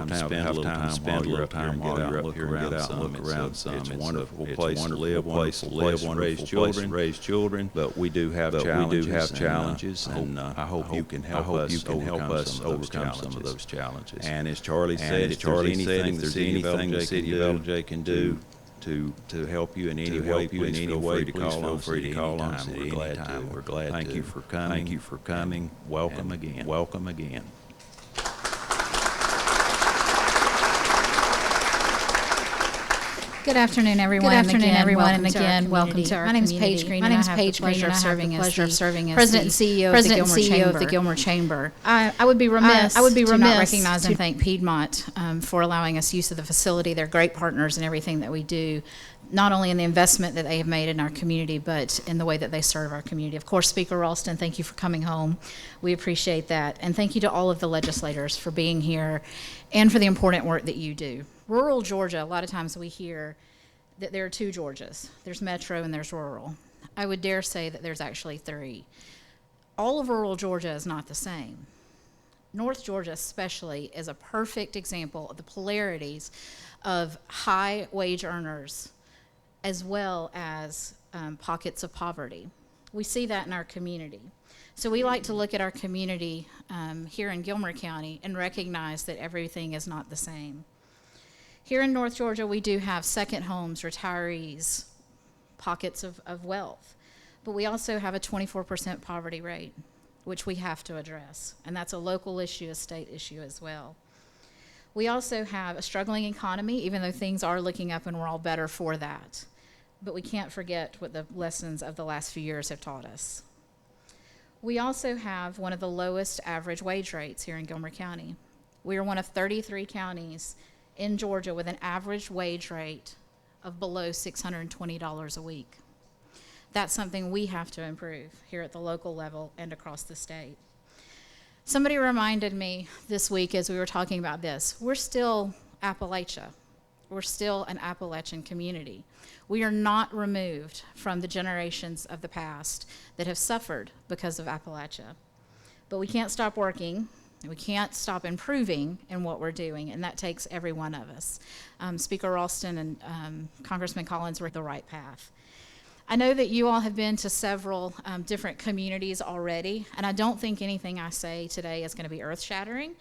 time to spend a little time while you're up here and get out and look around some. It's a wonderful place to live, wonderful raise children. But we do have challenges, and I hope you can help us overcome some of those challenges. And as Charlie said, if there's anything the city of Ellijay can do to help you in any way, please feel free to call on us at any time. We're glad to. Thank you for coming. Welcome again. Good afternoon, everyone. And again, welcome to our My name is community. Paige Green. My name is Paige Green, and I have the pleasure of serving as President and CEO of the Gilmer Chamber. I would be remiss to not recognize and thank Piedmont for allowing us use of the facility. They're great partners in everything that we do, not only in the investment that they have made in our community, but in the way that they serve our community. Of course, Speaker Ralston, thank you for coming home. We appreciate that. And thank you to all of the legislators for being here and for the important work that you do. Rural Georgia, a lot of times we hear that there are two Georgias. There's metro and there's rural. I would dare say that there's actually three. All of rural Georgia is not the same. North Georgia especially is a perfect example of the polarities of high wage earners as well as pockets of poverty. We see that in our community. So we like to look at our community here in Gilmer County and recognize that everything is not the same. Here in North Georgia, we do have second homes, retirees, pockets of wealth, but we also have a 24% poverty rate, which we have to address, and that's a local issue, a state issue as well. We also have a struggling economy, even though things are looking up and we're all better for that, but we can't forget what the lessons of the last few years have taught us. We also have one of the lowest average wage rates here in Gilmer County. We are one of 33 counties in Georgia with an average wage rate of below $620 a week. That's something we have to improve here at the local level and across the state. Somebody reminded me this week as we were talking about this, we're still Appalachia. We're still an Appalachian community. We are not removed from the generations of the past that have suffered because of Appalachia. But we can't stop working. We can't stop improving in what we're doing, and that takes every one of us. Speaker Ralston and Congressman Collins were the right path. I know that you all have been to several different communities already, and I don't think anything I say today is going to be earth-shattering,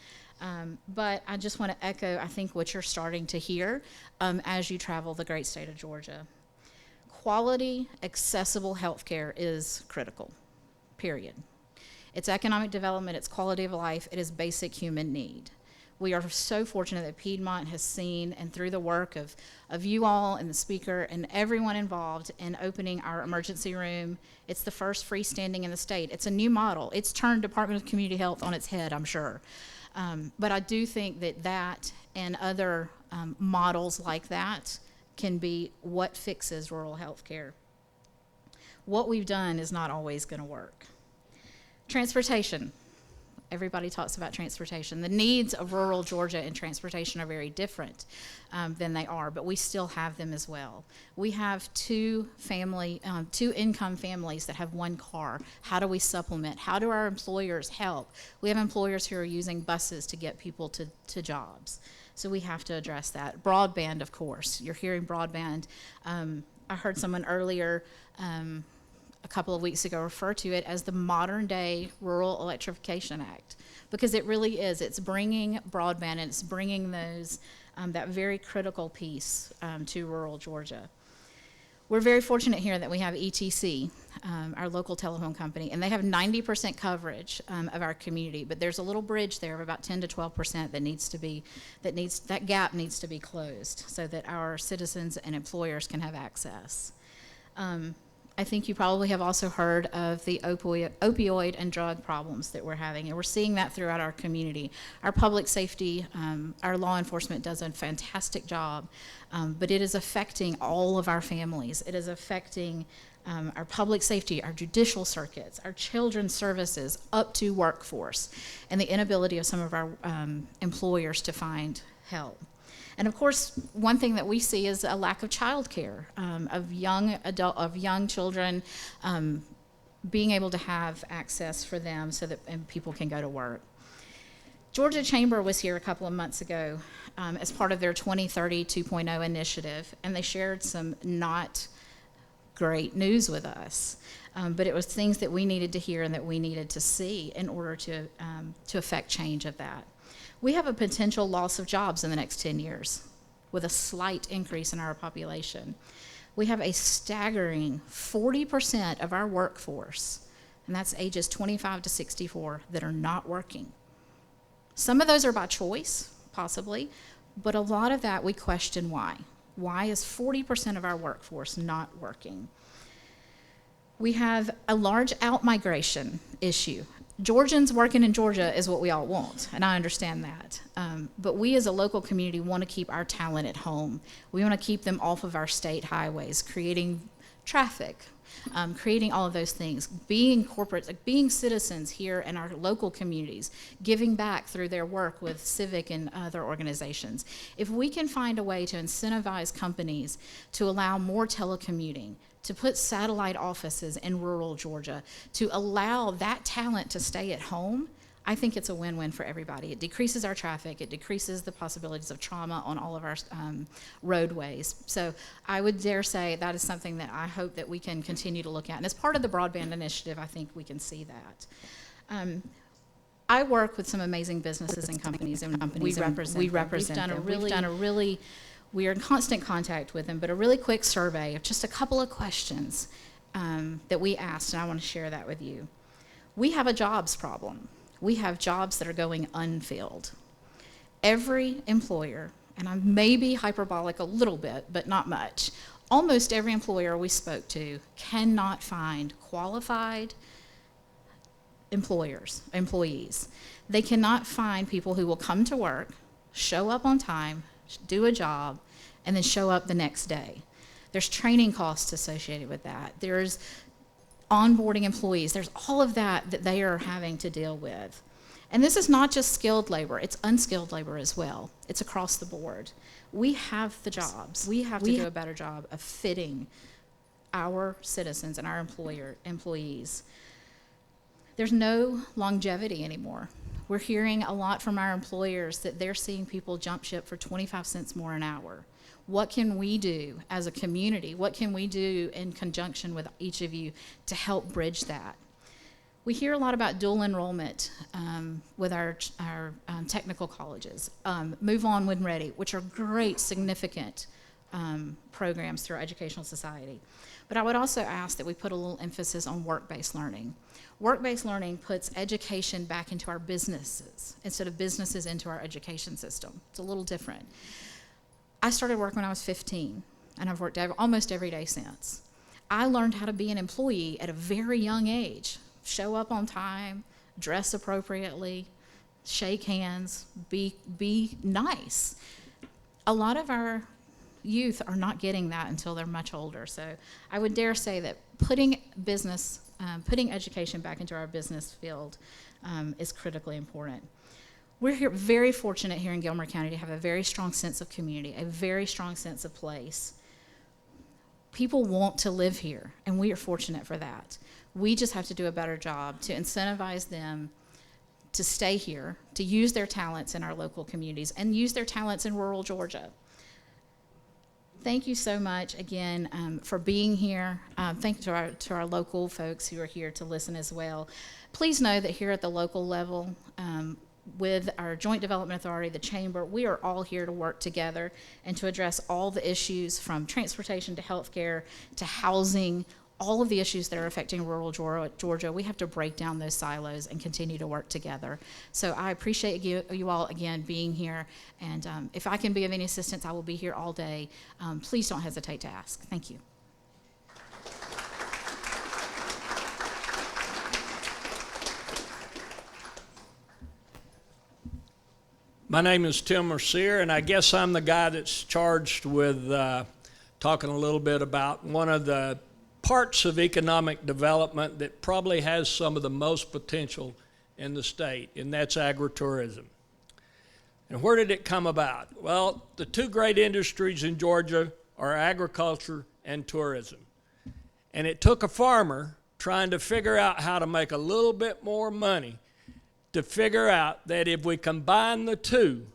but I just want to echo, I think, what you're starting to hear as you travel the great state of Georgia. Quality, accessible health care is critical, period. It's economic development, it's quality of life, it is basic human need. We are so fortunate that Piedmont has seen, and through the work of you all and the speaker and everyone involved in opening our emergency room, it's the first freestanding in the state. It's a new model. It's turned Department of Community Health on its head, I'm sure. But I do think that and other models like that can be what fixes rural health care. What we've done is not always going to work. Transportation. Everybody talks about transportation. The needs of rural Georgia in transportation are very different than they are, but we still have them as well. We have two income families that have one car. How do we supplement? How do our employers help? We have employers who are using buses to get people to jobs. So we have to address that. Broadband, of course. You're hearing broadband. I heard someone earlier a couple of weeks ago refer to it as the modern day Rural Electrification Act, because it really is. It's bringing broadband and it's bringing those, that very critical piece to rural Georgia. We're very fortunate here that we have ETC, our local telephone company, and they have 90% coverage of our community, but there's a little bridge there of about 10 to 12% that gap needs to be closed so that our citizens and employers can have access. I think you probably have also heard of the opioid and drug problems that we're having, and we're seeing that throughout our community. Our public safety, our law enforcement does a fantastic job, but it is affecting all of our families. It is affecting our public safety, our judicial circuits, our children's services, up to workforce, and the inability of some of our employers to find help. And of course, one thing that we see is a lack of childcare, of young children being able to have access for them so that people can go to work. Georgia Chamber was here a couple of months ago as part of their 2030 2.0 initiative, and they shared some not great news with us. But it was things that we needed to hear and that we needed to see in order to affect change of that. We have a potential loss of jobs in the next 10 years with a slight increase in our population. We have a staggering 40% of our workforce, and that's ages 25 to 64, that are not working. Some of those are by choice, possibly, but a lot of that we question why. Why is 40% of our workforce not working? We have a large out-migration issue. Georgians working in Georgia is what we all want, and I understand that. But we as a local community want to keep our talent at home. We want to keep them off of our state highways, creating traffic, creating all of those things, being corporate, like being citizens here in our local communities, giving back through their work with civic and other organizations. If we can find a way to incentivize companies to allow more telecommuting, to put satellite offices in rural Georgia, to allow that talent to stay at home, I think it's a win-win for everybody. It decreases our traffic, it decreases the possibilities of trauma on all of our roadways. So I would dare say that is something that I hope that we can continue to look at. And as part of the broadband initiative, I think we can see that. I work with some amazing businesses and companies, we represent them. We are in constant contact with them, but a really quick survey of just a couple of questions that we asked, and I want to share that with you. We have a jobs problem. We have jobs that are going unfilled. Every employer, and I may be hyperbolic a little bit, but not much, almost every employer we spoke to cannot find qualified employees. They cannot find people who will come to work, show up on time, do a job, and then show up the next day. There's training costs associated with that. There's onboarding employees. There's all of that that they are having to deal with. And this is not just skilled labor, it's unskilled labor as well. It's across the board. We have the jobs. We have to do a better job of fitting our citizens and our employees. There's no longevity anymore. We're hearing a lot from our employers that they're seeing people jump ship for 25 cents more an hour. What can we do as a community? What can we do in conjunction with each of you to help bridge that? We hear a lot about dual enrollment with our technical colleges. Move On When Ready, which are great, significant programs through our educational society. But I would also ask that we put a little emphasis on work-based learning. Work-based learning puts education back into our businesses instead of businesses into our education system. It's a little different. I started work when I was 15, and I've worked almost every day since. I learned how to be an employee at a very young age. Show up on time, dress appropriately, shake hands, be nice. A lot of our youth are not getting that until they're much older. So I would dare say that putting education back into our business field is critically important. We're very fortunate here in Gilmer County to have a very strong sense of community, a very strong sense of place. People want to live here, and we are fortunate for that. We just have to do a better job to incentivize them to stay here, to use their talents in our local communities, and use their talents in rural Georgia. Thank you so much again for being here. Thank you to our local folks who are here to listen as well. Please know that here at the local level, with our Joint Development Authority, the Chamber, we are all here to work together and to address all the issues from transportation to healthcare to housing, all of the issues that are affecting rural Georgia. We have to break down those silos and continue to work together. So I appreciate you all again being here, and if I can be of any assistance, I will be here all day. Please don't hesitate to ask. Thank you. My name is Tim Mercier, and I guess I'm the guy that's charged with talking a little bit about one of the parts of economic development that probably has some of the most potential in the state, and that's agritourism. And where did it come about? Well, the two great industries in Georgia are agriculture and tourism. And it took a farmer trying to figure out how to make a little bit more money to figure out that if we combine the two,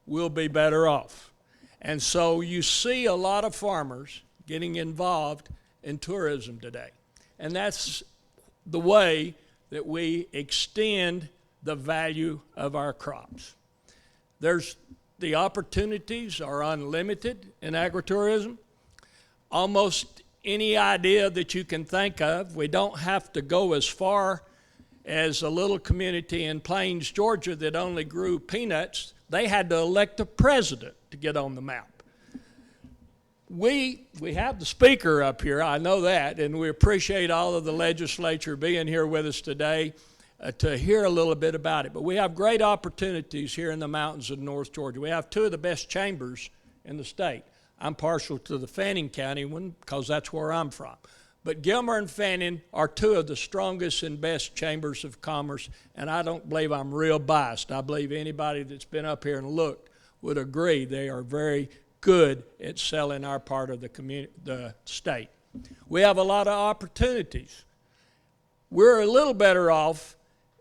we'll be better off. And so you see a lot of farmers getting involved in tourism today. And that's the way that we extend the value of our crops. The opportunities are unlimited in agritourism. Almost any idea that you can think of. We don't have to go as far as a little community in Plains, Georgia that only grew peanuts. They had to elect a president to get on the map. We have the speaker up here, I know that, and we appreciate all of the legislature being here with us today to hear a little bit about it. But we have great opportunities here in the mountains of North Georgia. We have two of the best chambers in the state. I'm partial to the Fannin County one because that's where I'm from. But Gilmer and Fannin are two of the strongest and best chambers of commerce, and I don't believe I'm real biased. I believe anybody that's been up here and looked would agree they are very good at selling our part of the state. We have a lot of opportunities. We're a little better off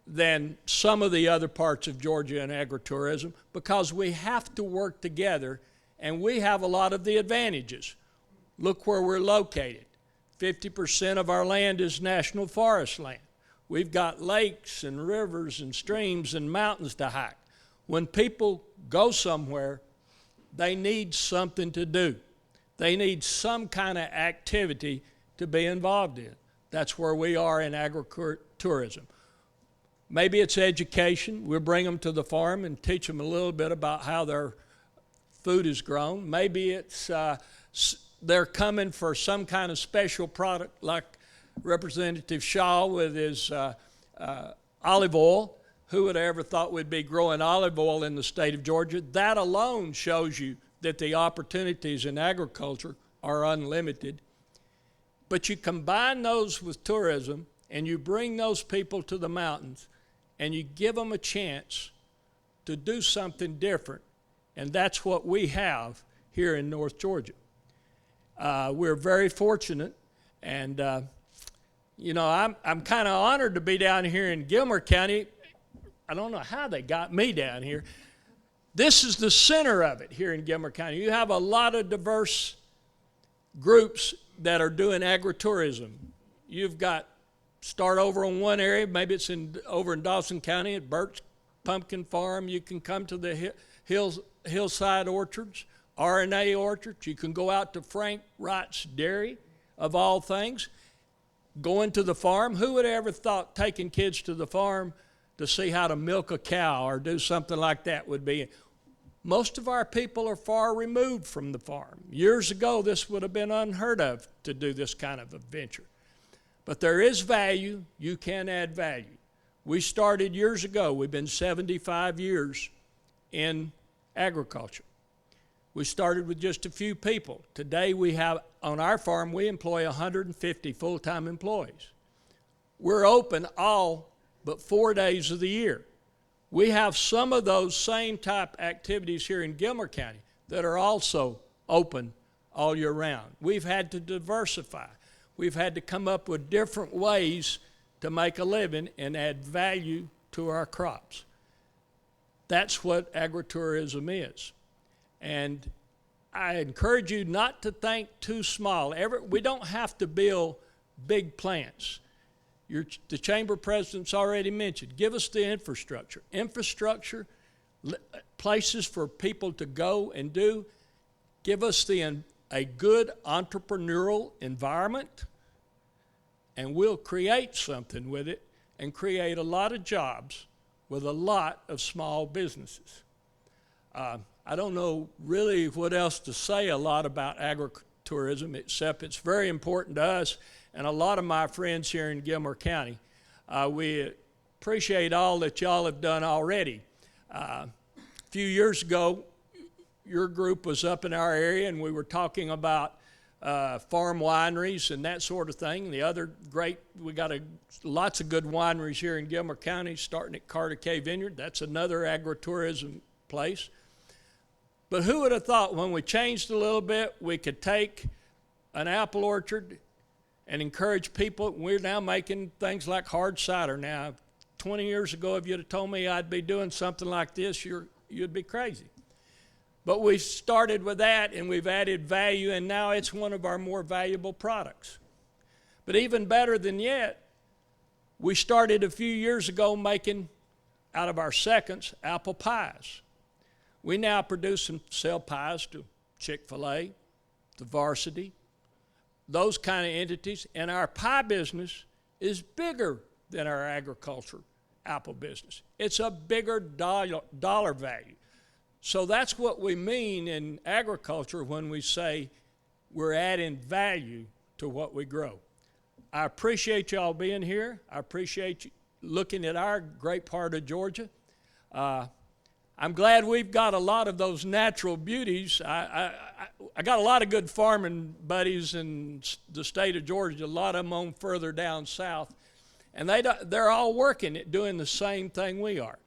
than some of the other parts of Georgia in agritourism because we have to work together, and we have a lot of the advantages. Look where we're located. 50% of our land is national forest land. We've got lakes and rivers and streams and mountains to hike. When people go somewhere, they need something to do. They need some kind of activity to be involved in. That's where we are in agritourism. Maybe it's education. We'll bring them to the farm and teach them a little bit about how their food is grown. Maybe it's they're coming for some kind of special product like Representative Shaw with his olive oil. Who would have ever thought we'd be growing olive oil in the state of Georgia? That alone shows you that the opportunities in agriculture are unlimited. But you combine those with tourism and you bring those people to the mountains and you give them a chance to do something different. And that's what we have here in North Georgia. We're very fortunate, and I'm kind of honored to be down here in Gilmer County. I don't know how they got me down here. This is the center of it here in Gilmer County. You have a lot of diverse groups that are doing agritourism. You've got, start over on one area, maybe it's over in Dawson County at Burt's Pumpkin Farm. You can come to the Hillside Orchards, R&A Orchards. You can go out to Frank Wright's Dairy, of all things. Going to the farm. Who would have ever thought taking kids to the farm to see how to milk a cow or do something like that would be? Most of our people are far removed from the farm. Years ago, this would have been unheard of to do this kind of adventure. But there is value. You can add value. We started years ago. We've been 75 years in agriculture. We started with just a few people. Today we have, on our farm, we employ 150 full-time employees. We're open all but 4 days of the year. We have some of those same type activities here in Gilmer County that are also open all year round. We've had to diversify. We've had to come up with different ways to make a living and add value to our crops. That's what agritourism is. And I encourage you not to think too small. We don't have to build big plants. The chamber president's already mentioned, give us the infrastructure. Infrastructure, places for people to go and do. Give us a good entrepreneurial environment, and we'll create something with it and create a lot of jobs with a lot of small businesses. I don't know really what else to say a lot about agritourism, except it's very important to us and a lot of my friends here in Gilmer County. We appreciate all that y'all have done already. A few years ago, your group was up in our area and we were talking about farm wineries and that sort of thing. The other great, we got lots of good wineries here in Gilmer County, starting at Carter K Vineyard. That's another agritourism place. But who would have thought when we changed a little bit, we could take an apple orchard and encourage people. We're now making things like hard cider now. 20 years ago, if you'd have told me I'd be doing something like this, you'd be crazy. But we started with that, and we've added value, and now it's one of our more valuable products. But even better than yet, we started a few years ago making, out of our seconds, apple pies. We now produce and sell pies to Chick-fil-A, the Varsity, those kind of entities, and our pie business is bigger than our agriculture apple business. It's a bigger dollar value. So that's what we mean in agriculture when we say we're adding value to what we grow. I appreciate y'all being here. I appreciate you looking at our great part of Georgia. I'm glad we've got a lot of those natural beauties. I got a lot of good farming buddies in the state of Georgia, a lot of them on further down south, and they're all working at doing the same thing we are.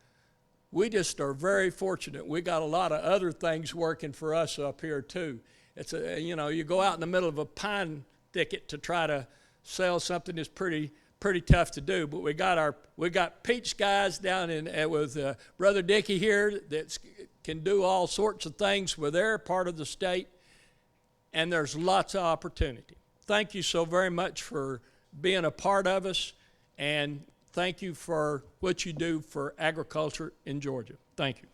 We just are very fortunate. We got a lot of other things working for us up here too. It's you go out in the middle of a pine thicket to try to sell something that's pretty tough to do. But we got peach guys down with Brother Dickey here that can do all sorts of things with their part of the state, and there's lots of opportunity. Thank you so very much for being a part of us, and thank you for what you do for agriculture in Georgia. Thank you.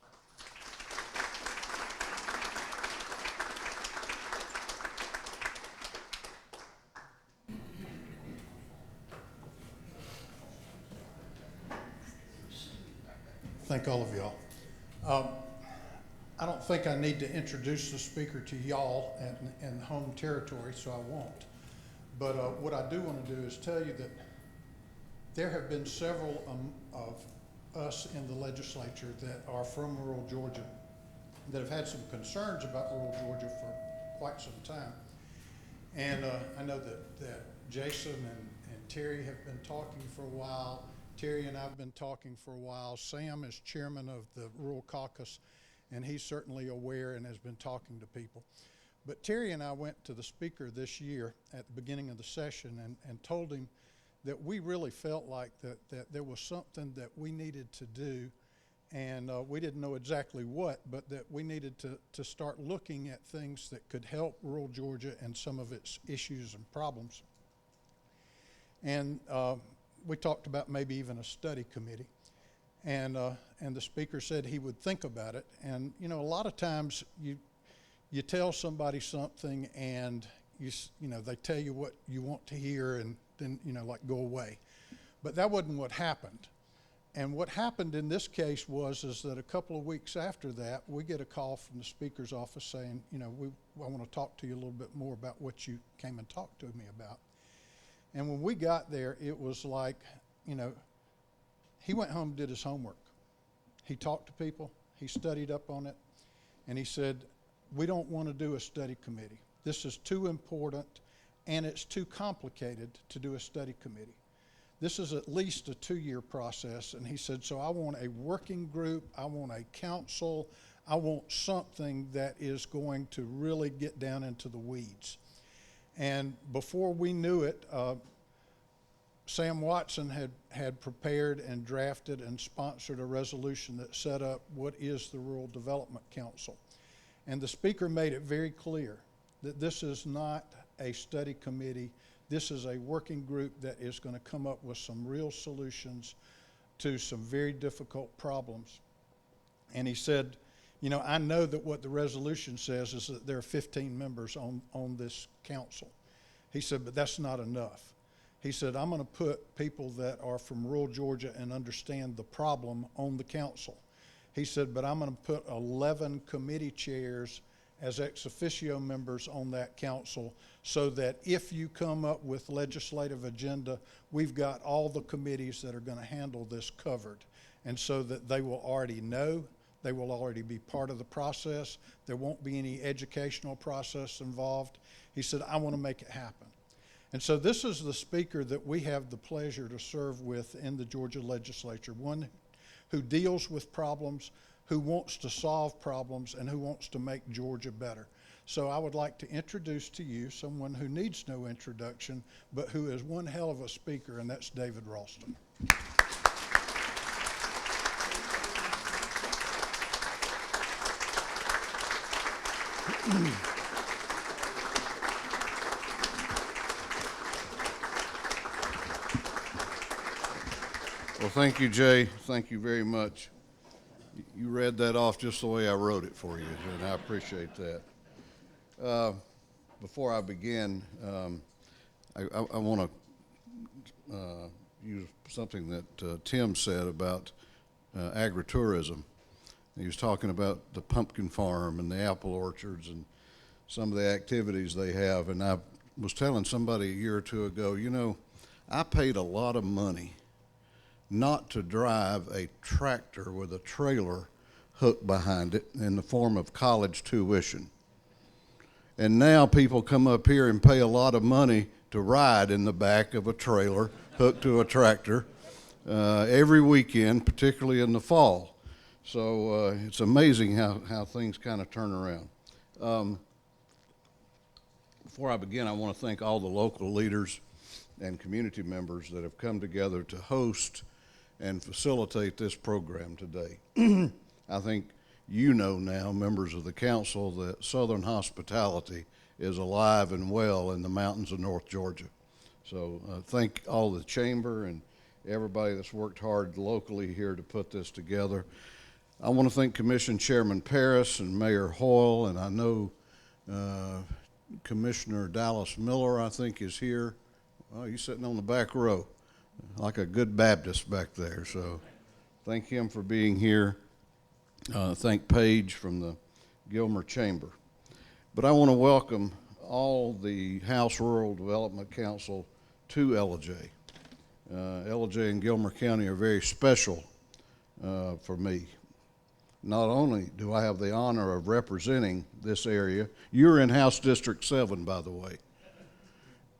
Thank all of y'all. I don't think I need to introduce the speaker to y'all in home territory, so I won't. But what I do want to do is tell you that there have been several of us in the legislature that are from rural Georgia that have had some concerns about rural Georgia for quite some time. And I know that Jason and Terry have been talking for a while. Terry and I have been talking for a while. Sam is chairman of the Rural Caucus, and he's certainly aware and has been talking to people. But Terry and I went to the speaker this year at the beginning of the session and told him that we really felt like that there was something that we needed to do, and we didn't know exactly what, but that we needed to start looking at things that could help rural Georgia and some of its issues and problems. And we talked about maybe even a study committee, and the speaker said he would think about it. And a lot of times you tell somebody something and they tell you what you want to hear and then like go away. But that wasn't what happened. And what happened in this case is that a couple of weeks after that, we get a call from the speaker's office saying, I want to talk to you a little bit more about what you came and talked to me about. And when we got there, it was like, he went home and did his homework. He talked to people, he studied up on it, and he said, we don't want to do a study committee. This is too important, and it's too complicated to do a study committee. This is at least a 2-year process, and he said, so I want a working group, I want a council, I want something that is going to really get down into the weeds. And before we knew it, Sam Watson had prepared and drafted and sponsored a resolution that set up what is the Rural Development Council. And the speaker made it very clear that this is not a study committee. This is a working group that is going to come up with some real solutions to some very difficult problems. And he said, I know that what the resolution says is that there are 15 members on this council. He said, but that's not enough. He said, I'm going to put people that are from rural Georgia and understand the problem on the council. He said, but I'm going to put 11 committee chairs as ex officio members on that council so that if you come up with legislative agenda, we've got all the committees that are going to handle this covered. And so that they will already know, they will already be part of the process. There won't be any educational process involved. He said, I want to make it happen. And so this is the speaker that we have the pleasure to serve with in the Georgia legislature, one who deals with problems, who wants to solve problems, and who wants to make Georgia better. So I would like to introduce to you someone who needs no introduction, but who is one hell of a speaker, and that's David Ralston. Well, thank you, Jay. Thank you very much. You read that off just the way I wrote it for you, and I appreciate that. Before I begin, I want to use something that Tim said about agritourism. He was talking about the pumpkin farm and the apple orchards and some of the activities they have. And I was telling somebody a year or two ago, you know, I paid a lot of money not to drive a tractor with a trailer hooked behind it in the form of college tuition. And now people come up here and pay a lot of money to ride in the back of a trailer hooked to a tractor every weekend, particularly in the fall. So it's amazing how things kind of turn around. Before I begin, I want to thank all the local leaders and community members that have come together to host and facilitate this program today. I think you know now, members of the council, that Southern hospitality is alive and well in the mountains of North Georgia. So thank all the chamber and everybody that's worked hard locally here to put this together. I want to thank Commission Chairman Paris and Mayor Hoyle, and I know Commissioner Dallas Miller, I think, is here. Oh, he's sitting on the back row like a good Baptist back there. So thank him for being here. Thank Paige from the Gilmer Chamber. But I want to welcome all the House Rural Development Council to Ellijay. Ellijay and Gilmer County are very special for me. Not only do I have the honor of representing this area, you're in House District 7, by the way.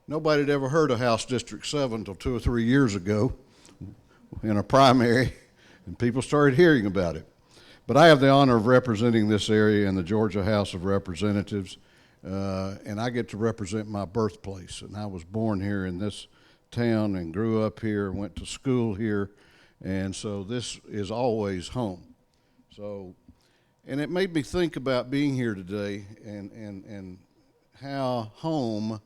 Nobody had ever heard of House District 7 until 2 or 3 years ago in a primary, and people started hearing about it. But I have the honor of representing this area in the Georgia House of Representatives, and I get to represent my birthplace. And I was born here in this town and grew up here, went to school here, and so this is always home. So, and it made me think about being here today and how home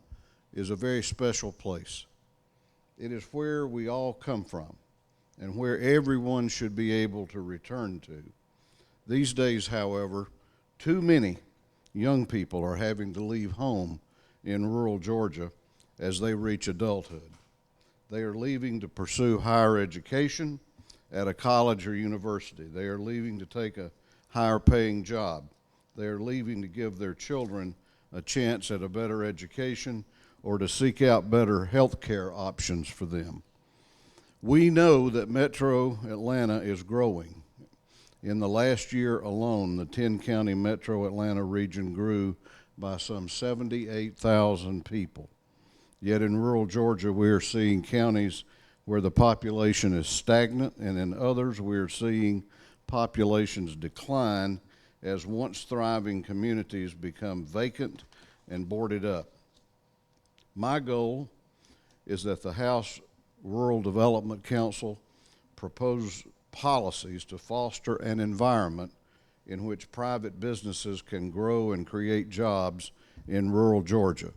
is a very special place. It is where we all come from and where everyone should be able to return to. These days, however, too many young people are having to leave home in rural Georgia as they reach adulthood. They are leaving to pursue higher education at a college or university. They are leaving to take a higher paying job. They are leaving to give their children a chance at a better education or to seek out better health care options for them. We know that Metro Atlanta is growing. In the last year alone, the 10-county Metro Atlanta region grew by some 78,000 people. Yet in rural Georgia, we are seeing counties where the population is stagnant, and in others, we are seeing populations decline as once thriving communities become vacant and boarded up. My goal is that the House Rural Development Council propose policies to foster an environment in which private businesses can grow and create jobs in rural Georgia.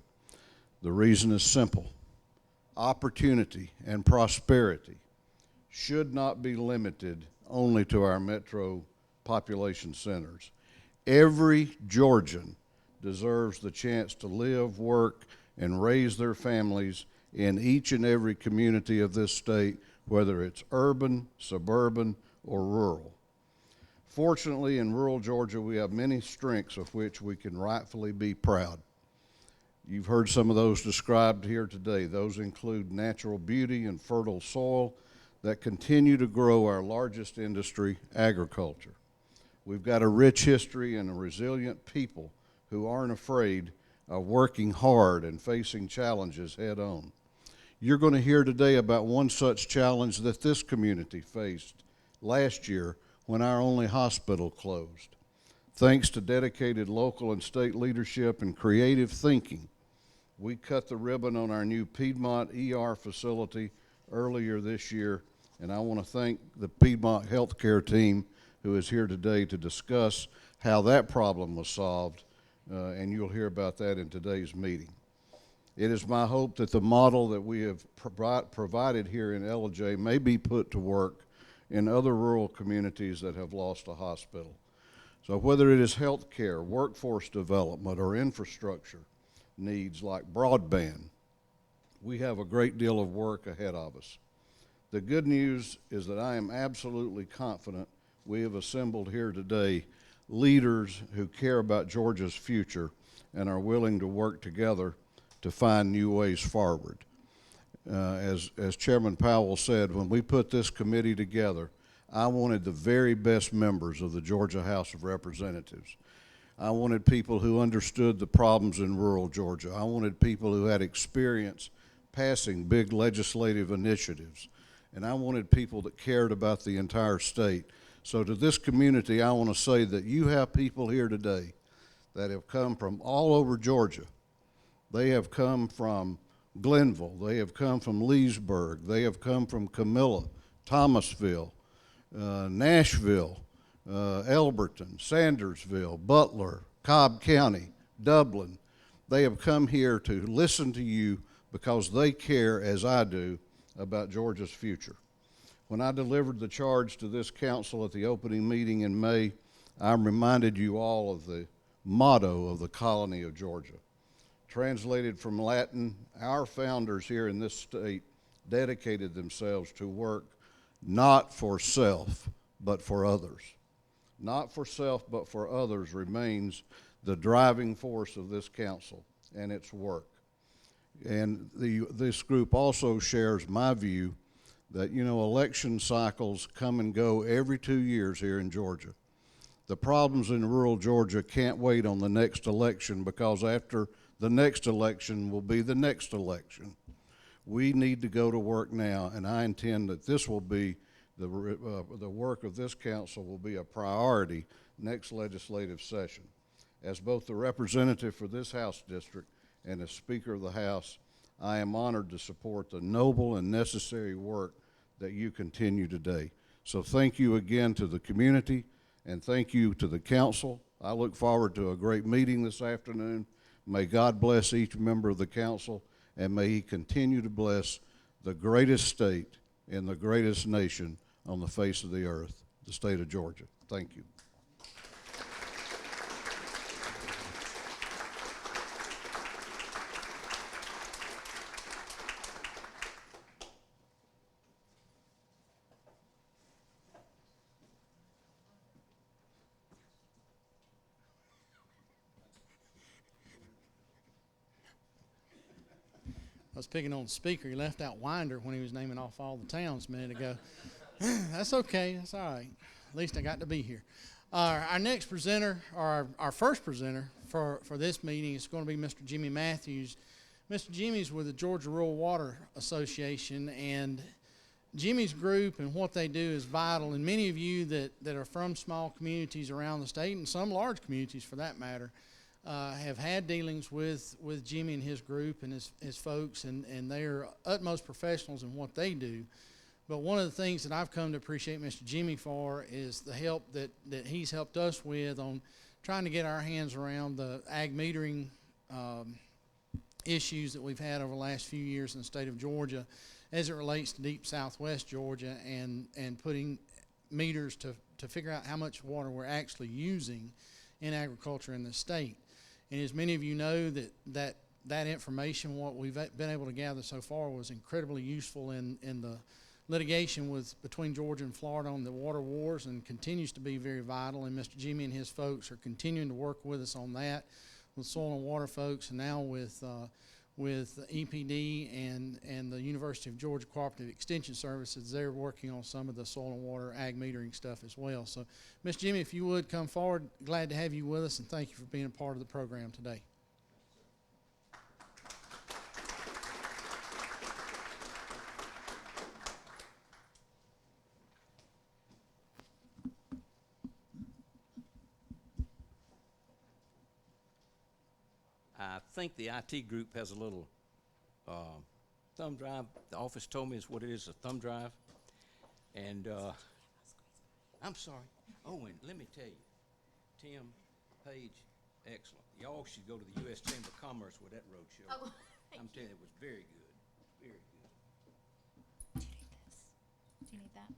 The reason is simple. Opportunity and prosperity should not be limited only to our metro population centers. Every Georgian deserves the chance to live, work, and raise their families in each and every community of this state, whether it's urban, suburban, or rural. Fortunately, in rural Georgia, we have many strengths of which we can rightfully be proud. You've heard some of those described here today. Those include natural beauty and fertile soil that continue to grow our largest industry, agriculture. We've got a rich history and a resilient people who aren't afraid of working hard and facing challenges head on. You're going to hear today about one such challenge that this community faced last year when our only hospital closed. Thanks to dedicated local and state leadership and creative thinking, we cut the ribbon on our new Piedmont ER facility earlier this year, and I want to thank the Piedmont healthcare team who is here today to discuss how that problem was solved and you'll hear about that in today's meeting. It is my hope that the model that we have provided here in Ellijay may be put to work in other rural communities that have lost a hospital. So whether it is health care, workforce development, or infrastructure needs like broadband, we have a great deal of work ahead of us. The good news is that I am absolutely confident we have assembled here today leaders who care about Georgia's future and are willing to work together to find new ways forward. As Chairman Powell said, when we put this committee together, I wanted the very best members of the Georgia House of Representatives. I wanted people who understood the problems in rural Georgia. I wanted people who had experience passing big legislative initiatives. And I wanted people that cared about the entire state. So to this community, I want to say that you have people here today that have come from all over Georgia. They have come from Glenville. They have come from Leesburg. They have come from Camilla, Thomasville, Nashville, Elberton, Sandersville, Butler, Cobb County, Dublin. They have come here to listen to you because they care, as I do, about Georgia's future. When I delivered the charge to this council at the opening meeting in May, I reminded you all of the motto of the colony of Georgia. Translated from Latin, our founders here in this state dedicated themselves to work not for self, but for others. Not for self, but for others remains the driving force of this council and its work. And this group also shares my view that, you know, election cycles come and go every 2 years here in Georgia. The problems in rural Georgia can't wait on the next election, because after the next election will be the next election. We need to go to work now, and I intend that this will be the work of this council will be a priority next legislative session. As both the representative for this House district and as Speaker of the House, I am honored to support the noble and necessary work that you continue today. So thank you again to the community, and thank you to the council. I look forward to a great meeting this afternoon. May God bless each member of the council, and may he continue to bless the greatest state in the greatest nation on the face of the earth, the state of Georgia. Thank you. I was picking on the speaker. He left out Winder when he was naming off all the towns a minute ago. That's okay. That's all right. At least I got to be here. Our next presenter, or our first presenter for this meeting, is going to be Mr. Jimmy Matthews. Mr. Jimmy's with the Georgia Rural Water Association, and Jimmy's group and what they do is vital. And many of you that are from small communities around the state, and some large communities for that matter, have had dealings with Jimmy and his group and his folks, and they are utmost professionals in what they do. But one of the things that I've come to appreciate Mr. Jimmy for is the help that he's helped us with on trying to get our hands around the ag metering issues that we've had over the last few years in the state of Georgia as it relates to deep southwest Georgia, and putting meters to figure out how much water we're actually using in agriculture in the state. And as many of you know, that information, what we've been able to gather so far, was incredibly useful in the litigation between Georgia and Florida on the water wars, and continues to be very vital. And Mr. Jimmy and his folks are continuing to work with us on that, with soil and water folks, and now with EPD and the University of Georgia Cooperative Extension Services. They're working on some of the soil and water ag metering stuff as well. So, Mr. Jimmy, if you would come forward, glad to have you with us, and thank you for being a part of the program today. I think the IT group has a little thumb drive. The office told me it's what it is, a thumb drive. And I'm sorry. Oh, and let me tell you, Tim, Paige, excellent. y'all should go to the U.S. Chamber of Commerce with that road show. Oh, I'm telling you, it was very good, very good. Do you need this? Do you need that?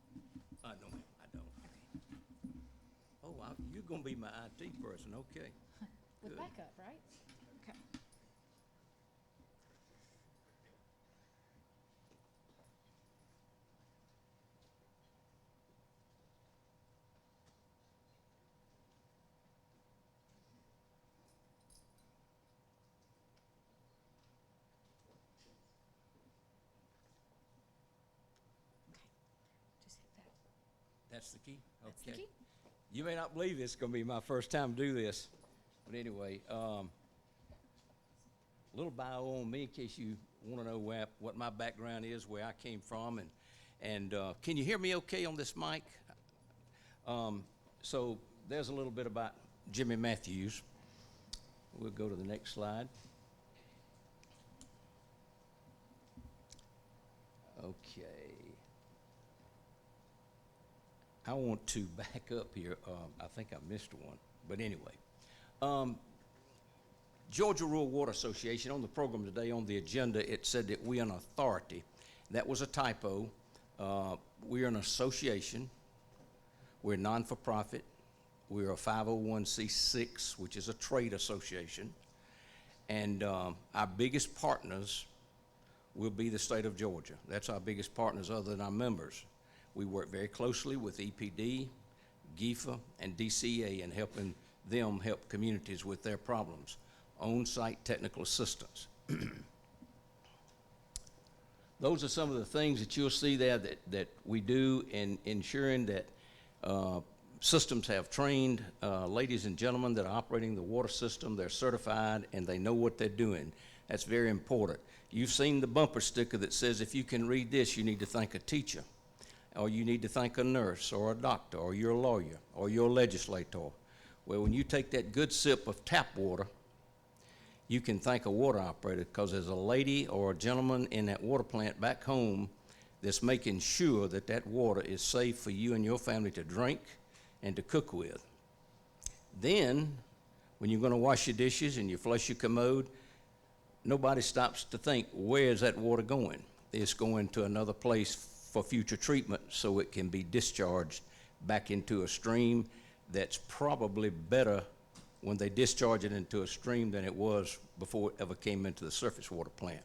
No, ma'am, I don't. Oh, you're gonna be my IT person, okay. With Good. backup, right? Okay. Just hit that. That's the key? That's the Okay. key. You may not believe it's gonna be my first time to do this, but anyway, little bio on me in case you wanna know what my background is, where I came from, and can you hear me okay on this mic? So there's a little bit about Jimmy Matthews. We'll go to the next slide. Okay. I want to back up here. I think I missed one, but anyway. Georgia Rural Water Association, on the program today, on the agenda, it said that we're an authority. That was a typo. We're an association. We're non-for-profit. We're a 501c6, which is a trade association. And our biggest partners will be the state of Georgia. That's our biggest partners other than our members. We work very closely with EPD, GIFA, and DCA in helping them help communities with their problems. On-site technical assistance. Those are some of the things that you'll see there that we do in ensuring that systems have trained ladies and gentlemen that are operating the water system. They're certified and they know what they're doing. That's very important. You've seen the bumper sticker that says if you can read this, you need to thank a teacher, or you need to thank a nurse or a doctor or your lawyer or your legislator. Well, when you take that good sip of tap water, you can thank a water operator, because there's a lady or a gentleman in that water plant back home that's making sure that that water is safe for you and your family to drink and to cook with. Then, when you're going to wash your dishes and you flush your commode, nobody stops to think, where is that water going? It's going to another place for future treatment so it can be discharged back into a stream that's probably better when they discharge it into a stream than it was before it ever came into the surface water plant.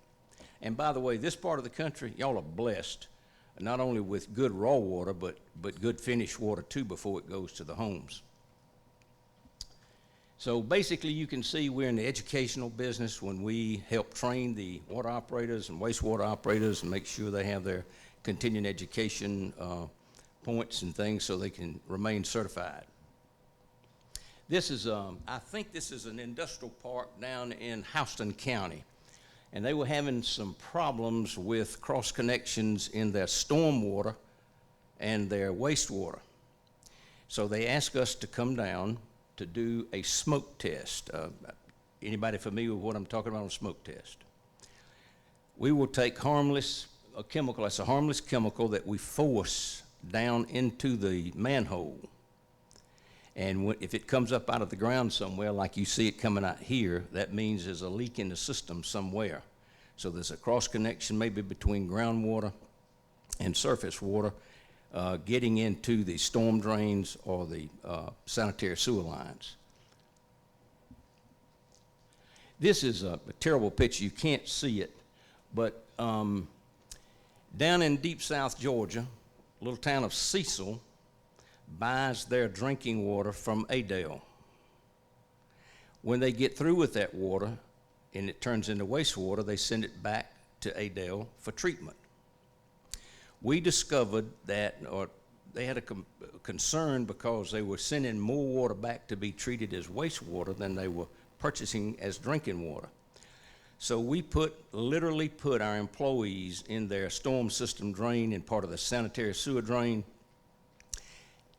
And by the way, this part of the country, y'all are blessed, not only with good raw water, but good finished water too before it goes to the homes. So basically you can see we're in the educational business when we help train the water operators and wastewater operators and make sure they have their continuing education points and things so they can remain certified. This is, I think this is an industrial park down in Houston County, and they were having some problems with cross connections in their stormwater and their wastewater. So they asked us to come down to do a smoke test. Anybody familiar with what I'm talking about on a smoke test? We will take a chemical, that's a harmless chemical that we force down into the manhole. And if it comes up out of the ground somewhere, like you see it coming out here, that means there's a leak in the system somewhere. So there's a cross connection maybe between groundwater and surface water getting into the storm drains or the sanitary sewer lines. This is a terrible picture. You can't see it, but down in deep South Georgia, a little town of Cecil buys their drinking water from Adel. When they get through with that water and it turns into wastewater, they send it back to Adel for treatment. We discovered that, or they had a concern because they were sending more water back to be treated as wastewater than they were purchasing as drinking water. So we literally put our employees in their storm system drain and part of the sanitary sewer drain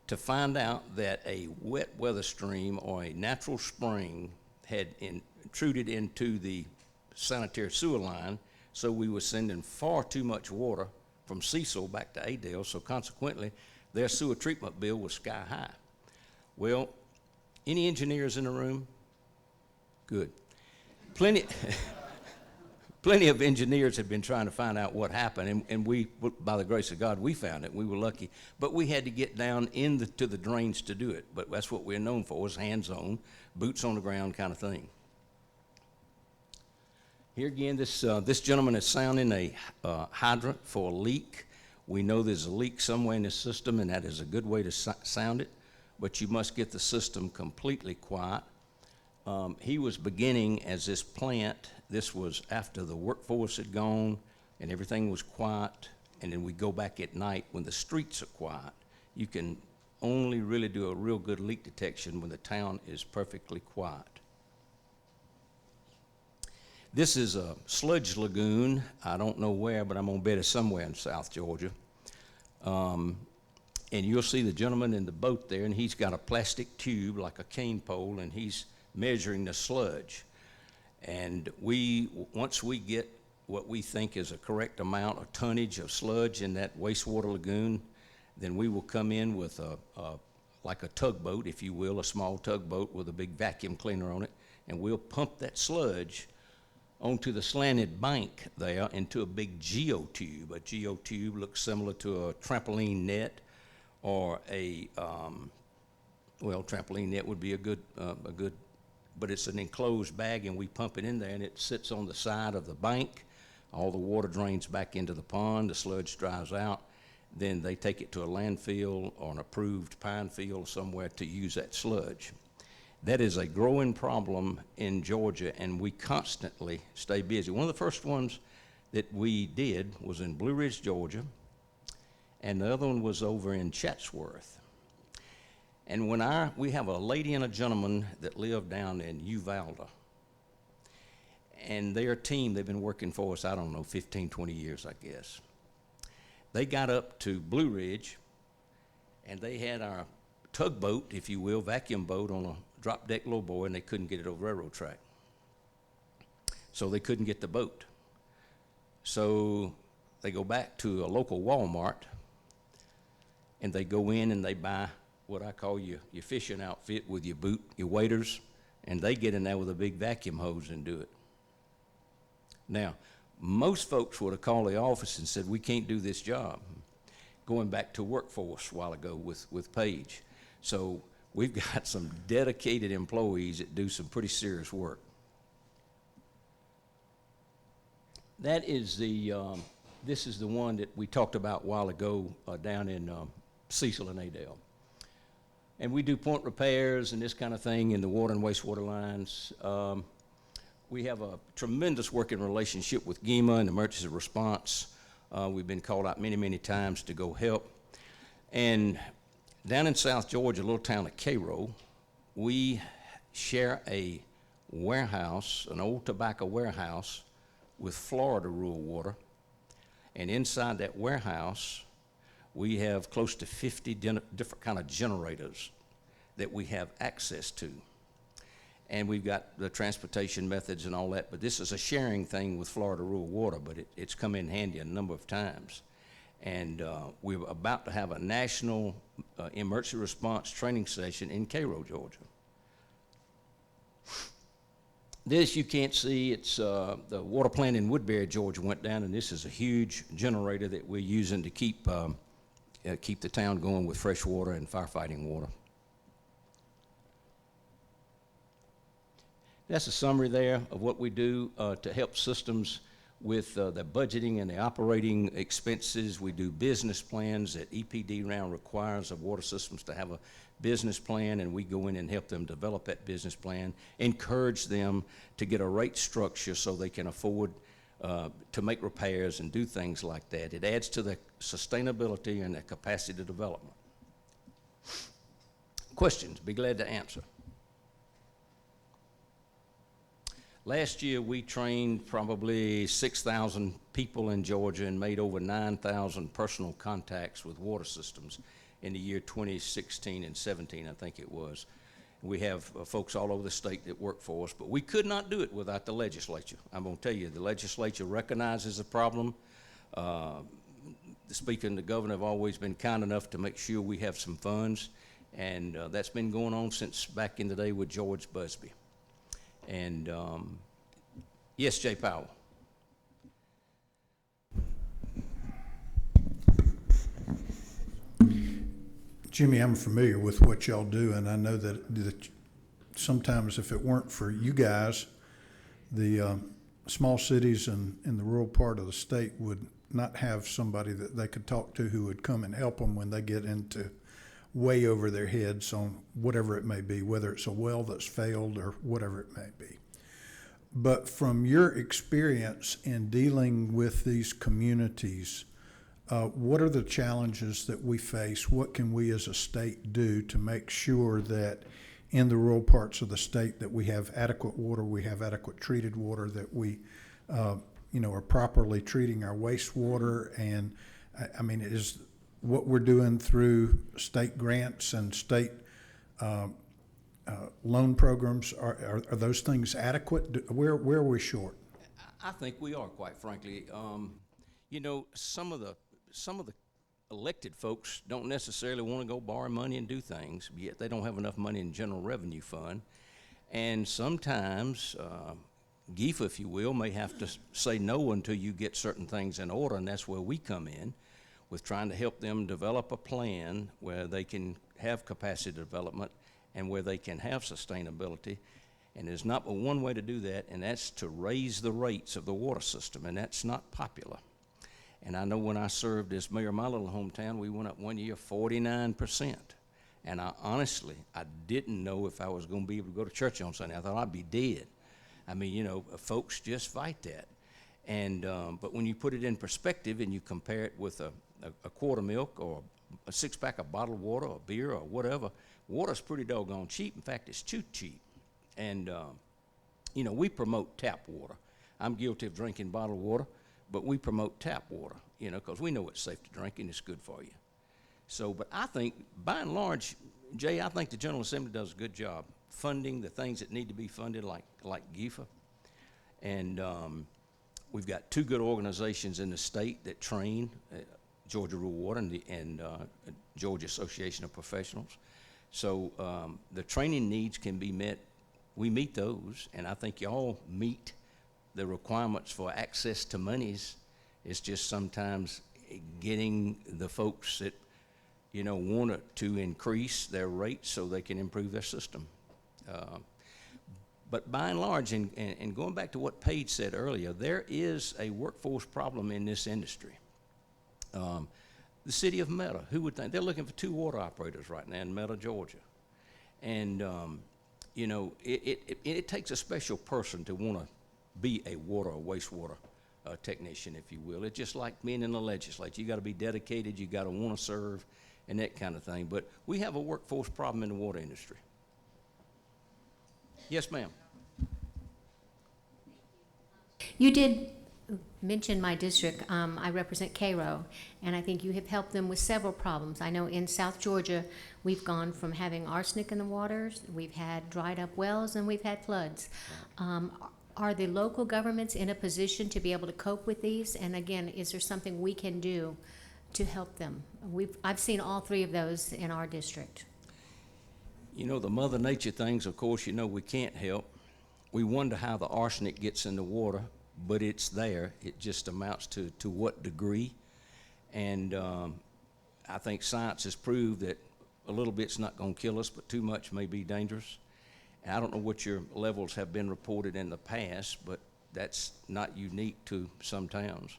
to find out that a wet weather stream or a natural spring had intruded into the sanitary sewer line, so we were sending far too much water from Cecil back to Adel, so consequently their sewer treatment bill was sky high. Well, any engineers in the room? Good. Plenty, plenty of engineers have been trying to find out what happened, and we, by the grace of God, we found it. We were lucky, but we had to get down to the drains to do it. But that's what we're known for, is hands-on, boots on the ground kind of thing. Here again, this gentleman is sounding a hydrant for a leak. We know there's a leak somewhere in the system, and that is a good way to sound it, but you must get the system completely quiet. He was beginning as this plant. This was after the workforce had gone and everything was quiet, and then we go back at night when the streets are quiet. You can only really do a real good leak detection when the town is perfectly quiet. This is a sludge lagoon. I don't know where, but I'm gonna bet it's somewhere in South Georgia. And you'll see the gentleman in the boat there, and he's got a plastic tube like a cane pole, and he's measuring the sludge. And once we get what we think is a correct amount of tonnage of sludge in that wastewater lagoon, then we will come in with like a tugboat, if you will, a small tugboat with a big vacuum cleaner on it, and we'll pump that sludge onto the slanted bank there into a big geotube. A geotube looks similar to a trampoline net, or well, trampoline net would be a good, but it's an enclosed bag, and we pump it in there, and it sits on the side of the bank. All the water drains back into the pond, the sludge dries out, then they take it to a landfill or an approved pine field somewhere to use that sludge. That is a growing problem in Georgia, and we constantly stay busy. One of the first ones that we did was in Blue Ridge, Georgia, and the other one was over in Chatsworth. And we have a lady and a gentleman that live down in Uvalde, and their team, they've been working for us, I don't know, 15, 20 years, I guess. They got up to Blue Ridge, and they had our tugboat, if you will, vacuum boat on a drop deck lowboy, and they couldn't get it over railroad track. So they couldn't get the boat. So they go back to a local Walmart, and they go in and they buy what I call your fishing outfit with your boot, your waders, and they get in there with a big vacuum hose and do it. Now, most folks would have called the office and said, we can't do this job. Going back to workforce a while ago with Paige. So we've got some dedicated employees that do some pretty serious work. That is this is the one that we talked about a while ago down in Cecil and Adel. And we do point repairs and this kind of thing in the water and wastewater lines. We have a tremendous working relationship with GEMA and emergency response. We've been called out many, many times to go help. And down in South Georgia, a little town of Cairo, we share a warehouse, an old tobacco warehouse, with Florida rural water. And inside that warehouse, we have close to 50 different kind of generators that we have access to. And we've got the transportation methods and all that, but this is a sharing thing with Florida rural water, but it's come in handy a number of times. And we're about to have a national emergency response training session in Cairo, Georgia. This you can't see, it's the water plant in Woodbury, Georgia went down, and this is a huge generator that we're using to keep the town going with fresh water and firefighting water. That's a summary there of what we do to help systems with the budgeting and the operating expenses. We do business plans that EPD round requires of water systems to have a business plan, and we go in and help them develop that business plan, encourage them to get a rate structure so they can afford to make repairs and do things like that. It adds to the sustainability and the capacity development. Questions? Be glad to answer. Last year, we trained probably 6,000 people in Georgia and made over 9,000 personal contacts with water systems in the year 2016 and 17, I think it was. We have folks all over the state that work for us, but we could not do it without the legislature. I'm going to tell you, the legislature recognizes the problem. The Speaker and the Governor have always been kind enough to make sure we have some funds, and that's been going on since back in the day with George Busby. And yes, Jay Powell. Jimmy, I'm familiar with what y'all do, and I know that sometimes if it weren't for you guys, the small cities in the rural part of the state would not have somebody that they could talk to who would come and help them when they get into way over their heads on whatever it may be, whether it's a well that's failed or whatever it may be. But from your experience in dealing with these communities, what are the challenges that we face? What can we as a state do to make sure that in the rural parts of the state that we have adequate water, we have adequate treated water, that we are properly treating our wastewater? And I mean, is what we're doing through state grants and state loan programs, are those things adequate? Where are we short? I think we are, quite frankly. Some of the elected folks don't necessarily want to go borrow money and do things, yet they don't have enough money in general revenue fund. And sometimes GIFA, if you will, may have to say no until you get certain things in order, and that's where we come in with trying to help them develop a plan where they can have capacity development and where they can have sustainability. And there's not but one way to do that, and that's to raise the rates of the water system, and that's not popular. And I know when I served as mayor of my little hometown, we went up one year 49%. And I didn't know if I was going to be able to go to church on Sunday. I thought I'd be dead. I mean, folks just fight that. And but when you put it in perspective and you compare it with a quart of milk or a six-pack of bottled water or beer or whatever, water's pretty doggone cheap. In fact, it's too cheap. And, we promote tap water. I'm guilty of drinking bottled water, but we promote tap water, because we know it's safe to drink and it's good for you. So, but I think, by and large, Jay, I think the General Assembly does a good job funding the things that need to be funded, like GIFA. And we've got two good organizations in the state that train, Georgia Rural Water and Georgia Association of Professionals. So the training needs can be met. We meet those, and I think y'all meet the requirements for access to monies. It's just sometimes getting the folks that want to increase their rates so they can improve their system. But by and large, and going back to what Paige said earlier, there is a workforce problem in this industry. The city of Meta, who would think? They're looking for 2 water operators right now in Meta, Georgia. And, it takes a special person to want to be a water or wastewater technician, if you will. It's just like being in the legislature. You got to be dedicated, you got to want to serve, and that kind of thing. But we have a workforce problem in the water industry. Yes, ma'am. You did mention my district. I represent Cairo, and I think you have helped them with several problems. I know in South Georgia, we've gone from having arsenic in the waters, we've had dried up wells, and we've had floods. Are the local governments in a position to be able to cope with these? And again, is there something we can do to help them? I've seen all 3 of those in our district. The Mother Nature things, of course, we can't help. We wonder how the arsenic gets in the water, but it's there. It just amounts to what degree. And I think science has proved that a little bit's not going to kill us, but too much may be dangerous. And I don't know what your levels have been reported in the past, but that's not unique to some towns.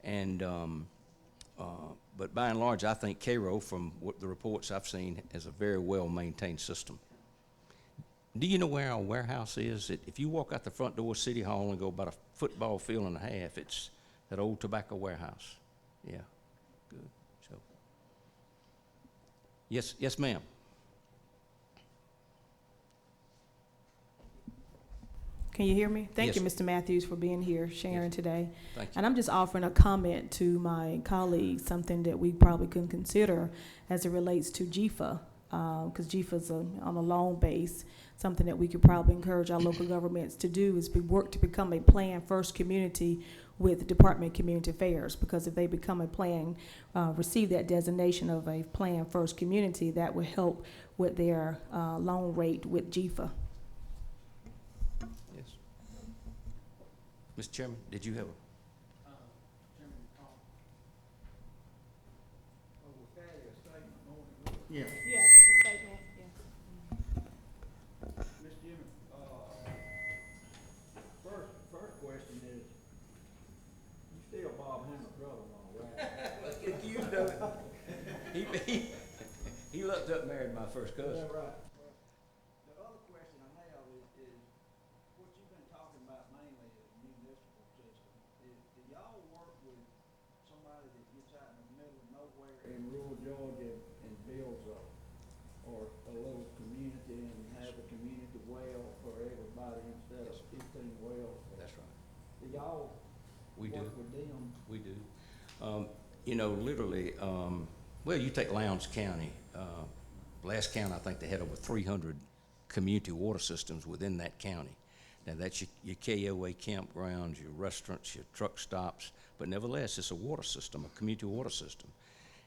And but by and large, I think Cairo, from what the reports I've seen, is a very well-maintained system. Do you know where our warehouse is? If you walk out the front door of City Hall and go about a football field and a half, it's that old tobacco warehouse. Yeah, good. So, yes, ma'am. Can you hear me? Thank Yes. you, Mr. Matthews, for being here, sharing Yes. today. Thank you. And I'm just offering a comment to my colleagues, something that we probably can consider as it relates to GIFA, because GIFA's on a loan base. Something that we could probably encourage our local governments to do is work to become a Plan First community with the Department of Community Affairs, because if they become a plan, receive that designation of a Plan First community, that will help with their loan rate with GIFA. Mr. Chairman, did you have a? Yeah. Yeah, just a statement, yeah. Mr. Jimmy, first question is, you still Bob Hammer's brother-in-law, right? You know, he looked up and married my first cousin. Yeah, right. The other question I have is what you've been talking about mainly is municipal system. Do y'all work with somebody that gets out in the middle of nowhere in rural Georgia and builds a little community and have a community well for everybody instead of 15 wells? That's right. Do y'all We do. work with them? We do. You know, literally, well, you take Lowndes County. Last count, I think they had over 300 community water systems within that county. Now, that's your KOA campgrounds, your restaurants, your truck stops, but nevertheless, it's a water system, a community water system.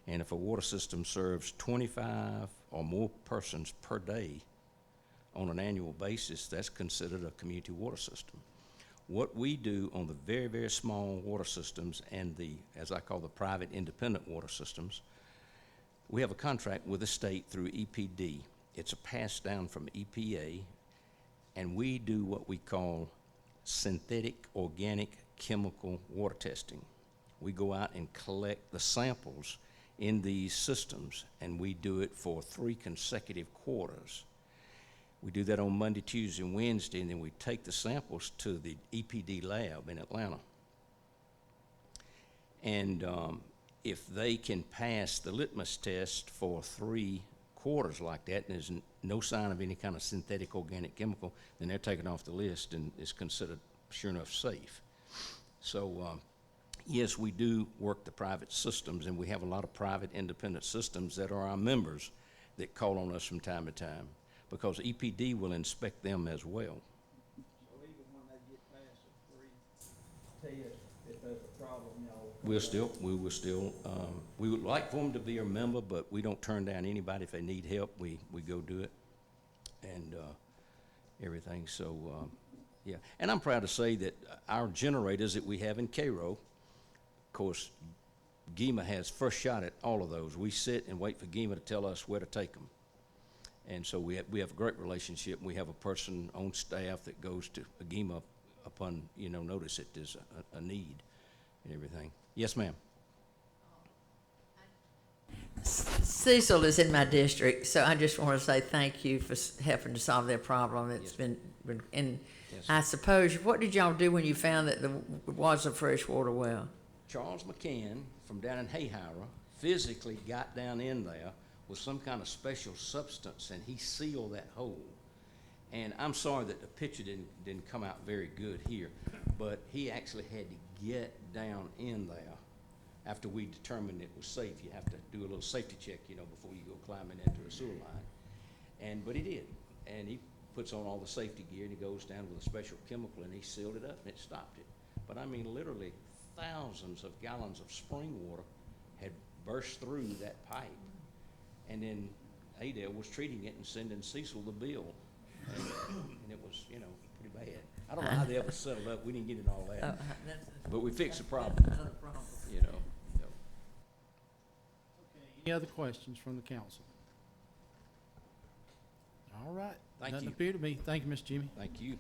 And if a water system serves 25 or more persons per day on an annual basis, that's considered a community water system. What we do on the very, very small water systems and the, as I call the private independent water systems, we have a contract with the state through EPD. It's a pass down from EPA, and we do what we call synthetic organic chemical water testing. We go out and collect the samples in these systems, and we do it for 3 consecutive quarters. We do that on Monday, Tuesday, and Wednesday, and then we take the samples to the EPD lab in Atlanta. And if they can pass the litmus test for 3 quarters like that, and there's no sign of any kind of synthetic organic chemical, then they're taken off the list and is considered sure enough safe. So yes, we do work the private systems, and we have a lot of private independent systems that are our members that call on us from time to time, because EPD will inspect them as well. So even when they get past the 3 tests, if there's a problem, y'all. We will still, we would like for them to be a member, but we don't turn down anybody if they need help. We go do it and everything. So, yeah. And I'm proud to say that our generators that we have in Cairo, of course, GEMA has first shot at all of those. We sit and wait for GEMA to tell us where to take them. And so we have a great relationship. We have a person on staff that goes to GEMA upon, notice that there's a need and everything. Yes, ma'am. Cecil is in my district, so I just want to say thank you for helping to solve their problem. It's Yes. been and Yes. I suppose, what did y'all do when you found that there was a freshwater well? Charles McCann from down in Hayhira physically got down in there with some kind of special substance, and he sealed that hole. And I'm sorry that the picture didn't come out very good here, but he actually had to get down in there after we determined it was safe. You have to do a little safety check, before you go climbing into a sewer line. But he did, and he puts on all the safety gear, and he goes down with a special chemical, and he sealed it up, and it stopped it. But I mean, literally thousands of gallons of spring water had burst through that pipe. And then Adele was treating it and sending Cecil the bill. And it was, pretty bad. I don't know how they ever settled up. We didn't get into all that. But we fixed the problem, Another problem. So. Any other questions from the council? All right. Thank Doesn't you. appear to be. Thank you, Mr. Jimmy. Thank you.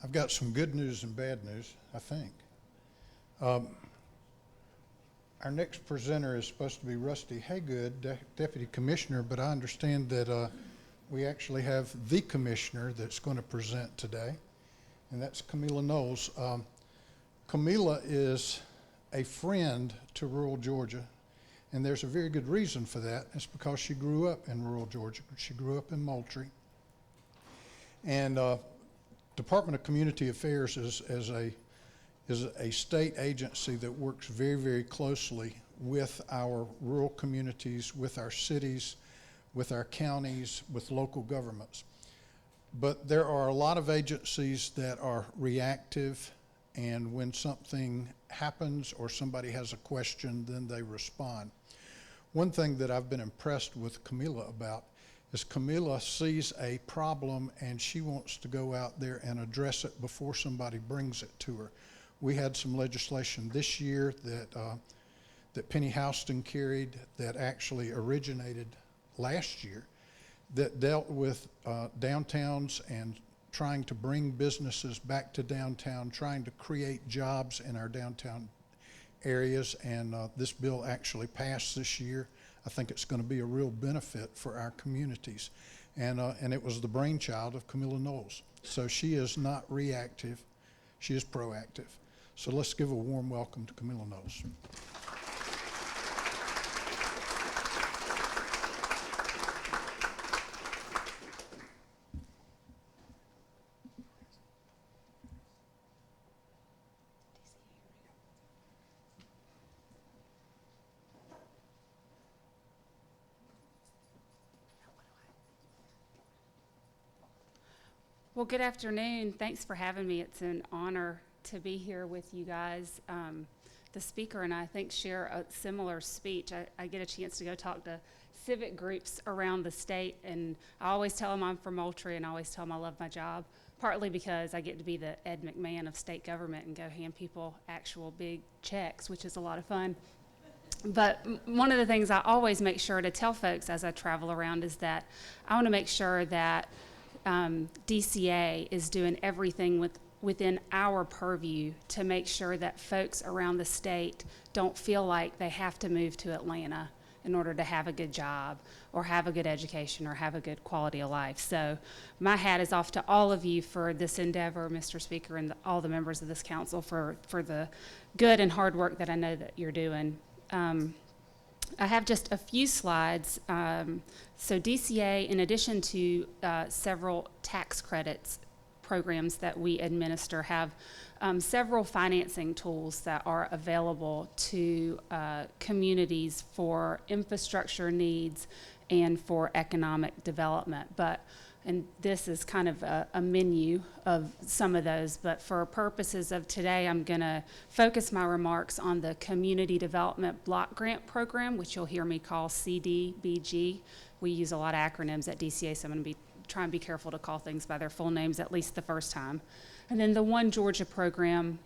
I've got some good news and bad news, I think. Our next presenter is supposed to be Rusty Haygood, Deputy Commissioner, but I understand that we actually have the Commissioner that's going to present today, and that's Camila Knowles. Camila is a friend to rural Georgia, and there's a very good reason for that. It's because she grew up in rural Georgia. She grew up in Moultrie. And Department of Community Affairs is a state agency that works very, very closely with our rural communities, with our cities, with our counties, with local governments. But there are a lot of agencies that are reactive, and when something happens or somebody has a question, then they respond. One thing that I've been impressed with Camila about is Camila sees a problem and she wants to go out there and address it before somebody brings it to her. We had some legislation this year that Penny Houston carried that actually originated last year that dealt with downtowns and trying to bring businesses back to downtown, trying to create jobs in our downtown areas, and this bill actually passed this year. I think it's going to be a real benefit for our communities. And it was the brainchild of Camila Knowles. So she is not reactive, she is proactive. So let's give a warm welcome to Camila Knowles. Well, good afternoon. Thanks for having me. It's an honor to be here with you guys. The speaker and I think share a similar speech. I get a chance to go talk to civic groups around the state, and I always tell them I'm from Moultrie, and I always tell them I love my job, partly because I get to be the Ed McMahon of state government and go hand people actual big checks, which is a lot of fun. But one of the things I always make sure to tell folks as I travel around is that I want to make sure that DCA is doing everything within our purview to make sure that folks around the state don't feel like they have to move to Atlanta in order to have a good job or have a good education or have a good quality of life. So my hat is off to all of you for this endeavor, Mr. Speaker, and all the members of this council for the good and hard work that I know that you're doing. I have just a few slides. So DCA, in addition to several tax credits programs that we administer, have several financing tools that are available to communities for infrastructure needs and for economic development. And this is kind of a menu of some of those, but for purposes of today, I'm going to focus my remarks on the Community Development Block Grant Program, which you'll hear me call CDBG. We use a lot of acronyms at DCA, so I'm going to try and be careful to call things by their full names at least the first time. And then the One Georgia program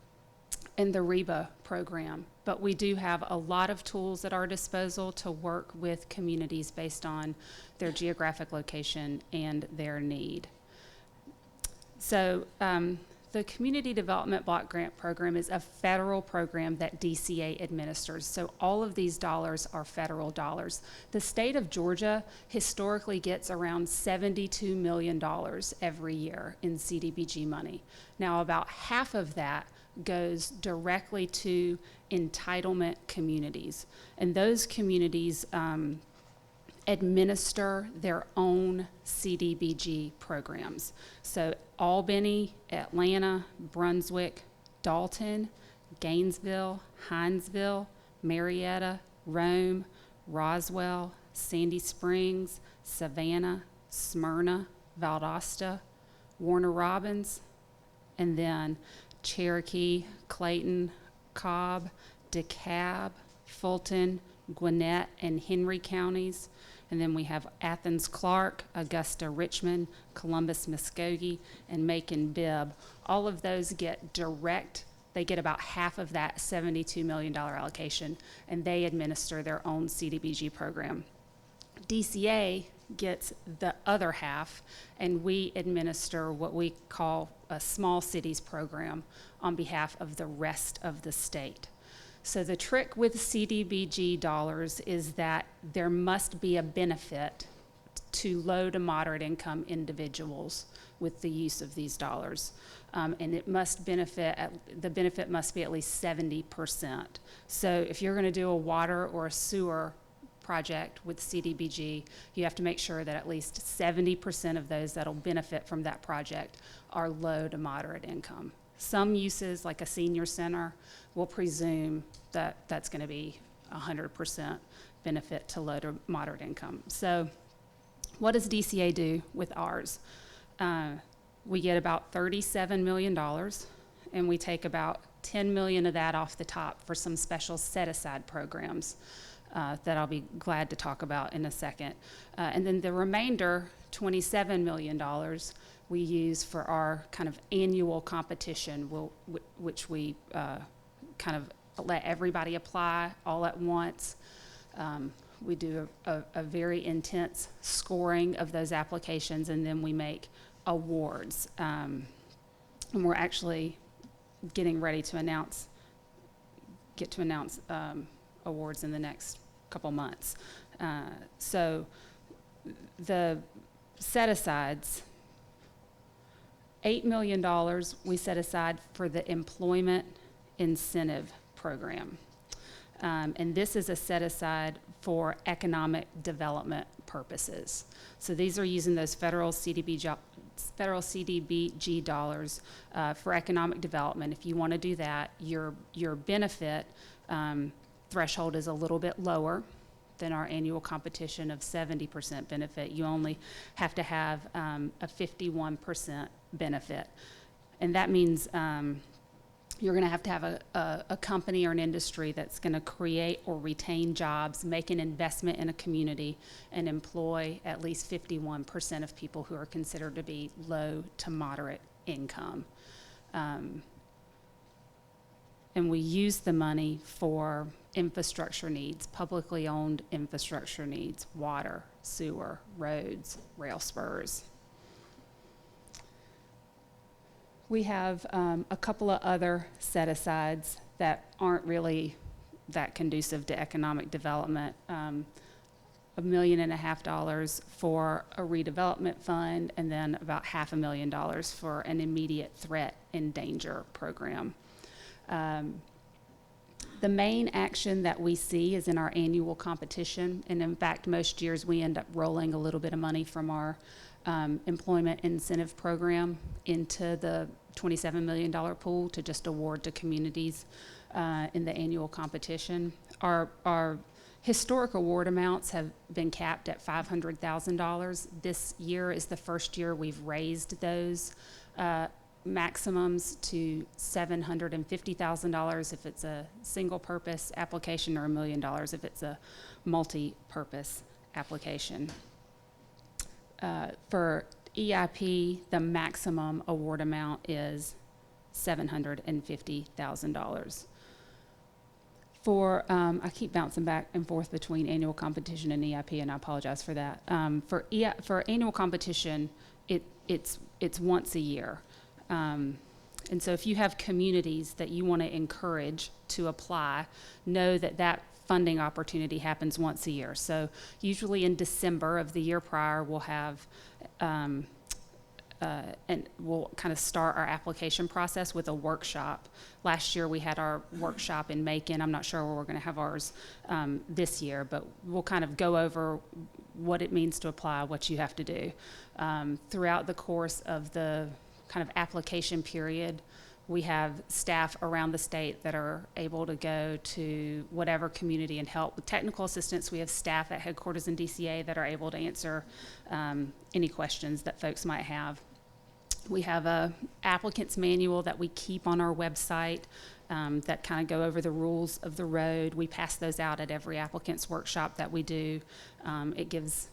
and the REBA program. But we do have a lot of tools at our disposal to work with communities based on their geographic location and their need. So the Community Development Block Grant Program is a federal program that DCA administers. So all of these dollars are federal dollars. The state of Georgia historically gets around $72 million every year in CDBG money. Now about half of that goes directly to entitlement communities. And those communities administer their own CDBG programs. So Albany, Atlanta, Brunswick, Dalton, Gainesville, Hinesville, Marietta, Rome, Roswell, Sandy Springs, Savannah, Smyrna, Valdosta, Warner Robins, and then Cherokee, Clayton, Cobb, DeKalb, Fulton, Gwinnett, and Henry counties. And then we have Athens, Clarke, Augusta, Richmond, Columbus, Muskogee, and Macon, Bibb. All of those get they get about half of that $72 million allocation, and they administer their own CDBG program. DCA gets the other half, and we administer what we call a small cities program on behalf of the rest of the state. So the trick with CDBG dollars is that there must be a benefit to low to moderate income individuals with the use of these dollars. And it must the benefit must be at least 70%. So if you're going to do a water or a sewer project with CDBG, you have to make sure that at least 70% of those that'll benefit from that project are low to moderate income. Some uses, like a senior center, will presume that that's going to be 100% benefit to low to moderate income. So what does DCA do with ours? we get about $37 million, and we take about $10 million of that off the top for some special set-aside programs that I'll be glad to talk about in a second. And then the remainder, $27 million, we use for our kind of annual competition, which we kind of let everybody apply all at once. We do a very intense scoring of those applications, and then we make awards. And we're actually getting ready to announce awards in the next couple months. So the set-asides, $8 million we set aside for the employment incentive program. And this is a set-aside for economic development purposes. So these are using those federal CDBG dollars for economic development. If you want to do that, your benefit threshold is a little bit lower than our annual competition of 70% benefit. You only have to have a 51% benefit. And that means you're going to have a company or an industry that's going to create or retain jobs, make an investment in a community, and employ at least 51% of people who are considered to be low to moderate income. And we use the money for infrastructure needs, publicly owned infrastructure needs, water, sewer, roads, rail spurs. We have a couple of other set-asides that aren't really that conducive to economic development. $1.5 million for a redevelopment fund, and then about $500,000 for an immediate threat and danger program. The main action that we see is in our annual competition, and in fact, most years we end up rolling a little bit of money from our employment incentive program into the $27 million pool to just award to communities in the annual competition. Our historic award amounts have been capped at $500,000. This year is the first year we've raised those maximums to $750,000 if it's a single purpose application, or $1 million if it's a multi-purpose application. For EIP, the maximum award amount is $750,000. For, I keep bouncing back and forth between annual competition and EIP, and I apologize for that. For annual competition, it's once a year. And so if you have communities that you want to encourage to apply, know that that funding opportunity happens once a year. So usually in December of the year prior, we'll have, and we'll kind of start our application process with a workshop. Last year we had our workshop in Macon. I'm not sure where we're going to have ours this year, but we'll kind of go over what it means to apply, what you have to do. Throughout the course of the kind of application period, we have staff around the state that are able to go to whatever community and help with technical assistance. We have staff at headquarters in DCA that are able to answer any questions that folks might have. We have a applicant's manual that we keep on our website that kind of go over the rules of the road. We pass those out at every applicant's workshop that we do. It gives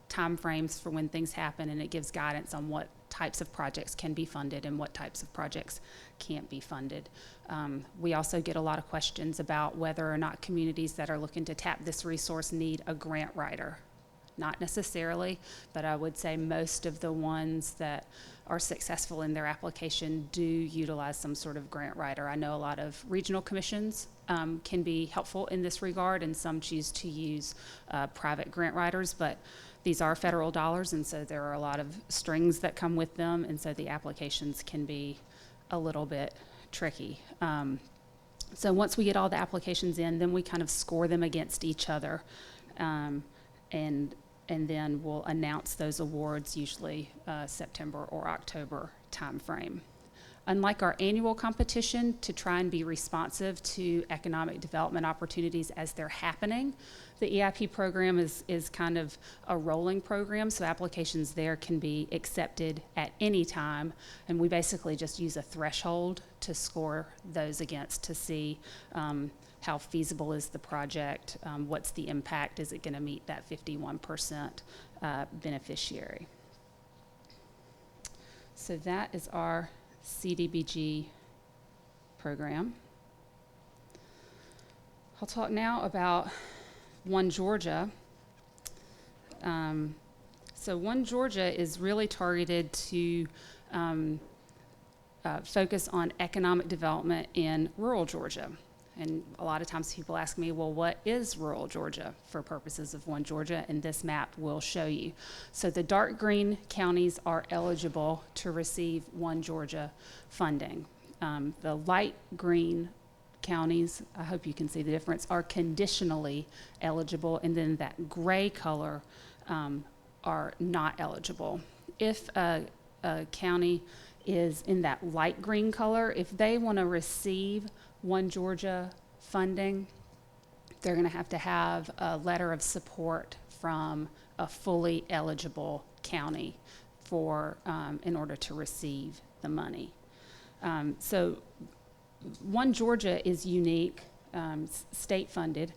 time frames for when things happen, and it gives guidance on what types of projects can be funded and what types of projects can't be funded. We also get a lot of questions about whether or not communities that are looking to tap this resource need a grant writer. Not necessarily, but I would say most of the ones that are successful in their application do utilize some sort of grant writer. I know a lot of regional commissions can be helpful in this regard, and some choose to use private grant writers, but these are federal dollars, and so there are a lot of strings that come with them, and so the applications can be a little bit tricky. So once we get all the applications in, then we kind of score them against each other, and then we'll announce those awards, usually September or October timeframe. Unlike our annual competition, to try and be responsive to economic development opportunities as they're happening, the EIP program is kind of a rolling program, so applications there can be accepted at any time, and we basically just use a threshold to score those against to see how feasible is the project, what's the impact, is it going to meet that 51% beneficiary. So that is our CDBG program. I'll talk now about One Georgia. So One Georgia is really targeted to focus on economic development in rural Georgia. And a lot of times people ask me, well, what is rural Georgia for purposes of One Georgia? And this map will show you. So the dark green counties are eligible to receive One Georgia funding. The light green counties, I hope you can see the difference, are conditionally eligible, and then that gray color are not eligible. If a county is in that light green color, if they want to receive One Georgia funding, they're going to have a letter of support from a fully eligible county for in order to receive the money. So One Georgia is unique, state funded,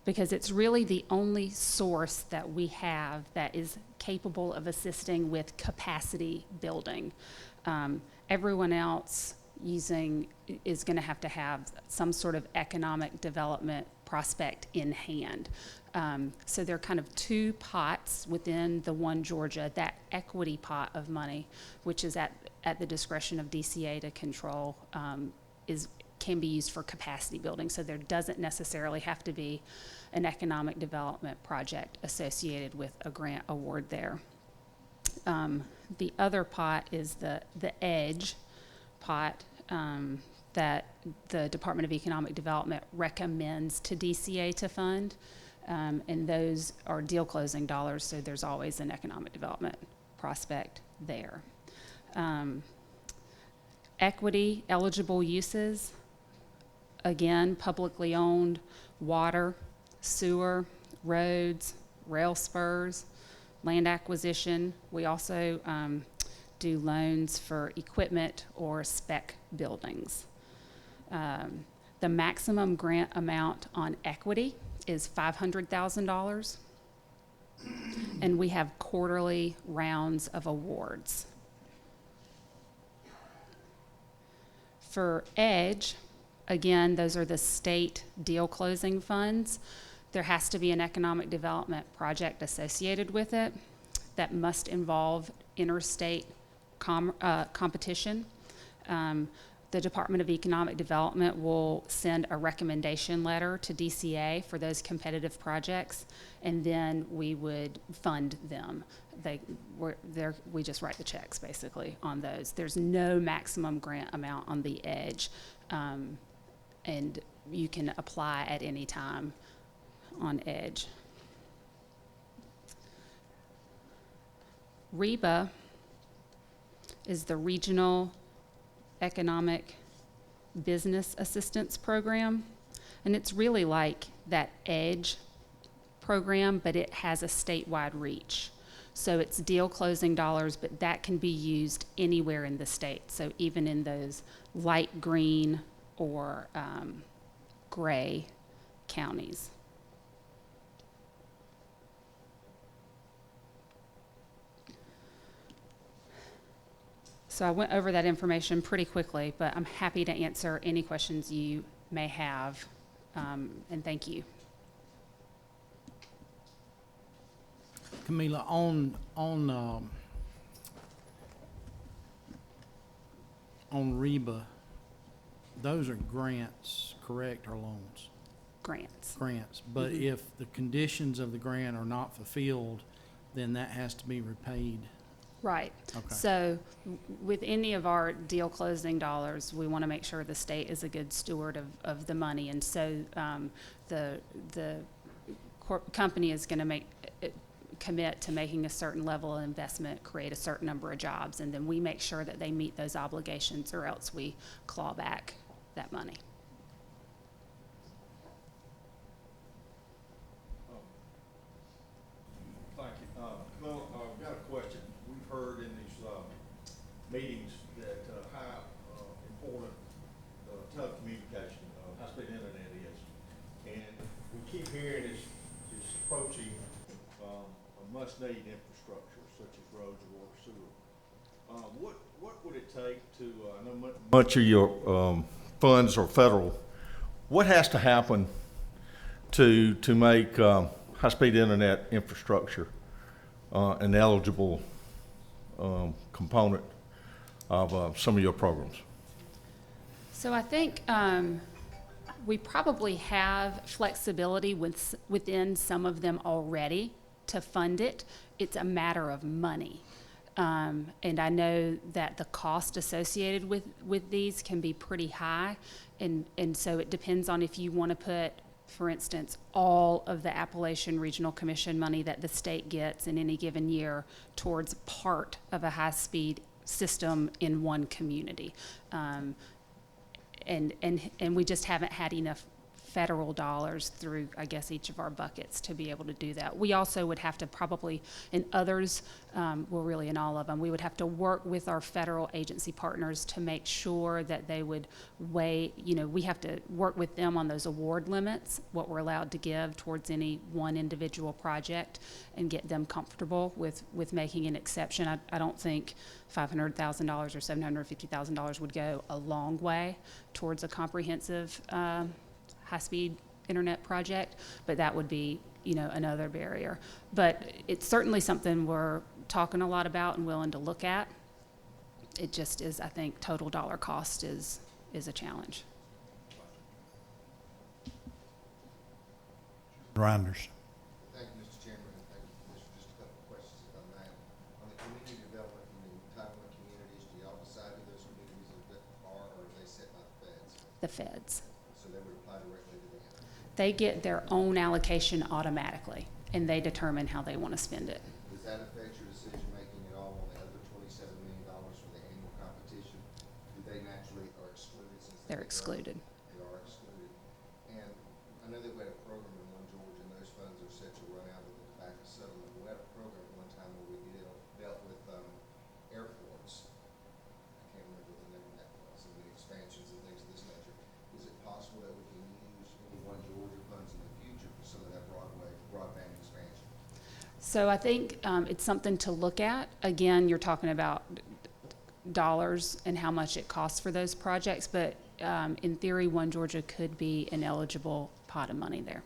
because it's really the only source that we have that is capable of assisting with capacity building. Everyone else is going to have some sort of economic development prospect in hand. So there are kind of two pots within the One Georgia. That equity pot of money, which is at the discretion of DCA to control, can be used for capacity building. So there doesn't necessarily have to be an economic development project associated with a grant award there. The other pot is the EDGE pot that the Department of Economic Development recommends to DCA to fund, and those are deal closing dollars, so there's always an economic development prospect there. Equity eligible uses, again, publicly owned water, sewer, roads, rail spurs, land acquisition. We also do loans for equipment or spec buildings. The maximum grant amount on equity is $500,000, and we have quarterly rounds of awards. For EDGE, again, those are the state deal closing funds. There has to be an economic development project associated with it that must involve interstate competition. The Department of Economic Development will send a recommendation letter to DCA for those competitive projects, and then we would fund them. We just write the checks basically on those. There's no maximum grant amount on the EDGE, and you can apply at any time on EDGE. REBA is the Regional Economic Business Assistance Program, and it's really like that EDGE program, but it has a statewide reach. So it's deal closing dollars, but that can be used anywhere in the state. So even in those light green or gray counties. So I went over that information pretty quickly, but I'm happy to answer any questions you may have, and thank you. Camila, on REBA, those are grants, correct, or loans? Grants. Grants, but if the conditions of the grant are not fulfilled, then that has to be repaid. Right. Okay. So with any of our deal closing dollars, we want to make sure the state is a good steward of the money. And so the company is going to commit to making a certain level of investment, create a certain number of jobs, and then we make sure that they meet those obligations, or else we claw back that money. Thank you. Well, I've got a question. We've heard in these meetings that how important telecommunication, high-speed internet is. And we keep hearing it's approaching a must-need infrastructure such as roads, water, sewer. What would it take to, I know much of your funds are federal. What has to happen to make high-speed internet infrastructure an eligible component of some of your programs? So I think we probably have flexibility within some of them already to fund it. It's a matter of money. And I know that the cost associated with these can be pretty high. And so it depends on if you want to put, for instance, all of the Appalachian Regional Commission money that the state gets in any given year towards part of a high-speed system in one community. And we just haven't had enough federal dollars through, I guess, each of our buckets to be able to do that. We also would have to probably, in others, well, really in all of them, we would have to work with our federal agency partners to make sure that they would weigh, we have to work with them on those award limits, what we're allowed to give towards any one individual project, and get them comfortable with making an exception. I don't think $500,000 or $750,000 would go a long way towards a comprehensive high-speed internet project, but that would be, another barrier. But it's certainly something we're talking a lot about and willing to look at. It just is, I think, total dollar cost is a challenge. Reinders. Thank you, Mr. Chairman, and thank you, Commissioner. Just a couple of questions, if I may. On the community development in the entitlement communities, do y'all decide who those communities are, or are they set by the feds? The feds. So they would apply directly to them? They get their own allocation automatically, and they determine how they want to spend it. Does that affect your decision-making at all on the other $27 million for the annual competition? Do they naturally are excluded since They're excluded. They are excluded. And I know that we had a program in One Georgia, and those funds are set to run out with the tobacco settlement. We had a program at one time where we dealt with airports. I can't remember the name of that, some of the expansions and things of this nature. Is it possible that we can use any One Georgia funds in the future for some of that broadband expansion? So I think it's something to look at. Again, you're talking about dollars and how much it costs for those projects, but in theory, One Georgia could be an eligible pot of money there.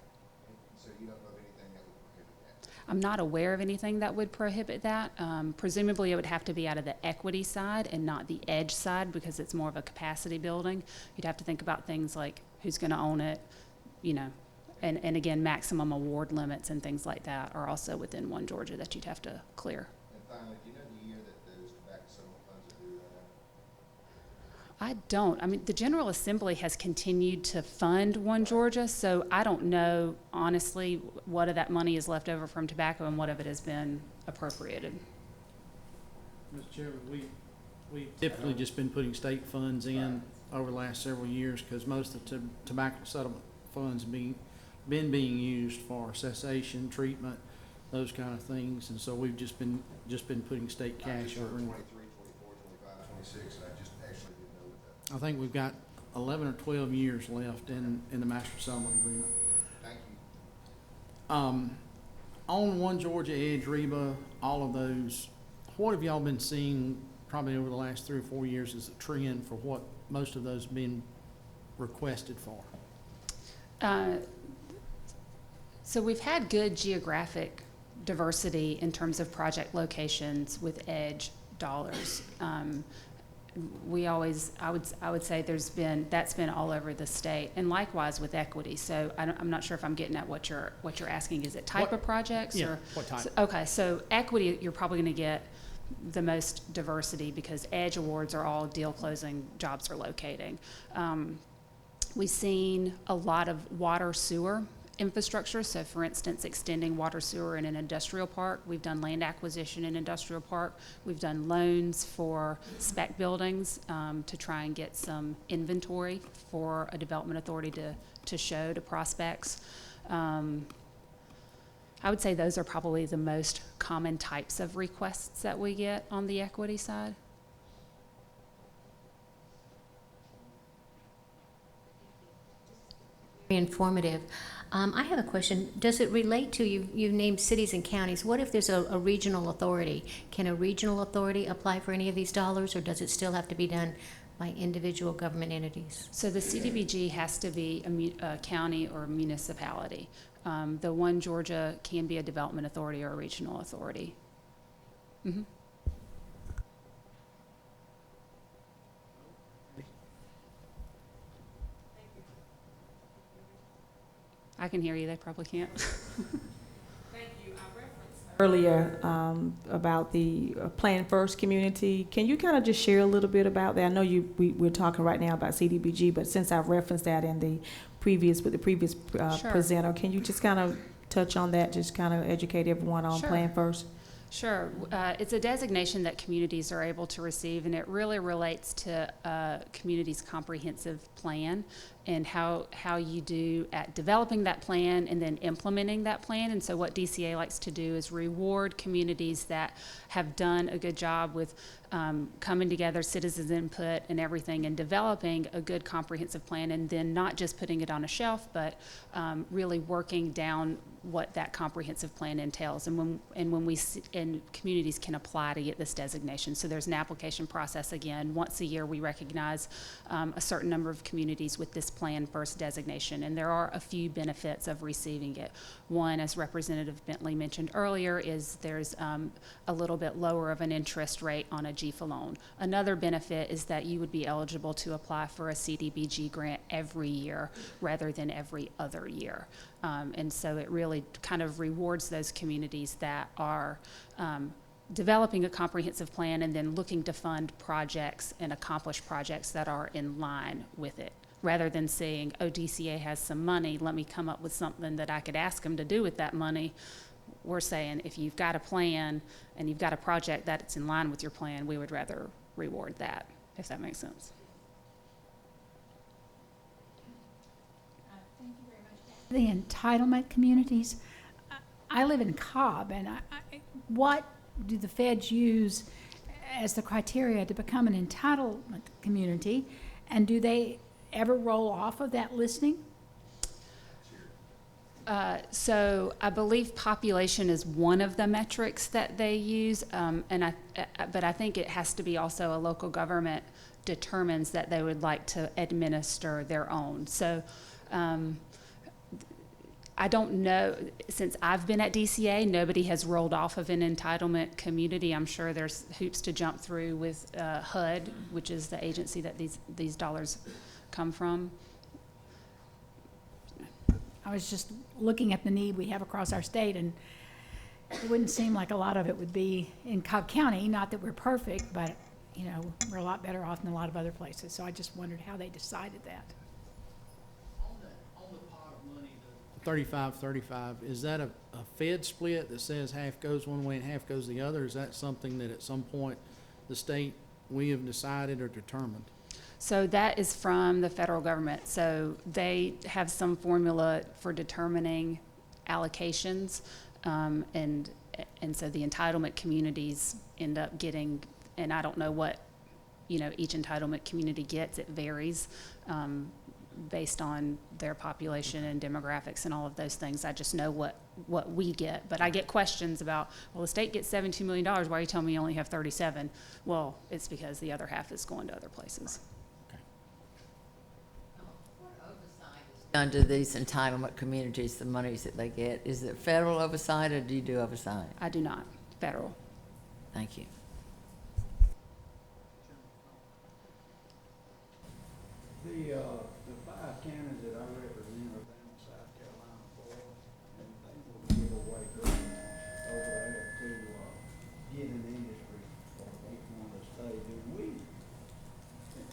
So you don't know of anything that would prohibit that? I'm not aware of anything that would prohibit that. Presumably, it would have to be out of the equity side and not the edge side, because it's more of a capacity building. You'd have to think about things like who's going to own it, and again, maximum award limits and things like that are also within One Georgia that you'd have to clear. And finally, do you know the year that those tobacco settlement funds are due right now? I don't. I mean, the General Assembly has continued to fund One Georgia, so I don't know, honestly, what of that money is left over from tobacco and what of it has been appropriated. Mr. Chairman, we've typically just been putting state funds in over the last several years, because most of the tobacco settlement funds been being used for cessation, treatment, those kind of things, and so we've just been putting state cash over. 23, 24, 25, 26, and I just actually didn't know that. I think we've got 11 or 12 years left in the master settlement agreement. Thank you. On One Georgia, Edge, Reba, all of those, what have y'all been seeing probably over the last 3 or 4 years as a trend for what most of those been requested for? So we've had good geographic diversity in terms of project locations with EDGE dollars. I would say that's been all over the state, and likewise with equity. So I'm not sure if I'm getting at what you're asking. Is it type of projects? Yeah, or what type? Okay, so equity, you're probably going to get the most diversity because EDGE awards are all deal closing, jobs are locating. We've seen a lot of water sewer infrastructure. So for instance, extending water, sewer in an industrial park. We've done land acquisition in industrial park. We've done loans for spec buildings to try and get some inventory for a development authority to show to prospects. I would say those are probably the most common types of requests that we get on the equity side. Very informative. I have a question. Does it relate to, you've named cities and counties. What if there's a regional authority? Can a regional authority apply for any of these dollars, or does it still have to be done by individual government entities? So the CDBG has to be a county or a municipality. The One Georgia can be a development authority or a regional authority. Mm-hmm. I can hear you. They probably can't. Thank you. I referenced earlier about the Plan First community. Can you kind of just share a little bit about that? I know we're talking right now about CDBG, but since I've referenced that in the previous Sure. presenter, can you just kind of touch on that? Just kind of educate everyone on Sure. Plan First. Sure. It's a designation that communities are able to receive, and it really relates to community's comprehensive plan and how you do at developing that plan and then implementing that plan. And so what DCA likes to do is reward communities that have done a good job with coming together, citizens' input and everything, and developing a good comprehensive plan, and then not just putting it on a shelf, but really working down what that comprehensive plan entails, and communities can apply to get this designation. So there's an application process. Again, once a year we recognize a certain number of communities with this Plan First designation, and there are a few benefits of receiving it. One, as Representative Bentley mentioned earlier, is there's a little bit lower of an interest rate on a GFA loan. Another benefit is that you would be eligible to apply for a CDBG grant every year rather than every other year. And so it really kind of rewards those communities that are developing a comprehensive plan and then looking to fund projects and accomplish projects that are in line with it, rather than saying, oh, DCA has some money, let me come up with something that I could ask them to do with that money. We're saying if you've got a plan and you've got a project that's in line with your plan, we would rather reward that, if that makes sense. The entitlement communities. I live in Cobb, and what do the feds use as the criteria to become an entitlement community, and do they ever roll off of that listing? So I believe population is one of the metrics that they use, but I think it has to be also a local government determines that they would like to administer their own. So I don't know, since I've been at DCA, nobody has rolled off of an entitlement community. I'm sure there's hoops to jump through with HUD, which is the agency that these dollars come from. I was just looking at the need we have across our state, and it wouldn't seem like a lot of it would be in Cobb County. Not that we're perfect, but you know, we're a lot better off than a lot of other places. So I just wondered how they decided that. On the pot of money, the 35-35, is that a Fed split that says half goes one way and half goes the other? Is that something that at some point the state, we have decided or determined? So that is from the federal government. So they have some formula for determining allocations, and so the entitlement communities end up getting, and I don't know what, you know, each entitlement community gets. It varies based on their population and demographics and all of those things. I just know what we get. But I get questions about, well, the state gets $72 million. Why are you telling me you only have 37? Well, it's because the other half is going to other places. Under these entitlement communities, the monies that they get, is it federal oversight or do you do oversight? I do not. Federal. Thank you. The 5 counties that I represent are down in South Carolina, Florida, and they will give away grants over there to get in the industry for each one of the states. And we,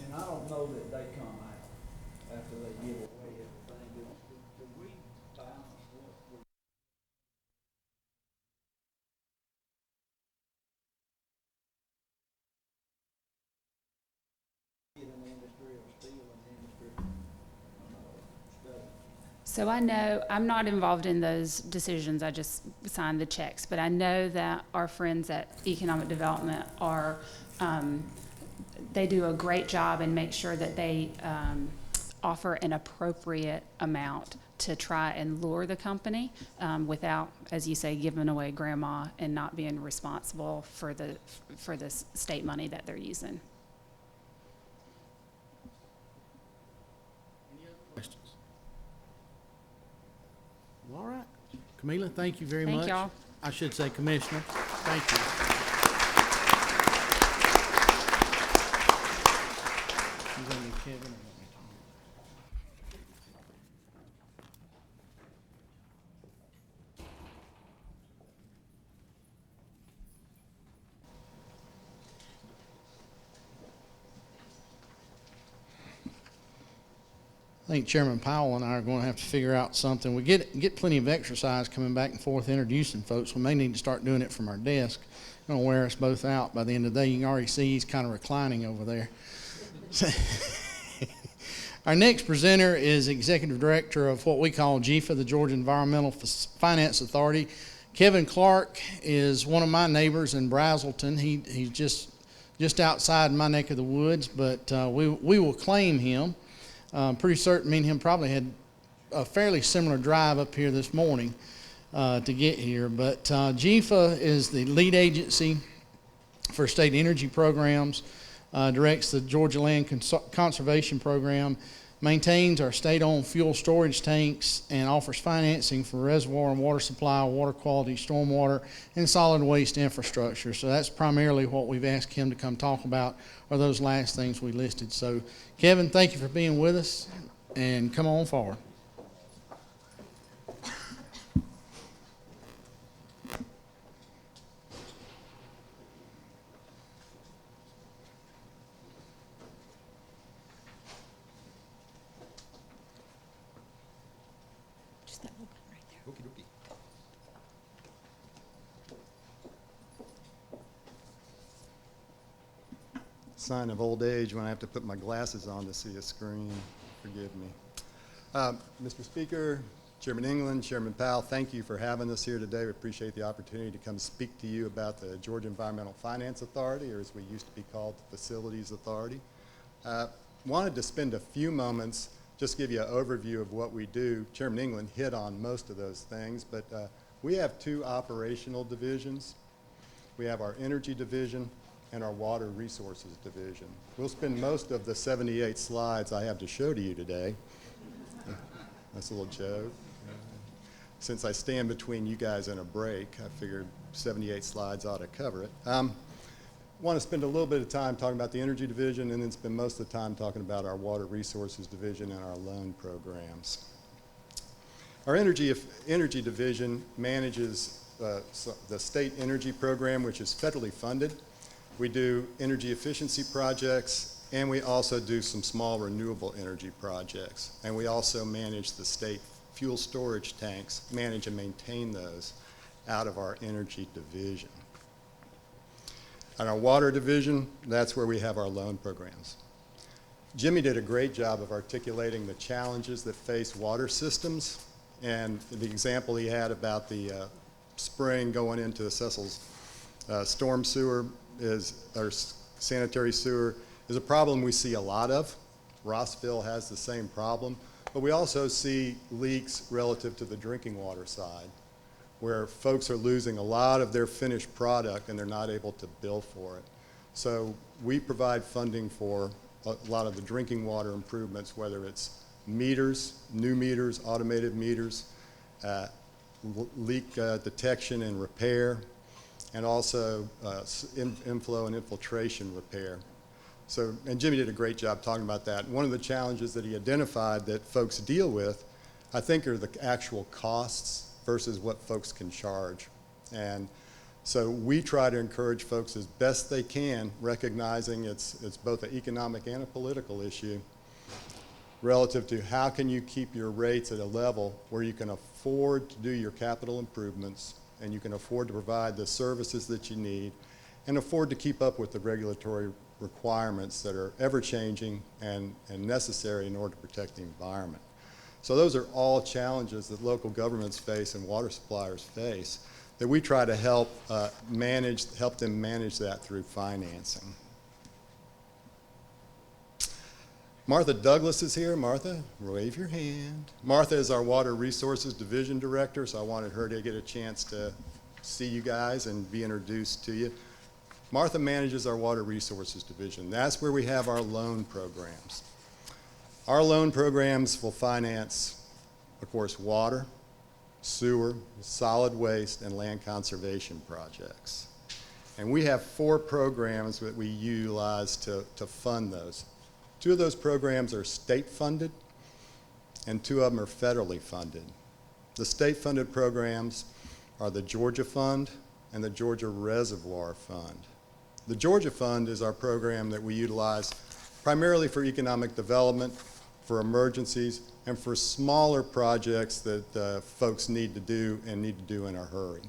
and I don't know that they come out after they give away everything. Do we buy So I know, I'm not involved in those decisions, I just sign the checks, but I know that our friends at Economic Development are, they do a great job and make sure that they offer an appropriate amount to try and lure the company without, as you say, giving away grandma and not being responsible for the state money that they're using. Any other questions? All right. Camila, thank you very much. Thank y'all. I should say Commissioner. Thank you. You gonna need Kevin or want me to? I think Chairman Powell and I are going to have to figure out something. We get plenty of exercise coming back and forth introducing folks. We may need to start doing it from our desk. It's going to wear us both out by the end of the day. You can already see he's kind of reclining over there. Our next presenter is Executive Director of what we call GEFA, the Georgia Environmental Finance Authority. Kevin Clark is one of my neighbors in Brazelton. He's just outside my neck of the woods, but we will claim him. Pretty certain me and him probably had a fairly similar drive up here this morning to get here. But GEFA is the lead agency for state energy programs, directs the Georgia Land Conservation Program, maintains our state-owned fuel storage tanks, and offers financing for reservoir and water supply, water quality, stormwater, and solid waste infrastructure. So that's primarily what we've asked him to come talk about, are those last things we listed. So Kevin, thank you for being with us, and come on forward. Sign of old age when I have to put my glasses on to see a screen. Forgive me. Mr. Speaker, Chairman England, Chairman Powell, thank you for having us here today. We appreciate the opportunity to come speak to you about the Georgia Environmental Finance Authority, or as we used to be called, the Facilities Authority. Wanted to spend a few moments just give you an overview of what we do. Chairman England hit on most of those things, but we have two operational divisions. We have our Energy Division and our Water Resources Division. We'll spend most of the 78 slides I have to show to you today. That's a little joke. Since I stand between you guys and a break, I figured 78 slides ought to cover it. Want to spend a little bit of time talking about the Energy Division and then spend most of the time talking about our Water Resources Division and our loan programs. Our Energy Division manages the state energy program, which is federally funded. We do energy efficiency projects, and we also do some small renewable energy projects. And we also manage the state fuel storage tanks, manage and maintain those out of our Energy Division. On our Water Division, that's where we have our loan programs. Jimmy did a great job of articulating the challenges that face water systems, and the example he had about the spring going into Cecil's storm sewer our sanitary sewer is a problem we see a lot of. Rossville has the same problem, but we also see leaks relative to the drinking water side, where folks are losing a lot of their finished product and they're not able to bill for it. So we provide funding for a lot of the drinking water improvements, whether it's meters, new meters, automated meters, leak detection and repair, and also inflow and infiltration repair. So, and Jimmy did a great job talking about that. One of the challenges that he identified that folks deal with, I think, are the actual costs versus what folks can charge. And so we try to encourage folks as best they can, recognizing it's both an economic and a political issue, relative to how can you keep your rates at a level where you can afford to do your capital improvements, and you can afford to provide the services that you need, and afford to keep up with the regulatory requirements that are ever-changing and necessary in order to protect the environment. So those are all challenges that local governments face and water suppliers face that we try to help help them manage that through financing. Martha Douglas is here. Martha, wave your hand. Martha is our Water Resources Division Director, so I wanted her to get a chance to see you guys and be introduced to you. Martha manages our Water Resources Division. That's where we have our loan programs. Our loan programs will finance, of course, water, sewer, solid waste, and land conservation projects. And we have 4 programs that we utilize to fund those. 2 of those programs are state-funded, and 2 of them are federally funded. The state-funded programs are the Georgia Fund and the Georgia Reservoir Fund. The Georgia Fund is our program that we utilize primarily for economic development, for emergencies, and for smaller projects that folks need to do in a hurry.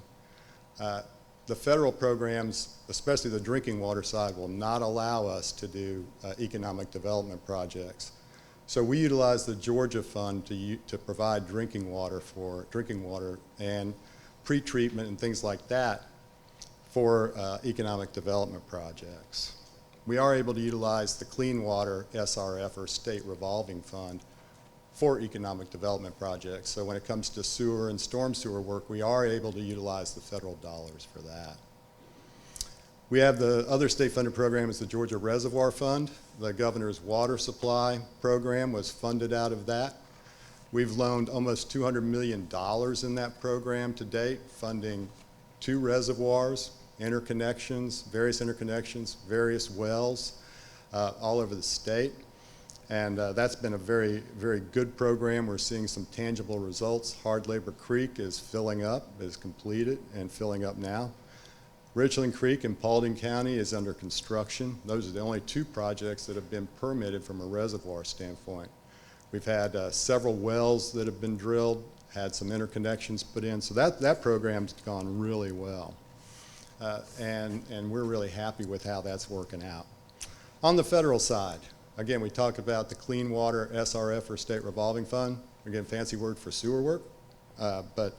The federal programs, especially the drinking water side, will not allow us to do economic development projects. So we utilize the Georgia Fund to provide drinking water and pretreatment and things like that for economic development projects. We are able to utilize the Clean Water SRF, or State Revolving Fund, for economic development projects. So when it comes to sewer and storm sewer work, we are able to utilize the federal dollars for that. We have the other state-funded program is the Georgia Reservoir Fund. The governor's water supply program was funded out of that. We've loaned almost $200 million in that program to date, funding 2 reservoirs, various interconnections, various wells all over the state. And that's been a very, very good program. We're seeing some tangible results. Hard Labor Creek is filling up, is completed and filling up now. Richland Creek in Paulding County is under construction. Those are the only 2 projects that have been permitted from a reservoir standpoint. We've had several wells that have been drilled, had some interconnections put in. So that program's gone really well. And we're really happy with how that's working out. On the federal side, again, we talked about the Clean Water SRF, or State Revolving Fund. Again, fancy word for sewer work. But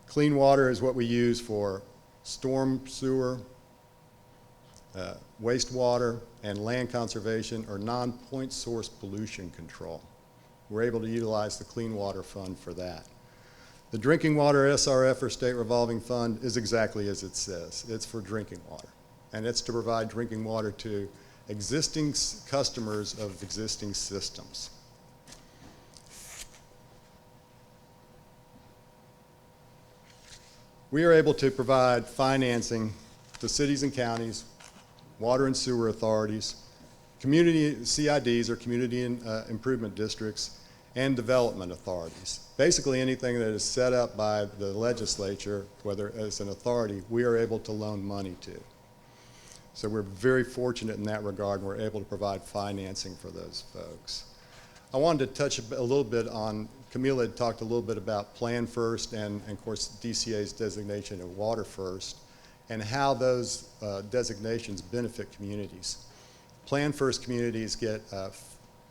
clean water is what we use for storm sewer, wastewater, and land conservation, or non-point source pollution control. We're able to utilize the Clean Water Fund for that. The Drinking Water SRF, or State Revolving Fund, is exactly as it says. It's for drinking water. And it's to provide drinking water to existing customers of existing systems. We are able to provide financing to cities and counties, water and sewer authorities, community CIDs, or community improvement districts, and development authorities. Basically anything that is set up by the legislature, whether as an authority, we are able to loan money to. So we're very fortunate in that regard, and we're able to provide financing for those folks. I wanted to touch a little bit on, Camila had talked a little bit about Plan First and of course DCA's designation of Water First, and how those designations benefit communities. Plan First communities get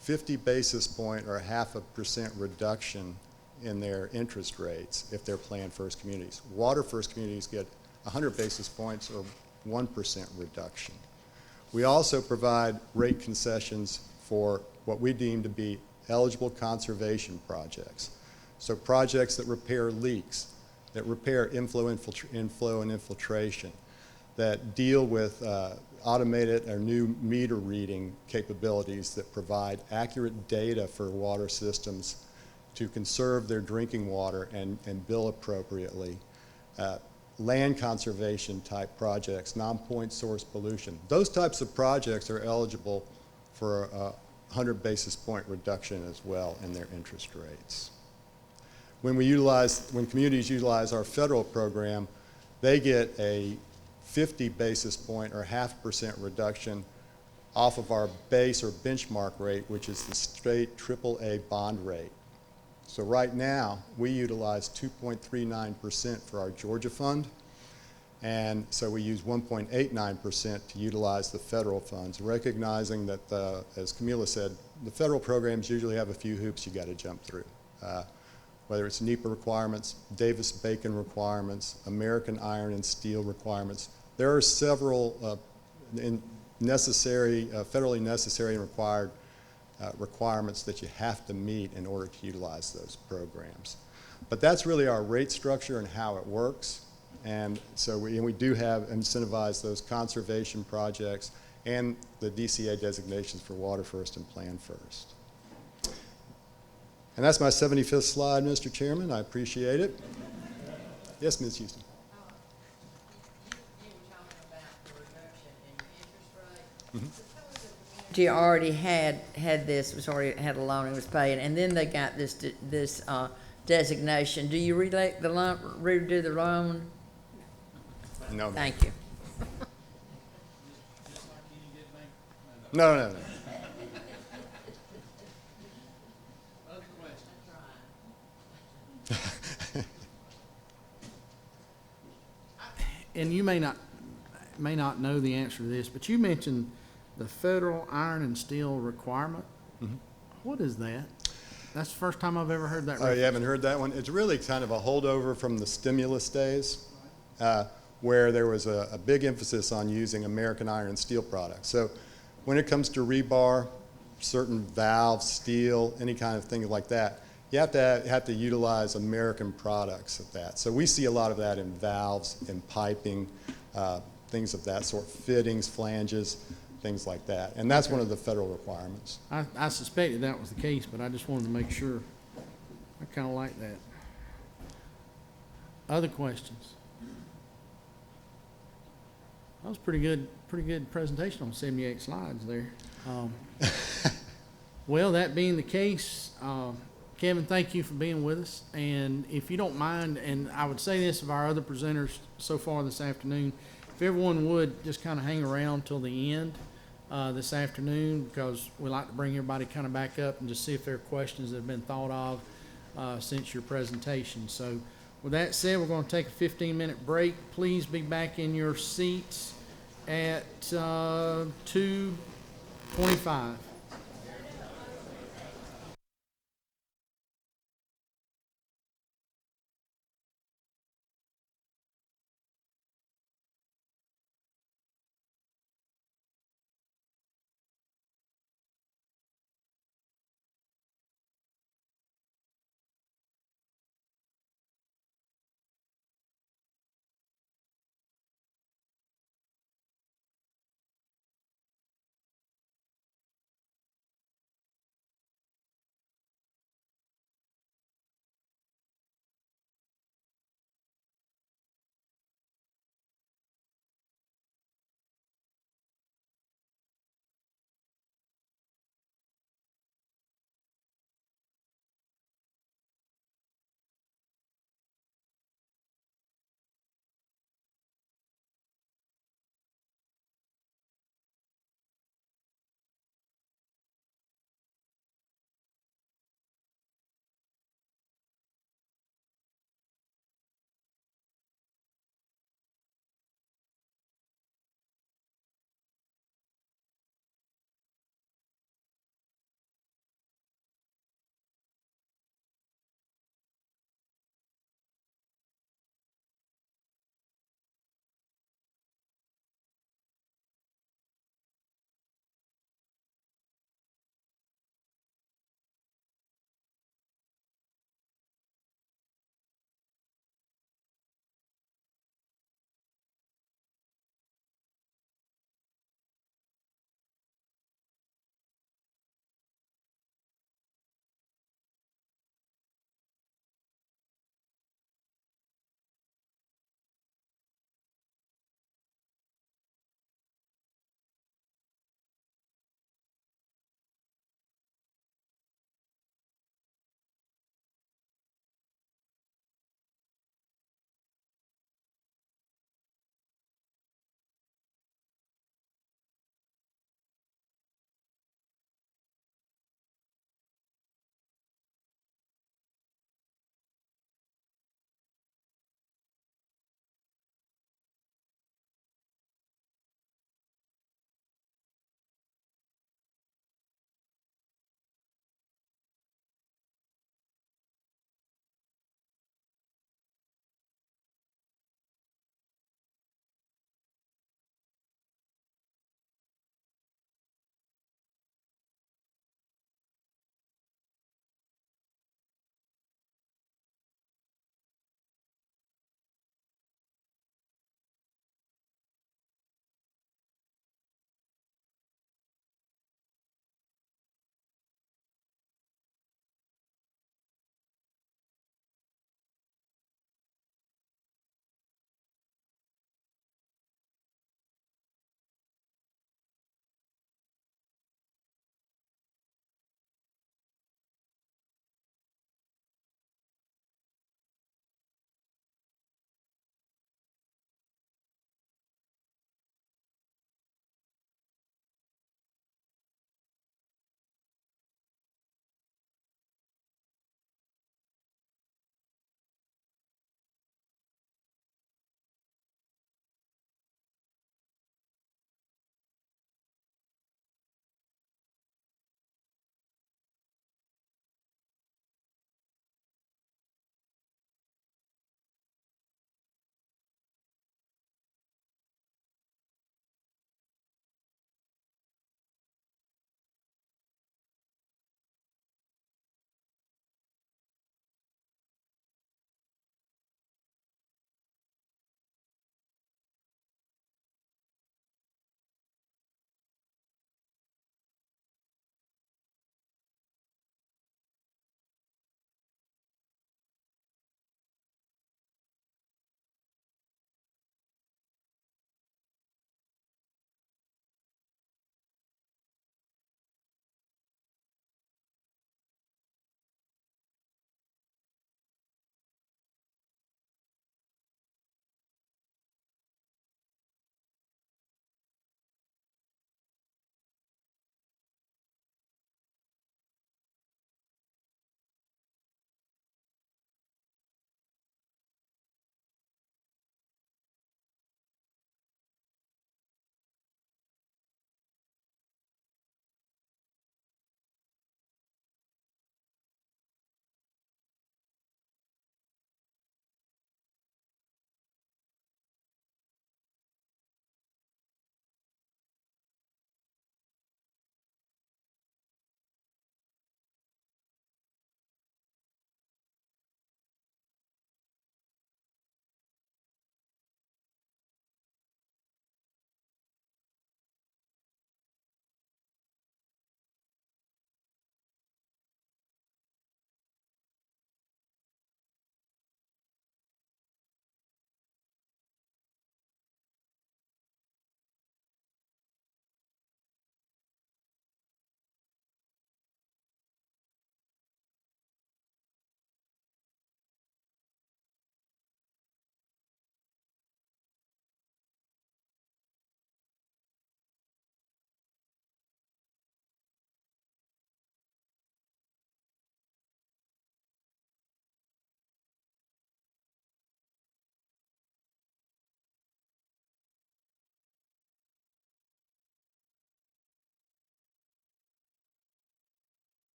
50 basis point or 0.5% reduction in their interest rates if they're Plan First communities. Water First communities get 100 basis points or 1% reduction. We also provide rate concessions for what we deem to be eligible conservation projects. So projects that repair leaks, that repair inflow and infiltration, that deal with automated or new meter reading capabilities that provide accurate data for water systems to conserve their drinking water and bill appropriately. Land conservation type projects, non-point source pollution. Those types of projects are eligible for a 100 basis point reduction as well in their interest rates. When communities utilize our federal program, they get a 50 basis point or 0.5% reduction off of our base or benchmark rate, which is the straight AAA bond rate. So right now, we utilize 2.39% for our Georgia Fund, and so we use 1.89% to utilize the federal funds, recognizing that, as Camila said, the federal programs usually have a few hoops you got to jump through. whether it's NEPA requirements, Davis-Bacon requirements, American iron and steel requirements. There are several federally necessary and required requirements that you have to meet in order to utilize those programs. But that's really our rate structure and how it works. And so we do have incentivized those conservation projects and the DCA designations for Water First and Plan First. And that's my 75th slide, Mr. Chairman. I appreciate it. Yes, Ms. Houston. You already had this, was already had a loan and was paying, and then they got this designation. Do you redo the loan? No. Thank you. No. And you may not know the answer to this, but you mentioned the federal iron and steel requirement. Mm-hmm. What is that? That's the first time I've ever heard that. Oh, you haven't heard that one? It's really kind of a holdover from the stimulus days, where there was a big emphasis on using American iron and steel products. So when it comes to rebar, certain valves, steel, any kind of thing like that, you have to utilize American products of that. So we see a lot of that in valves, in piping, things of that sort, fittings, flanges, things like that. And that's one of the federal requirements. I suspected that was the case, but I just wanted to make sure. I kind of like that. Other questions? That was pretty good presentation on 78 slides there. Well, that being the case, Kevin, thank you for being with us. And if you don't mind, and I would say this of our other presenters so far this afternoon, if everyone would just kind of hang around till the end this afternoon, because we like to bring everybody kind of back up and just see if there are questions that have been thought of since your presentation. So with that said, we're going to take a 15-minute break. Please be back in your seats at 2:25.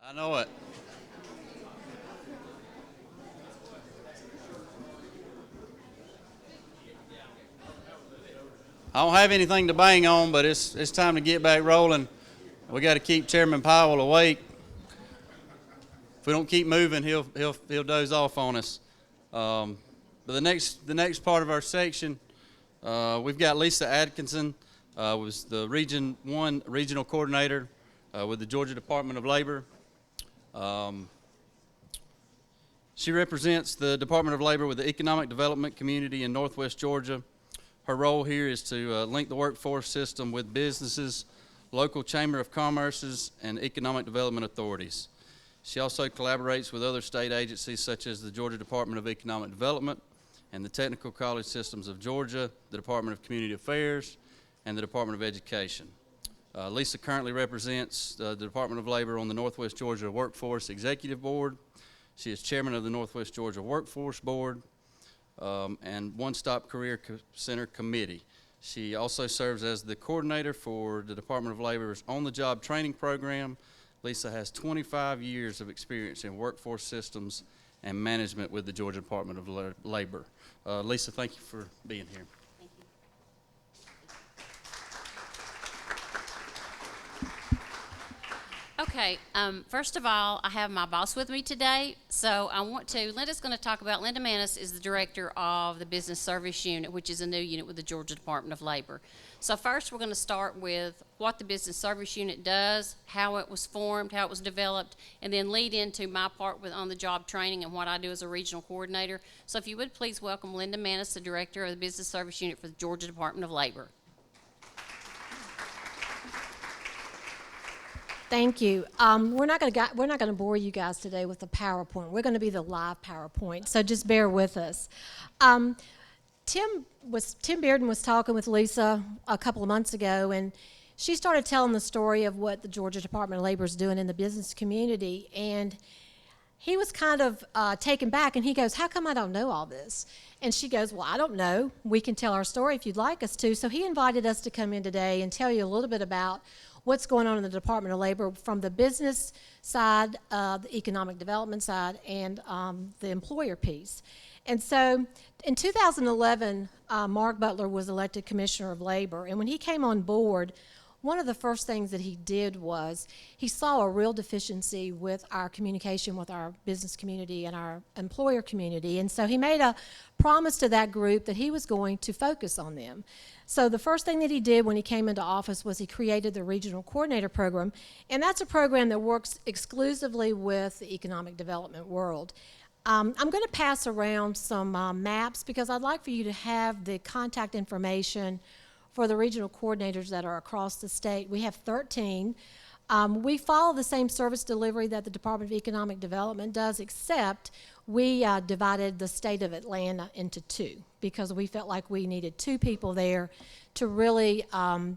I know it. I don't have anything to bang on, but it's time to get back rolling. We got to keep Chairman Powell awake. If we don't keep moving, he'll doze off on us. But the next part of our section, we've got Lisa Atkinson, was the Region 1 Regional Coordinator with the Georgia Department of Labor. She represents the Department of Labor with the economic development community in Northwest Georgia. Her role here is to link the workforce system with businesses, local chamber of commerces, and economic development authorities. She also collaborates with other state agencies such as the Georgia Department of Economic Development and the Technical College Systems of Georgia, the Department of Community Affairs, and the Department of Education. Lisa currently represents the Department of Labor on the Northwest Georgia Workforce Executive Board. She is chairman of the Northwest Georgia Workforce Board and One Stop Career Center Committee. She also serves as the coordinator for the Department of Labor's on-the-job training program. Lisa has 25 years of experience in workforce systems and management with the Georgia Department of Labor. Lisa, thank you for being here. Okay, first of all, I have my boss with me today, so Linda's going to talk about, Linda Manis is the director of the Business Service Unit, which is a new unit with the Georgia Department of Labor. So first we're going to start with what the Business Service Unit does, how it was formed, how it was developed, and then lead into my part with on-the-job training and what I do as a regional coordinator. So if you would please welcome Linda Manis, the director of the Business Service Unit for the Georgia Department of Labor. Thank you. We're not going to bore you guys today with the PowerPoint. We're going to be the live PowerPoint, so just bear with us. Tim Bearden was talking with Lisa a couple of months ago, and she started telling the story of what the Georgia Department of Labor is doing in the business community, and he was kind of taken back, and he goes, "How come I don't know all this?" And she goes, "Well, I don't know. We can tell our story if you'd like us to." So he invited us to come in today and tell you a little bit about what's going on in the Department of Labor from the business side, the economic development side, and the employer piece. And so in 2011, Mark Butler was elected Commissioner of Labor, and when he came on board, one of the first things that he did was he saw a real deficiency with our communication with our business community and our employer community, and so he made a promise to that group that he was going to focus on them. So the first thing that he did when he came into office was he created the Regional Coordinator Program, and that's a program that works exclusively with the economic development world. I'm going to pass around some maps because I'd like for you to have the contact information for the regional coordinators that are across the state. We have 13. We follow the same service delivery that the Department of Economic Development does, except we divided the state of Atlanta into two because we felt like we needed two people there to really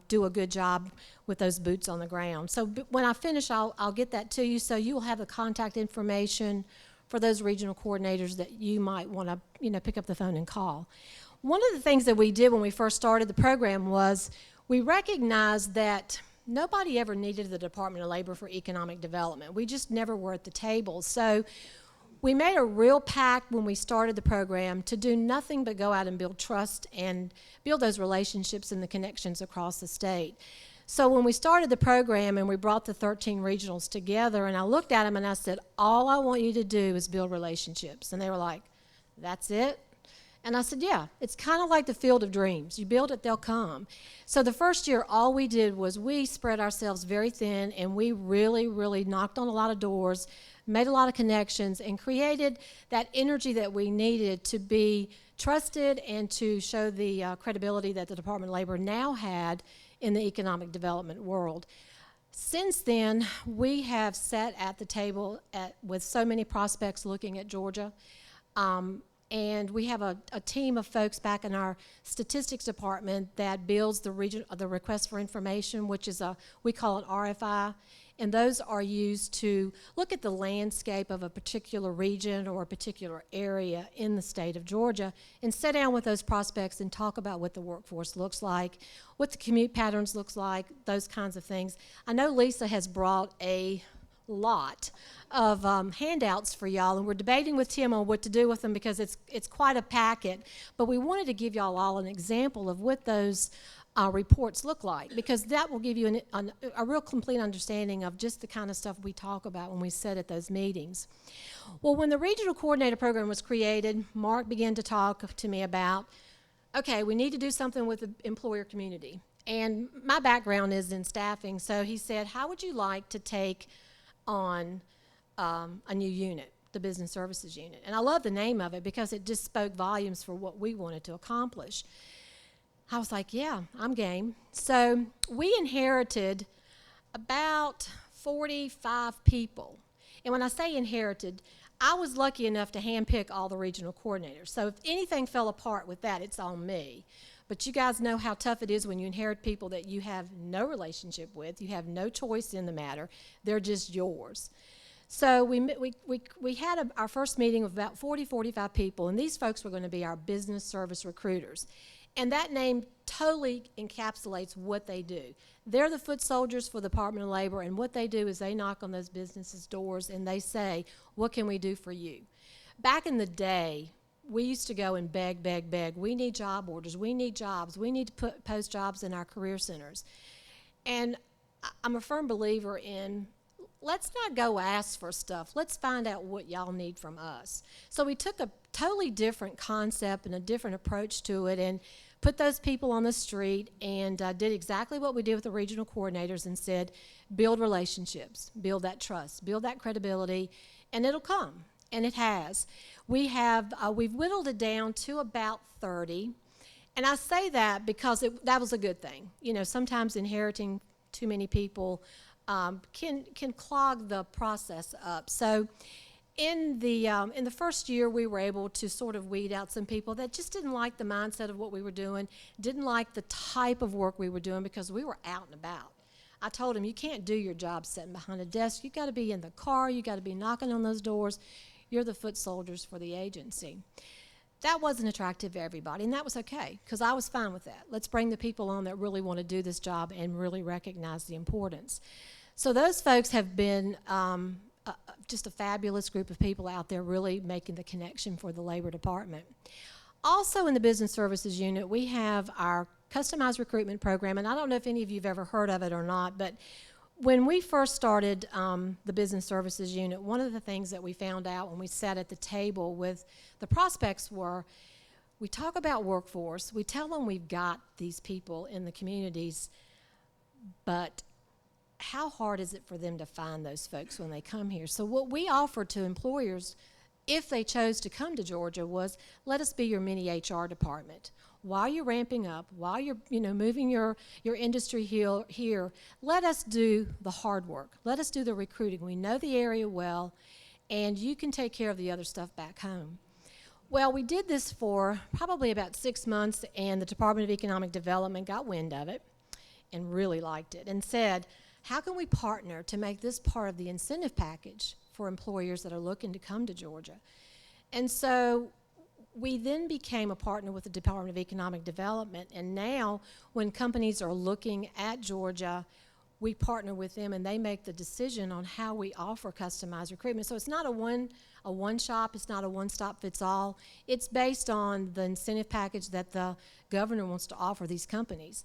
do a good job with those boots on the ground. So when I finish, I'll get that to you, so you will have the contact information for those regional coordinators that you might want to pick up the phone and call. One of the things that we did when we first started the program was we recognized that nobody ever needed the Department of Labor for economic development. We just never were at the table. So we made a real pact when we started the program to do nothing but go out and build trust and build those relationships and the connections across the state. So when we started the program and we brought the 13 regionals together, and I looked at them and I said, all I want you to do is build relationships. And they were like, that's it? And I said, yeah, it's kind of like the field of dreams. You build it, they'll come. So the first year, all we did was we spread ourselves very thin, and we really, really knocked on a lot of doors, made a lot of connections, and created that energy that we needed to be trusted and to show the credibility that the Department of Labor now had in the economic development world. Since then, we have sat at the table with so many prospects looking at Georgia. And we have a team of folks back in our statistics department that builds the request for information, which is we call it RFI, and those are used to look at the landscape of a particular region or a particular area in the state of Georgia and sit down with those prospects and talk about what the workforce looks like, what the commute patterns looks like, those kinds of things. I know Lisa has brought a lot of handouts for y'all, and we're debating with Tim on what to do with them because it's quite a packet. But we wanted to give y'all all an example of what those reports look like, because that will give you a real complete understanding of just the kind of stuff we talk about when we sit at those meetings. Well, when the Regional Coordinator Program was created, Mark began to talk to me about, okay, we need to do something with the employer community. And my background is in staffing, so he said, how would you like to take on a new unit, the Business Services Unit? And I love the name of it because it just spoke volumes for what we wanted to accomplish. I was like, yeah, I'm game. So we inherited about 45 people. And when I say inherited, I was lucky enough to handpick all the regional coordinators. So if anything fell apart with that, it's on me. But you guys know how tough it is when you inherit people that you have no relationship with, you have no choice in the matter, they're just yours. So we had our first meeting of about 45 people, and these folks were going to be our business service recruiters. And that name totally encapsulates what they do. They're the foot soldiers for the Department of Labor, and what they do is they knock on those businesses' doors and they say, what can we do for you? Back in the day, we used to go and beg, beg, beg. We need job orders. We need jobs. We need to post jobs in our career centers. And I'm a firm believer in, let's not go ask for stuff. Let's find out what y'all need from us. So we took a totally different concept and a different approach to it and put those people on the street and did exactly what we did with the regional coordinators and said, build relationships, build that trust, build that credibility, and it'll come. And it has. We've whittled it down to about 30. And I say that because that was a good thing. You know, sometimes inheriting too many people can clog the process up. So in the first year, we were able to sort of weed out some people that just didn't like the mindset of what we were doing, didn't like the type of work we were doing because we were out and about. I told them, you can't do your job sitting behind a desk. You got to be in the car. You got to be knocking on those doors. You're the foot soldiers for the agency. That wasn't attractive to everybody, and that was okay because I was fine with that. Let's bring the people on that really want to do this job and really recognize the importance. So those folks have been just a fabulous group of people out there really making the connection for the Labor Department. Also in the Business Services Unit, we have our customized recruitment program, and I don't know if any of you have ever heard of it or not, but when we first started the Business Services Unit, one of the things that we found out when we sat at the table with the prospects were, we talk about workforce, we tell them we've got these people in the communities, but how hard is it for them to find those folks when they come here? So what we offered to employers, if they chose to come to Georgia, was let us be your mini HR department. While you're ramping up, while you're moving your industry here, let us do the hard work. Let us do the recruiting. We know the area well, and you can take care of the other stuff back home. Well, we did this for probably about 6 months, and the Department of Economic Development got wind of it and really liked it and said, how can we partner to make this part of the incentive package for employers that are looking to come to Georgia? And so we then became a partner with the Department of Economic Development, and now when companies are looking at Georgia, we partner with them and they make the decision on how we offer customized recruitment. So it's not a one shop, it's not a one-stop fits all. It's based on the incentive package that the governor wants to offer these companies.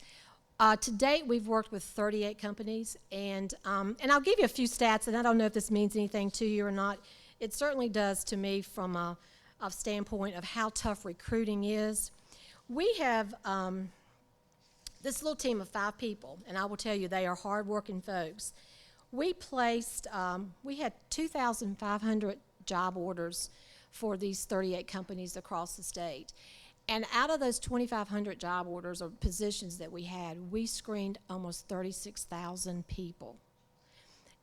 To date, we've worked with 38 companies, and I'll give you a few stats, and I don't know if this means anything to you or not. It certainly does to me from a standpoint of how tough recruiting is. We have this little team of 5 people, and I will tell you they are hardworking folks. We had 2,500 job orders for these 38 companies across the state. And out of those 2,500 job orders or positions that we had, we screened almost 36,000 people.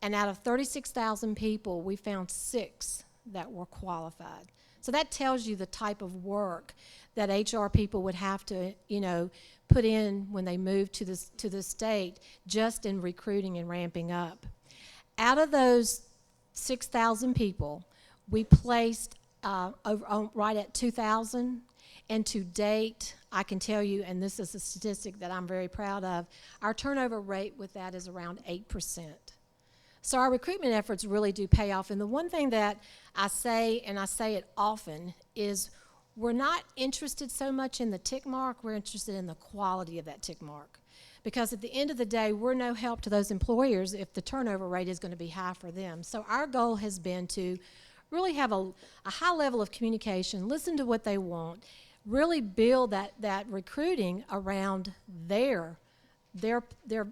And out of 36,000 people, we found 6 that were qualified. So that tells you the type of work that HR people would have to, put in when they move to the state just in recruiting and ramping up. Out of those 6,000 people, we placed right at 2,000. And to date, I can tell you, and this is a statistic that I'm very proud of, our turnover rate with that is around 8%. So our recruitment efforts really do pay off. And the one thing that I say, and I say it often, is we're not interested so much in the tick mark, we're interested in the quality of that tick mark. Because at the end of the day, we're no help to those employers if the turnover rate is going to be high for them. So our goal has been to really have a high level of communication, listen to what they want, really build that recruiting around their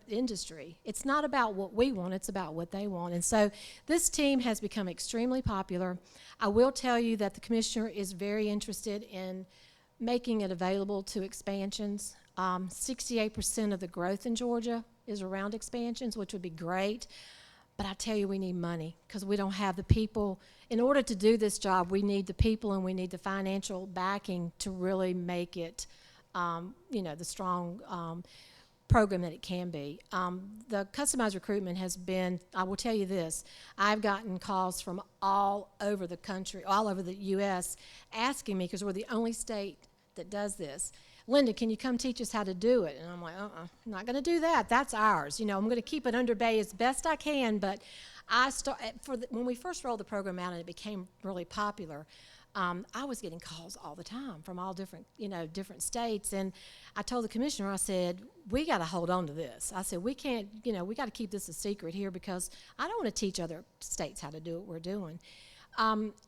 industry. It's not about what we want, it's about what they want. And so this team has become extremely popular. I will tell you that the commissioner is very interested in making it available to expansions. 68% of the growth in Georgia is around expansions, which would be great. But I tell you, we need money because we don't have the people. In order to do this job, we need the people and we need the financial backing to really make it, the strong program that it can be. The customized recruitment has been, I will tell you this, I've gotten calls from all over the country, all over the U.S. asking me, because we're the only state that does this, Linda, can you come teach us how to do it? And I'm like, I'm not going to do that. That's ours. I'm going to keep it under bay as best I can, but when we first rolled the program out and it became really popular, I was getting calls all the time from all different states. And I told the commissioner, I said, we got to hold on to this. I said, we can't, we got to keep this a secret here because I don't want to teach other states how to do what we're doing.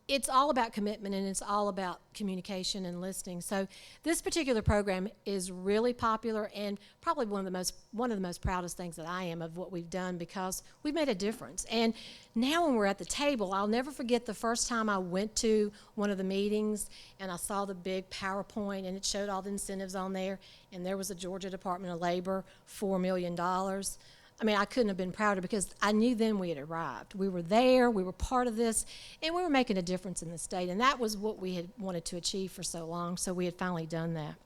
It's all about commitment and it's all about communication and listening. So this particular program is really popular and probably one of the most proudest things that I am of what we've done because we've made a difference. And now when we're at the table, I'll never forget the first time I went to one of the meetings and I saw the big PowerPoint and it showed all the incentives on there and there was the Georgia Department of Labor, $4 million. I mean, I couldn't have been prouder because I knew then we had arrived. We were there, we were part of this, and we were making a difference in the state. And that was what we had wanted to achieve for so long, so we had finally done that.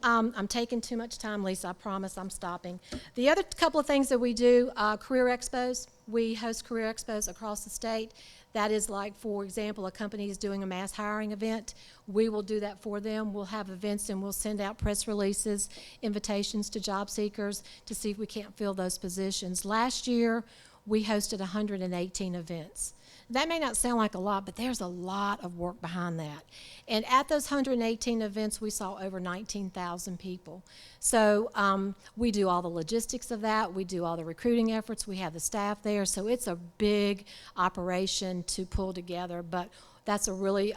I'm taking too much time, Lisa. I promise I'm stopping. The other couple of things that we do, career expos. We host career expos across the state. That is like, for example, a company is doing a mass hiring event. We will do that for them. We'll have events and we'll send out press releases, invitations to job seekers to see if we can't fill those positions. Last year, we hosted 118 events. That may not sound like a lot, but there's a lot of work behind that. And at those 118 events, we saw over 19,000 people. So we do all the logistics of that. We do all the recruiting efforts. We have the staff there. So it's a big operation to pull together, but that's a really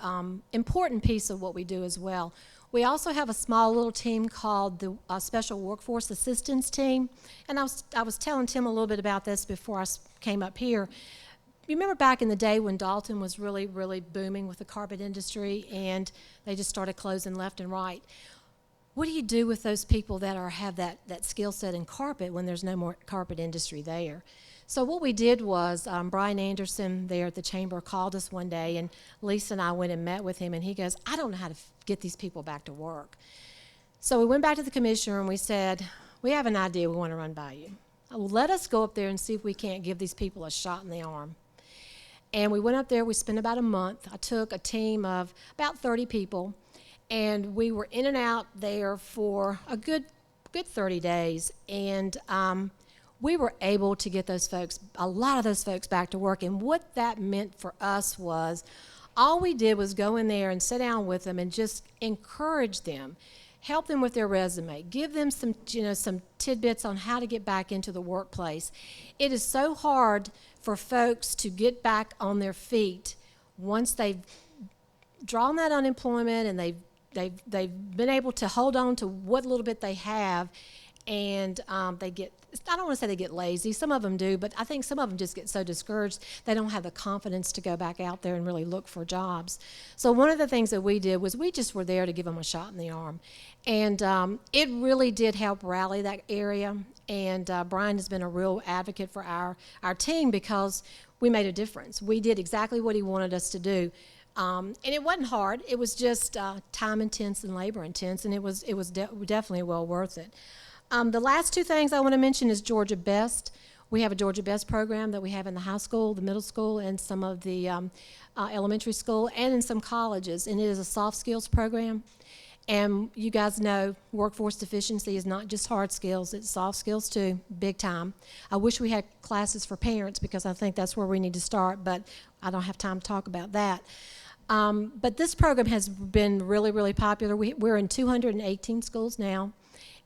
important piece of what we do as well. We also have a small little team called the Special Workforce Assistance Team. And I was telling Tim a little bit about this before I came up here. You remember back in the day when Dalton was really, really booming with the carpet industry and they just started closing left and right? What do you do with those people that have that skill set in carpet when there's no more carpet industry there? So what we did was Brian Anderson there at the chamber called us one day and Lisa and I went and met with him and he goes, I don't know how to get these people back to work. So we went back to the commissioner and we said, we have an idea we want to run by you. Let us go up there and see if we can't give these people a shot in the arm. And we went up there, we spent about a month. I took a team of about 30 people, and we were in and out there for a good 30 days. And we were able to get a lot of those folks back to work. And what that meant for us was all we did was go in there and sit down with them and just encourage them, help them with their resume, give them some tidbits on how to get back into the workplace. It is so hard for folks to get back on their feet once they've drawn that unemployment and they've been able to hold on to what little bit they have, and they get, I don't want to say they get lazy, some of them do, but I think some of them just get so discouraged they don't have the confidence to go back out there and really look for jobs. So one of the things that we did was we just were there to give them a shot in the arm. And it really did help rally that area. And Brian has been a real advocate for our team because we made a difference. We did exactly what he wanted us to do. And it wasn't hard. It was just time intense and labor intense, and it was definitely well worth it. The last two things I want to mention is Georgia Best. We have a Georgia Best program that we have in the high school, the middle school, and some of the elementary school, and in some colleges, and it is a soft skills program. And you guys know workforce deficiency is not just hard skills, it's soft skills too, big time. I wish we had classes for parents because I think that's where we need to start, but I don't have time to talk about that. But this program has been really, really popular. We're in 218 schools now,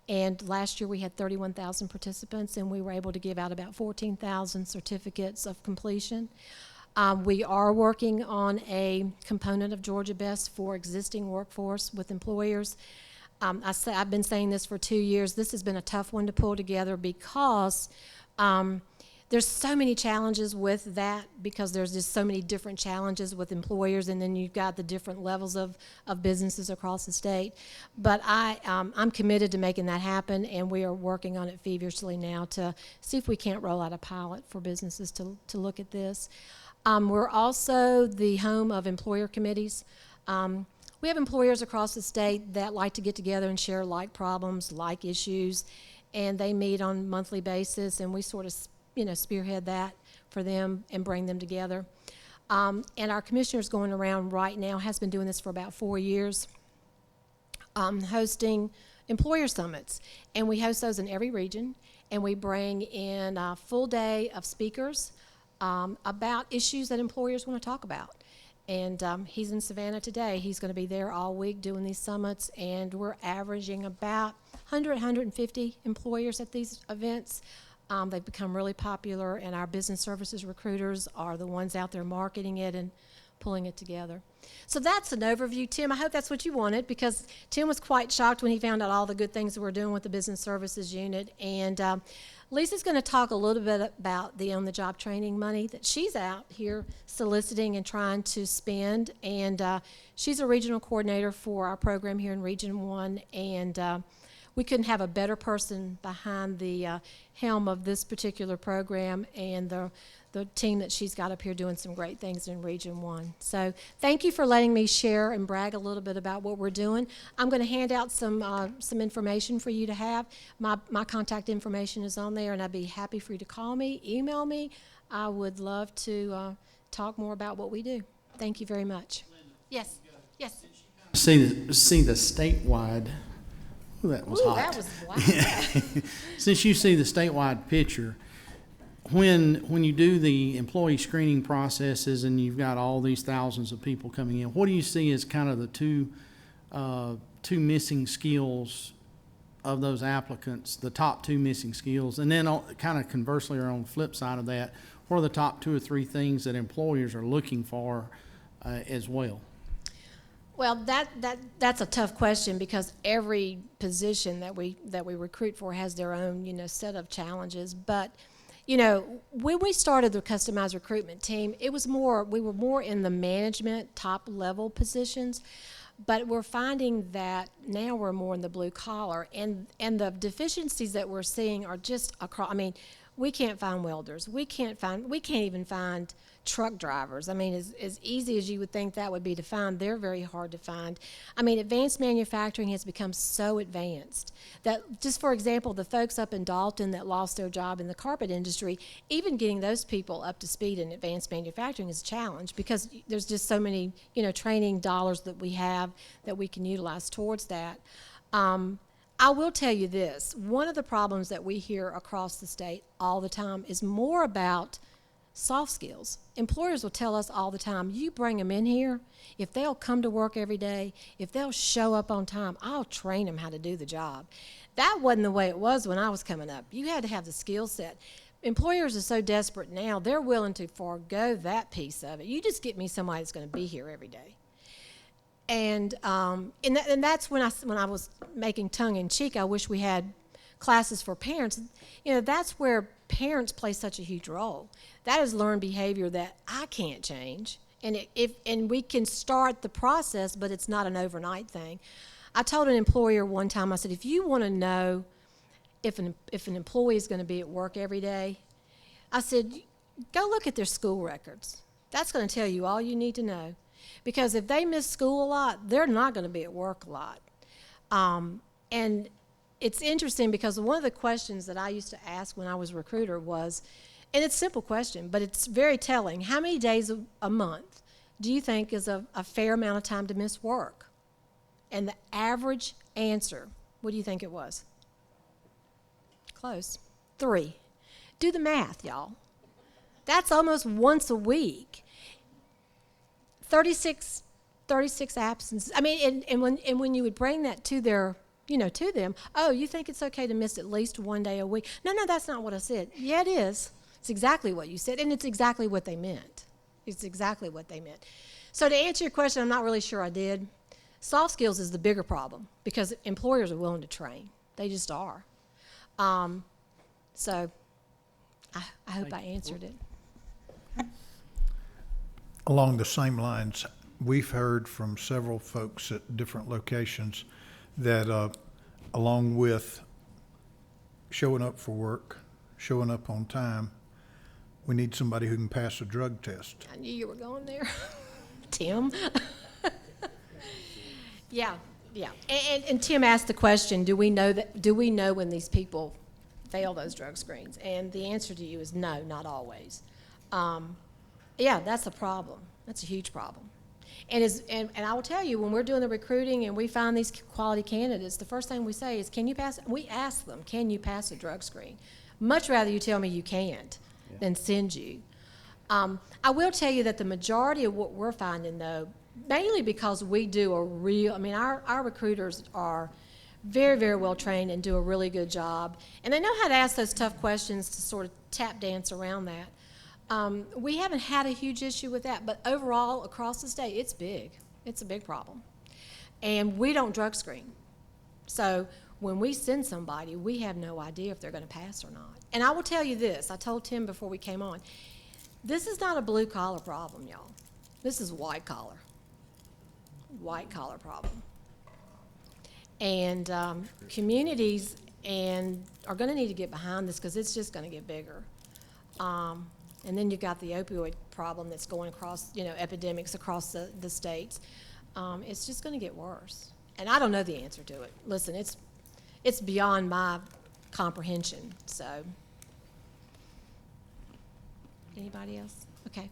and last year we had 31,000 participants, and we were able to give out about 14,000 certificates of completion. We are working on a component of Georgia Best for existing workforce with employers. I've been saying this for 2 years. This has been a tough one to pull together because there's so many challenges with that, because there's just so many different challenges with employers, and then you've got the different levels of businesses across the state. But I'm committed to making that happen, and we are working on it feverishly now to see if we can't roll out a pilot for businesses to look at this. We're also the home of employer committees. We have employers across the state that like to get together and share like problems, like issues, and they meet on a monthly basis, and we sort of, spearhead that for them and bring them together. And our commissioner's going around right now, has been doing this for about 4 years, hosting employer summits. And we host those in every region, and we bring in a full day of speakers about issues that employers want to talk about. And he's in Savannah today. He's going to be there all week doing these summits, and we're averaging about 100, 150 employers at these events. They've become really popular, and our business services recruiters are the ones out there marketing it and pulling it together. So that's an overview. Tim, I hope that's what you wanted, because Tim was quite shocked when he found out all the good things that we're doing with the business services unit. And Lisa's going to talk a little bit about the on-the-job training money that she's out here soliciting and trying to spend. And she's a regional coordinator for our program here in Region 1. And we couldn't have a better person behind the helm of this particular program, and the team that she's got up here doing some great things in Region 1. So thank you for letting me share and brag a little bit about what we're doing. I'm going to hand out some information for you to have. My contact information is on there, and I'd be happy for you to call me, email me. I would love to talk more about what we do. Thank you very much. Yes, yes. See the statewide. Ooh, that was hot. That was wow. Since you see the statewide picture, when you do the employee screening processes and you've got all these thousands of people coming in, what do you see as kind of the two missing skills of those applicants, the top two missing skills? And then kind of conversely, or on the flip side of that, what are the top 2 or 3 things that employers are looking for as well? Well, that's a tough question, because every position that we recruit for has their own, set of challenges. But, when we started the customized recruitment team, we were more in the management top level positions, but we're finding that now we're more in the blue collar, and the deficiencies that we're seeing are just across. I mean, we can't find welders. We can't even find truck drivers. I mean, as easy as you would think that would be to find, they're very hard to find. I mean, advanced manufacturing has become so advanced that, just for example, the folks up in Dalton that lost their job in the carpet industry, even getting those people up to speed in advanced manufacturing is a challenge, because there's just so many, training dollars that we have that we can utilize towards that. I will tell you this, one of the problems that we hear across the state all the time is more about soft skills. Employers will tell us all the time, you bring them in here, if they'll come to work every day, if they'll show up on time, I'll train them how to do the job. That wasn't the way it was when I was coming up. You had to have the skill set. Employers are so desperate now, they're willing to forego that piece of it. You just get me somebody that's going to be here every day. And that's when I was making tongue-in-cheek, I wish we had classes for parents. That's where parents play such a huge role. That is learned behavior that I can't change. And we can start the process, but it's not an overnight thing. I told an employer one time, I said, if you want to know if an employee is going to be at work every day, I said, go look at their school records. That's going to tell you all you need to know. Because if they miss school a lot, they're not going to be at work a lot. And it's interesting, because one of the questions that I used to ask when I was a recruiter was, and it's a simple question, but it's very telling, how many days a month do you think is a fair amount of time to miss work? And the average answer, what do you think it was? Close. 3. Do the math, y'all. That's almost once a week. 36 absences. I mean, and when you would bring that to their, to them, oh, you think it's okay to miss at least one day a week? No, that's not what I said. Yeah, it is. It's exactly what you said, and it's exactly what they meant. It's exactly what they meant. So to answer your question, I'm not really sure I did. Soft skills is the bigger problem because employers are willing to train. They just are. So I hope I answered it. Along the same lines, we've heard from several folks at different locations that along with showing up for work, showing up on time, we need somebody who can pass a drug test. I knew you were going there, Tim. Yeah. And Tim asked the question, do we know when these people fail those drug screens? And the answer to you is no, not always. Yeah, that's a problem. That's a huge problem. And I will tell you, when we're doing the recruiting and we find these quality candidates, the first thing we say is, we ask them, can you pass a drug screen? Much rather you tell me you can't than send you. I will tell you that the majority of what we're finding, though, mainly because we do our recruiters are very, very well trained and do a really good job. And they know how to ask those tough questions to sort of tap dance around that. We haven't had a huge issue with that, but overall, across the state, it's big. It's a big problem. And we don't drug screen. So when we send somebody, we have no idea if they're going to pass or not. And I will tell you this, I told Tim before we came on, this is not a blue-collar problem, y'all. This is white-collar problem. And communities are going to need to get behind this because it's just going to get bigger. And then you've got the opioid problem that's going across, epidemics across the states. It's just going to get worse. And I don't know the answer to it. Listen, it's beyond my comprehension. So, anybody else? Okay.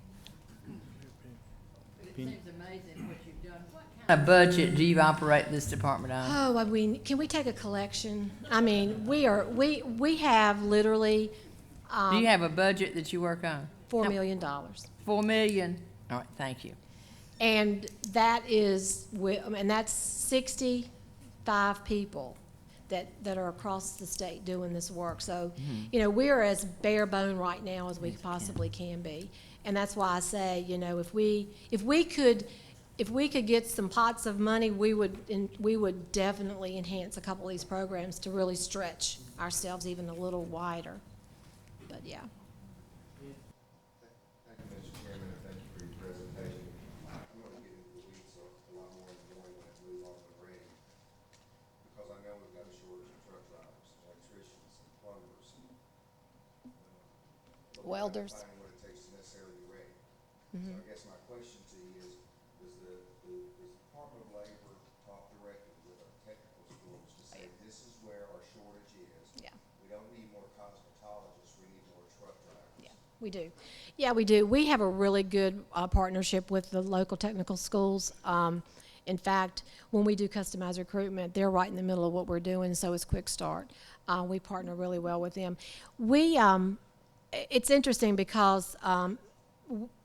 It seems amazing what you've done. What kind of budget do you operate this department on? Oh, I mean, can we take a collection? I mean, we have literally. Do you have a budget that you work on? $4 million. $4 million. All right, thank you. And that is, and that's 65 people that are across the state doing this work. So, we're as bare bone right now as we possibly can be. And that's why I say, if we could get some pots of money, we would definitely enhance a couple of these programs to really stretch ourselves even a little wider. But yeah. Thank you, Mr. Chairman, and thank you for your presentation. I'm going to get into the weeds a lot more than going to move on already, because I know we've got a shortage of truck drivers, electricians, and plumbers, Welders. Finding what it takes to necessarily be ready. Mm-hmm. So I guess my question to you is the Department of Labor talk directly with our technical schools to say this is where our shortage is? Yeah. We don't need more cosmetologists, we need more truck drivers. Yeah, we do. Yeah, we do. We have a really good partnership with the local technical schools. In fact, when we do customized recruitment, they're right in the middle of what we're doing, so is Quick Start. We partner really well with them. It's interesting because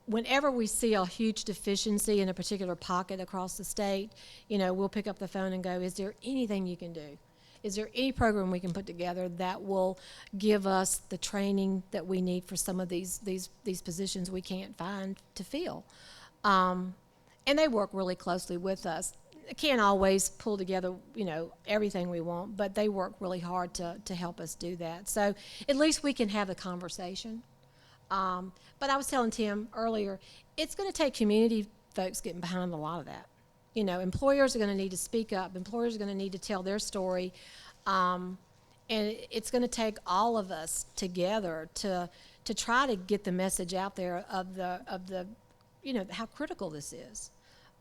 whenever we see a huge deficiency in a particular pocket across the state, we'll pick up the phone and go, is there anything you can do? Is there any program we can put together that will give us the training that we need for some of these positions we can't find to fill? And they work really closely with us. Can't always pull together, everything we want, but they work really hard to help us do that. So at least we can have the conversation. But I was telling Tim earlier, it's going to take community folks getting behind a lot of that. Employers are going to need to speak up. Employers are going to need to tell their story. And it's going to take all of us together to try to get the message out there of the how critical this is.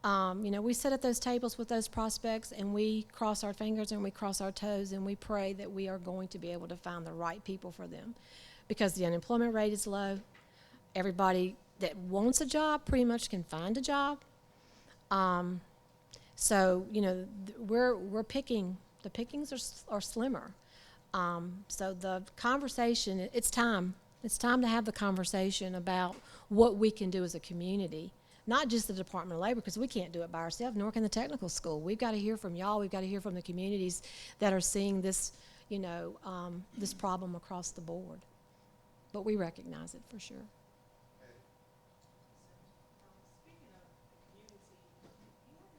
We sit at those tables with those prospects and we cross our fingers and we cross our toes and we pray that we are going to be able to find the right people for them, because the unemployment rate is low. Everybody that wants a job pretty much can find a job. So, you know, we're picking, the pickings are slimmer. So the conversation, it's time. It's time to have the conversation about what we can do as a community, not just the Department of Labor, because we can't do it by ourselves, nor can the technical school. We've got to hear from y'all. We've got to hear from the communities that are seeing this, you know, this problem across the board. But we recognize it for sure.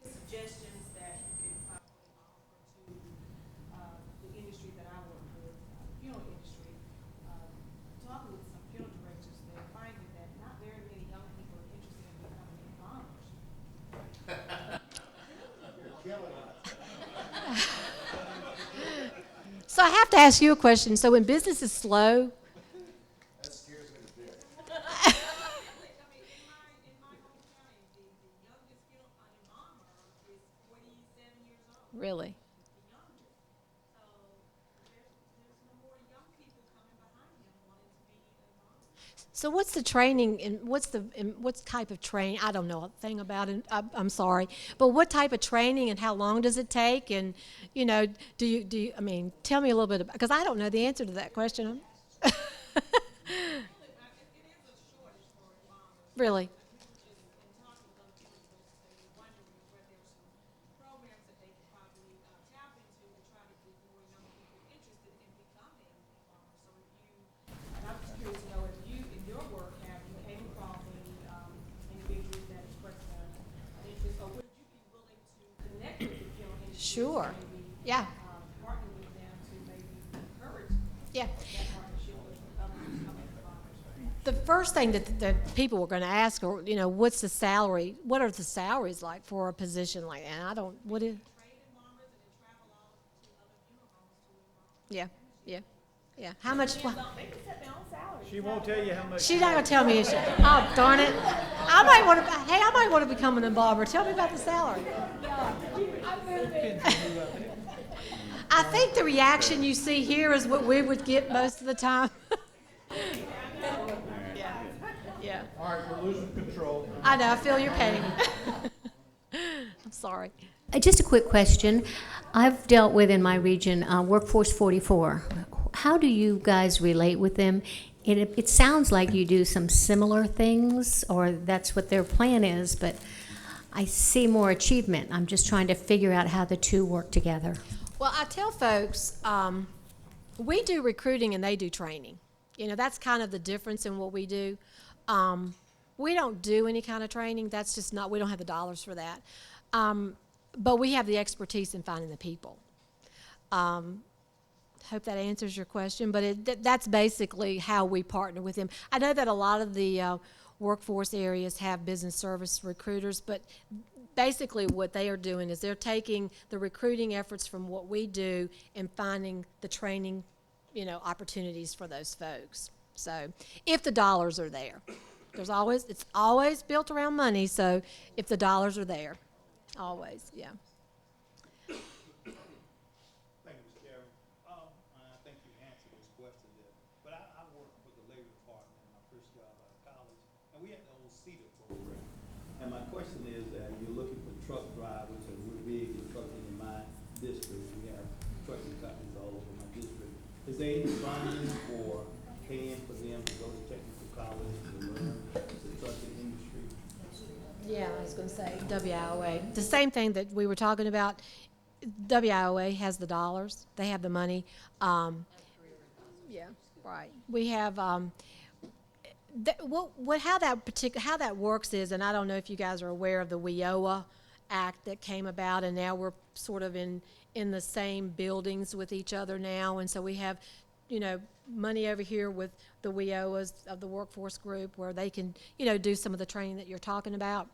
Suggestions that you could probably offer to the industry that I work with, funeral industry, talking with some funeral directors, they're finding that not very many young people are interested in becoming embalmers. So I have to ask you a question. So when business is slow, That scares me a bit. really. So what's the training and what type of training? I don't know a thing about it. I'm sorry, but what type of training and how long does it take? And you know, do you? I mean, tell me a little bit about, because I don't know the answer to that question. Really? Sure. Yeah. Yeah. The first thing that people were going to ask, or you know, what's the salary? What are the salaries like for a position like that? And I don't. What is? Yeah. Yeah. Yeah. How much? She won't tell you how much. She's not going to tell me. Oh, darn it! I might want to. Hey, I might want to become an embalmer. Tell me about the salary. I think the reaction you see here is what we would get most of the time. Yeah. Yeah. All right, we're losing control. I know. I feel your pain. I'm sorry. Just a quick question. I've dealt with in my region Workforce 44. How do you guys relate with them? It sounds like you do some similar things, or that's what their plan is, but I see more achievement. I'm just trying to figure out how the two work together. Well, I tell folks, we do recruiting and they do training. You know, that's kind of the difference in what we do. We don't do any kind of training. That's just not, we don't have the dollars for that. But we have the expertise in finding the people. Hope that answers your question, but that's basically how we partner with them. I know that a lot of the workforce areas have business service recruiters, but basically what they are doing is they're taking the recruiting efforts from what we do and finding the training, you know, opportunities for those folks. So if the dollars are there, it's always built around money. So if the dollars are there, always, yeah. Thank you, Mr. Chairman. I think you answered this question there, but I work with the Labor Department in my first job out of college, and we had the old CETA program. And my question is that you're looking for truck drivers, and we're big in trucking in my district. We have trucking companies all over my district. Is there any funding for paying for them to go to technical college to learn the trucking industry? Yeah, I was going to say WIOA. The same thing that we were talking about. WIOA has the dollars. They have the money. Yeah, right. We have how that works is, and I don't know if you guys are aware of the WIOA Act that came about, and now we're sort of in the same buildings with each other now, and so we have, you know, money over here with the WIOAs of the workforce group where they can, you know, do some of the training that you're talking about.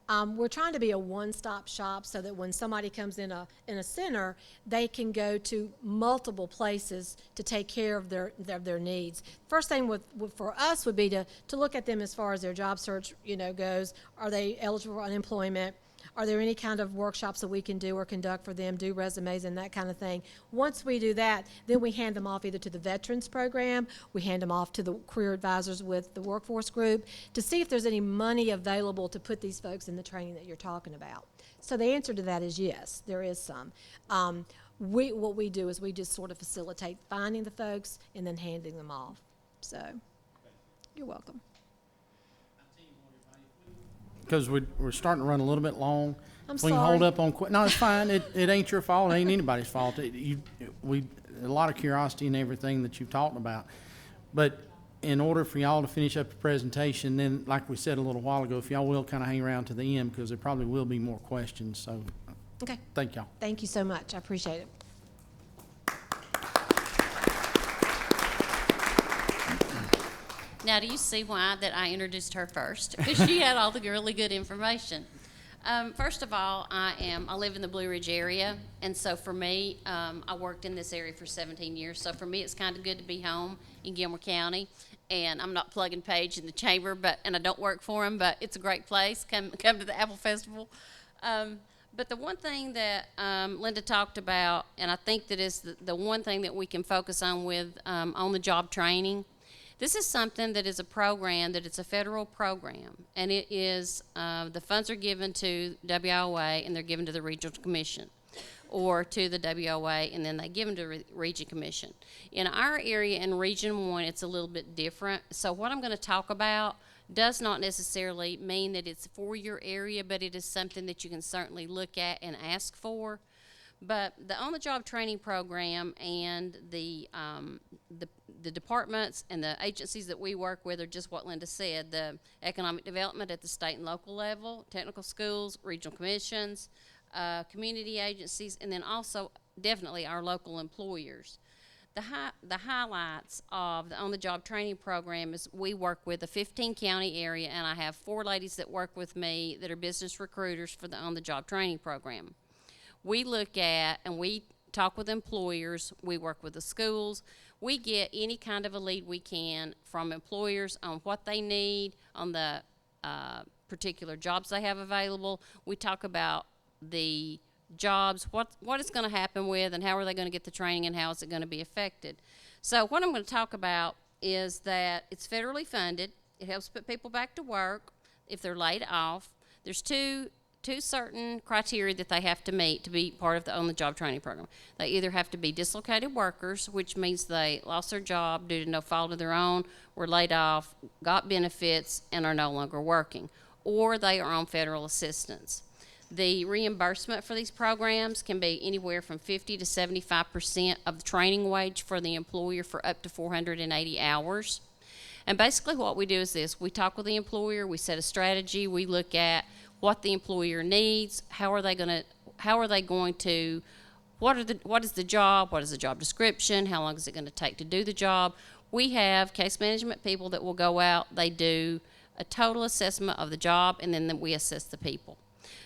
We're trying to be a one-stop shop so that when somebody comes in a center, they can go to multiple places to take care of their needs. First thing for us would be to look at them as far as their job search, you know, goes. Are they eligible for unemployment? Are there any kind of workshops that we can do or conduct for them, do resumes and that kind of thing? Once we do that, then we hand them off either to the Veterans Program, we hand them off to the career advisors with the workforce group to see if there's any money available to put these folks in the training that you're talking about. So the answer to that is yes, there is some. What we do is we just sort of facilitate finding the folks and then handing them off. So, you're welcome. Because we're starting to run a little bit long. I'm We can sorry. hold up on, no, it's fine. It ain't your fault. It ain't anybody's fault. A lot of curiosity and everything that you've talked about. But in order for y'all to finish up the presentation, then, like we said a little while ago, if y'all will kind of hang around to the end, because there probably will be more questions. So, Okay. thank y'all. Thank you so much. I appreciate it. Now, do you see why that I introduced her first? Because she had all the really good information. First of all, I live in the Blue Ridge area, and so for me, I worked in this area for 17 years. So for me, it's kind of good to be home in Gilmer County. And I'm not plugging Paige in the chamber, and I don't work for him, but it's a great place. Come to the Apple Festival. But the one thing that Linda talked about, and I think that is the one thing that we can focus on with on-the-job training. This is something that is a program, that it's a federal program, and it is, the funds are given to WIOA and they're given to the Regional Commission, or to the WIOA and then they give them to the Region Commission. In our area in Region 1, it's a little bit different. So what I'm going to talk about does not necessarily mean that it's for your area, but it is something that you can certainly look at and ask for. But the on-the-job training program and the departments and the agencies that we work with are just what Linda said: the economic development at the state and local level, technical schools, regional commissions, community agencies, and then also definitely our local employers. The highlights of the on-the-job training program is we work with a 15-county area, and I have 4 ladies that work with me that are business recruiters for the on-the-job training program. We look at and we talk with employers, we work with the schools, we get any kind of a lead we can from employers on what they need, on the particular jobs they have available. We talk about the jobs, what is going to happen with, and how are they going to get the training, and how is it going to be affected. So what I'm going to talk about is that it's federally funded. It helps put people back to work if they're laid off. There's two certain criteria that they have to meet to be part of the on-the-job training program. They either have to be dislocated workers, which means they lost their job due to no fault of their own, were laid off, got benefits, and are no longer working, or they are on federal assistance. The reimbursement for these programs can be anywhere from 50 to 75% of the training wage for the employer for up to 480 hours. And basically what we do is this: we talk with the employer, we set a strategy, we look at what the employer needs, what is the job, what is the job description, how long is it going to take to do the job. We have case management people that will go out, they do a total assessment of the job, and then we assess the people.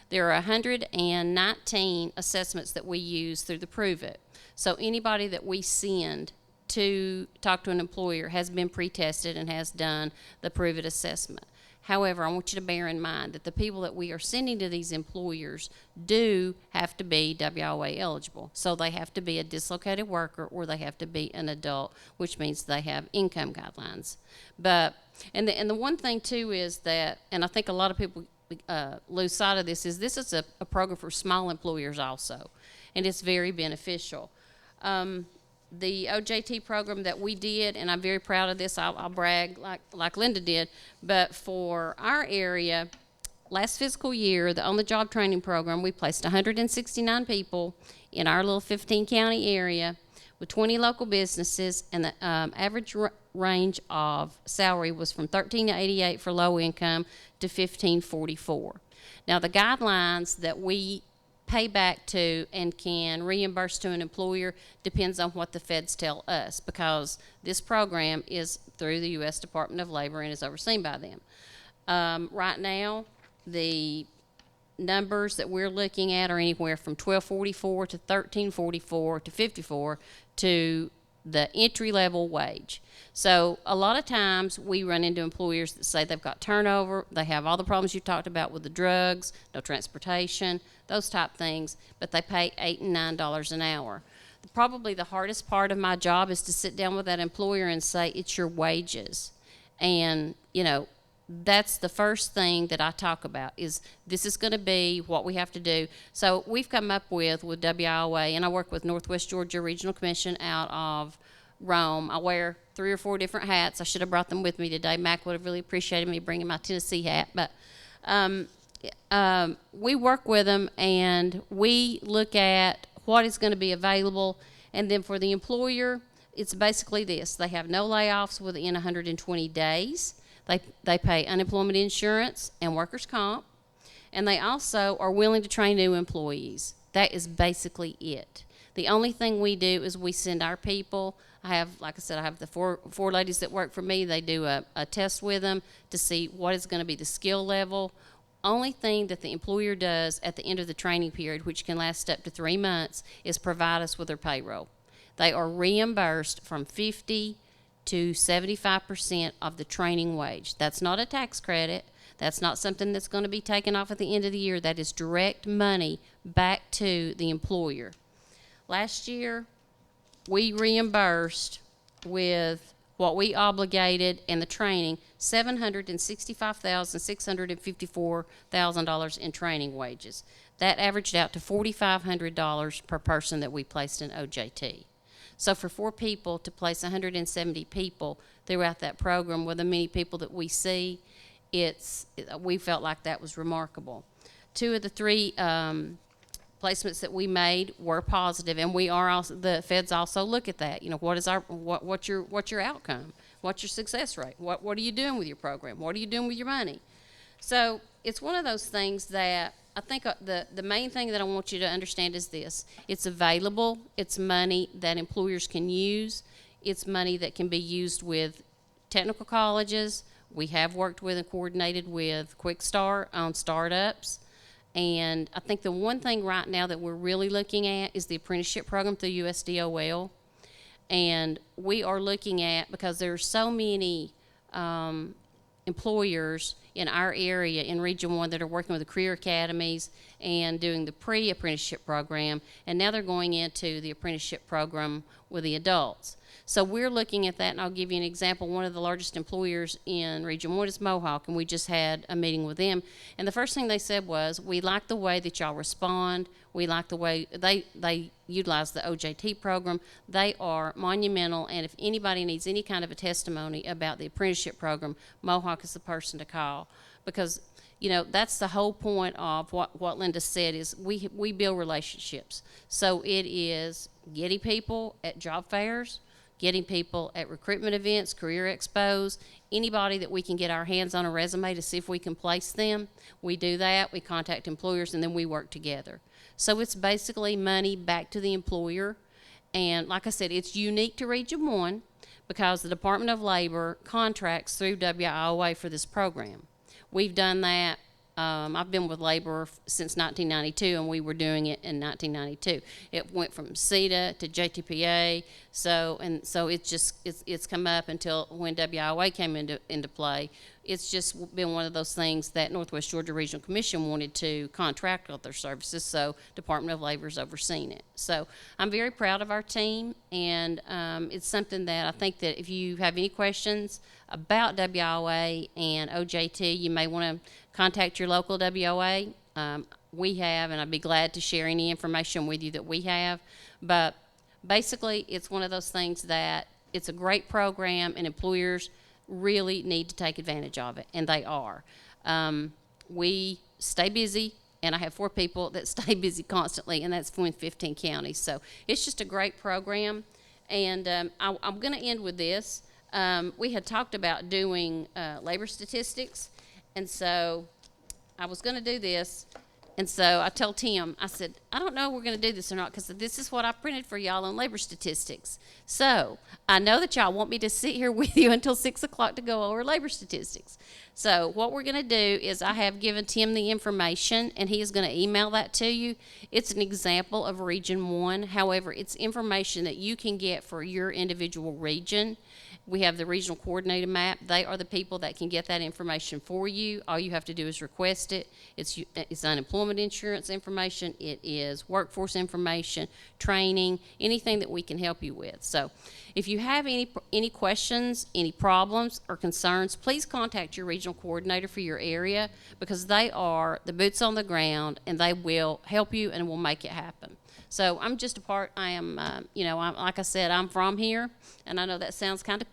There are 119 assessments that we use through the Prove It. So anybody that we send to talk to an employer has been pre-tested and has done the Prove It assessment. However, I want you to bear in mind that the people that we are sending to these employers do have to be WIOA eligible. So they have to be a dislocated worker, or they have to be an adult, which means they have income guidelines. But, and the one thing too is that, and I think a lot of people lose sight of this is a program for small employers also, and it's very beneficial. The OJT program that we did, and I'm very proud of this, I'll brag like Linda did, but for our area, last fiscal year, the on-the-job training program, we placed 169 people in our little 15-county area with 20 local businesses, and the average range of salary was from $13 to $88 for low income to $15.44. Now, the guidelines that we pay back to and can reimburse to an employer depends on what the feds tell us, because this program is through the U.S. Department of Labor and is overseen by them. Right now, the numbers that we're looking at are anywhere from $12.44 to $13.44 to $54 to the entry-level wage. So a lot of times we run into employers that say they've got turnover, they have all the problems you talked about with the drugs, no transportation, those type things, but they pay $8 and $9 an hour. Probably the hardest part of my job is to sit down with that employer and say, it's your wages. And, you know, that's the first thing that I talk about is this is going to be what we have to do. So we've come up with WIOA, and I work with Northwest Georgia Regional Commission out of Rome. I wear 3 or 4 different hats. I should have brought them with me today. Mac would have really appreciated me bringing my Tennessee hat. But we work with them, and we look at what is going to be available. And then for the employer, it's basically this. They have no layoffs within 120 days. They pay unemployment insurance and workers' comp, and they also are willing to train new employees. That is basically it. The only thing we do is we send our people. I have, like I said, I have the four ladies that work for me. They do a test with them to see what is going to be the skill level. Only thing that the employer does at the end of the training period, which can last up to 3 months, is provide us with their payroll. They are reimbursed from 50 to 75% of the training wage. That's not a tax credit. That's not something that's going to be taken off at the end of the year. That is direct money back to the employer. Last year, we reimbursed with what we obligated in the training, $765,654 in training wages. That averaged out to $4,500 per person that we placed in OJT. So for 4 people to place 170 people throughout that program with the many people that we see, we felt like that was remarkable. 2 of the 3 placements that we made were positive, and we are also, the feds also look at that. You know, what's your outcome? What's your success rate? What are you doing with your program? What are you doing with your money? So it's one of those things that I think the main thing that I want you to understand is this. It's available. It's money that employers can use. It's money that can be used with technical colleges. We have worked with and coordinated with Quick Start on startups. And I think the one thing right now that we're really looking at is the apprenticeship program through USDOL. And we are looking at, because there are so many employers in our area in Region 1 that are working with the career academies and doing the pre-apprenticeship program, and now they're going into the apprenticeship program with the adults. So we're looking at that, and I'll give you an example. One of the largest employers in Region 1 is Mohawk, and we just had a meeting with them. And the first thing they said was, we like the way that y'all respond. We like the way they utilize the OJT program. They are monumental, and if anybody needs any kind of a testimony about the apprenticeship program, Mohawk is the person to call. Because, you know, that's the whole point of what Linda said is we build relationships. So it is getting people at job fairs, getting people at recruitment events, career expos, anybody that we can get our hands on a resume to see if we can place them. We do that, we contact employers, and then we work together. So it's basically money back to the employer. And like I said, it's unique to Region 1 because the Department of Labor contracts through WIOA for this program. We've done that. I've been with labor since 1992, and we were doing it in 1992. It went from CETA to JTPA, so it's come up until when WIOA came into play. It's just been one of those things that Northwest Georgia Regional Commission wanted to contract with their services, so Department of Labor's overseen it. So I'm very proud of our team, and it's something that I think that if you have any questions about WIOA and OJT, you may want to contact your local WOA. We have, and I'd be glad to share any information with you that we have. But basically, it's one of those things that it's a great program, and employers really need to take advantage of it, and they are. We stay busy, and I have 4 people that stay busy constantly, and that's in 15 counties. So it's just a great program. And I'm going to end with this. We had talked about doing labor statistics, and so I was going to do this, And so I told Tim, I said, I don't know if we're going to do this or not, because this is what I printed for y'all on labor statistics. So I know that y'all want me to sit here with you until 6 o'clock to go over labor statistics. So what we're going to do is I have given Tim the information, and he is going to email that to you. It's an example of Region 1. However, it's information that you can get for your individual region. We have the regional coordinator map. They are the people that can get that information for you. All you have to do is request it. It's unemployment insurance information. It is workforce information, training, anything that we can help you with. So if you have any questions, any problems or concerns, please contact your regional coordinator for your area, because they are the boots on the ground, and they will help you and will make it happen. So I'm just a part. I am, like I said, I'm from here, and I know that sounds kind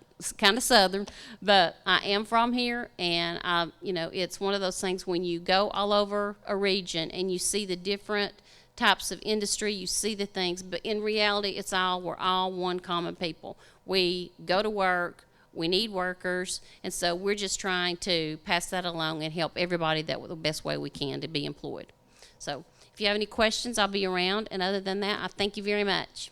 of southern, but I am from here, and it's one of those things when you go all over a region and you see the different types of industry, you see the things, but in reality, we're all one common people. We go to work. We need workers, and so we're just trying to pass that along and help everybody the best way we can to be employed. So if you have any questions, I'll be around. And other than that, I thank you very much.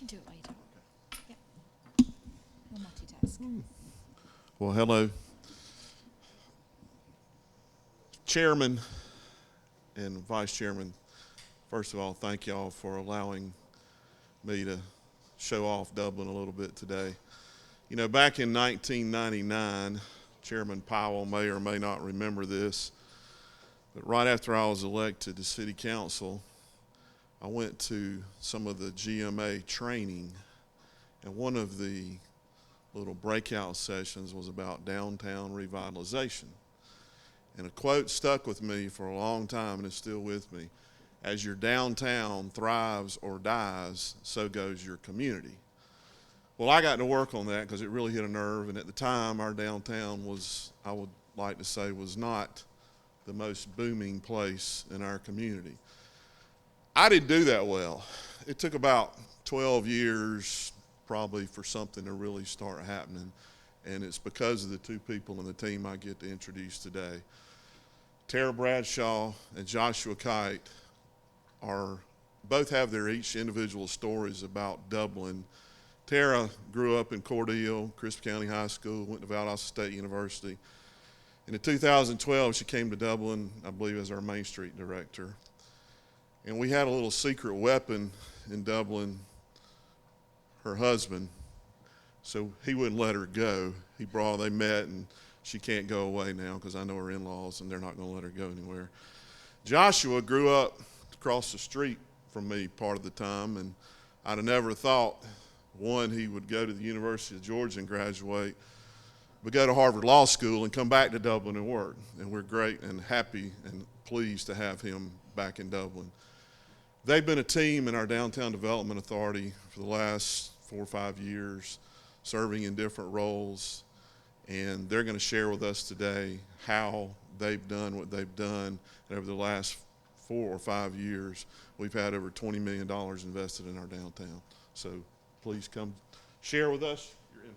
Do it while you talk. Yep. We'll multitask. Well, hello. Chairman and Vice Chairman, first of all, thank y'all for allowing me to show off Dublin a little bit today. You know, back in 1999, Chairman Powell may or may not remember this, but right after I was elected to City Council, I went to some of the GMA training, and one of the little breakout sessions was about downtown revitalization. And a quote stuck with me for a long time, and it's still with me. As your downtown thrives or dies, so goes your community. Well, I got to work on that because it really hit a nerve, and at the time, our downtown was, I would like to say, was not the most booming place in our community. I didn't do that well. It took about 12 years probably for something to really start happening, and it's because of the two people in the team I get to introduce today. Tara Bradshaw and Joshua Kite both have their each individual stories about Dublin. Tara grew up in Cordele, Crisp County High School, went to Valdosta State University. And in 2012, she came to Dublin, I believe, as our Main Street director. And we had a little secret weapon in Dublin, her husband, so he wouldn't let her go. They met, and she can't go away now because I know her in-laws, and they're not going to let her go anywhere. Joshua grew up across the street from me part of the time, and I'd have never thought, one, he would go to the University of Georgia and graduate, but go to Harvard Law School and come back to Dublin and work. And we're great and happy and pleased to have him back in Dublin. They've been a team in our Downtown Development Authority for the last 4 or 5 years, serving in different roles, and they're going to share with us today how they've done what they've done. And over the last 4 or 5 years, we've had over $20 million invested in our downtown. So please come share with us your info.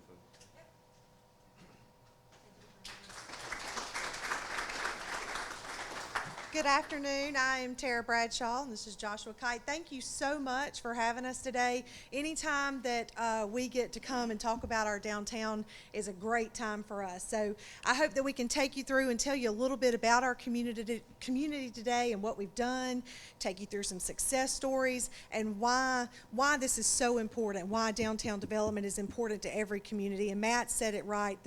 Good afternoon. I am Tara Bradshaw, and this is Joshua Kite. Thank you so much for having us today. Anytime that we get to come and talk about our downtown is a great time for us. So I hope that we can take you through and tell you a little bit about our community today and what we've done, take you through some success stories, and why this is so important, why downtown development is important to every community. And Matt said it right,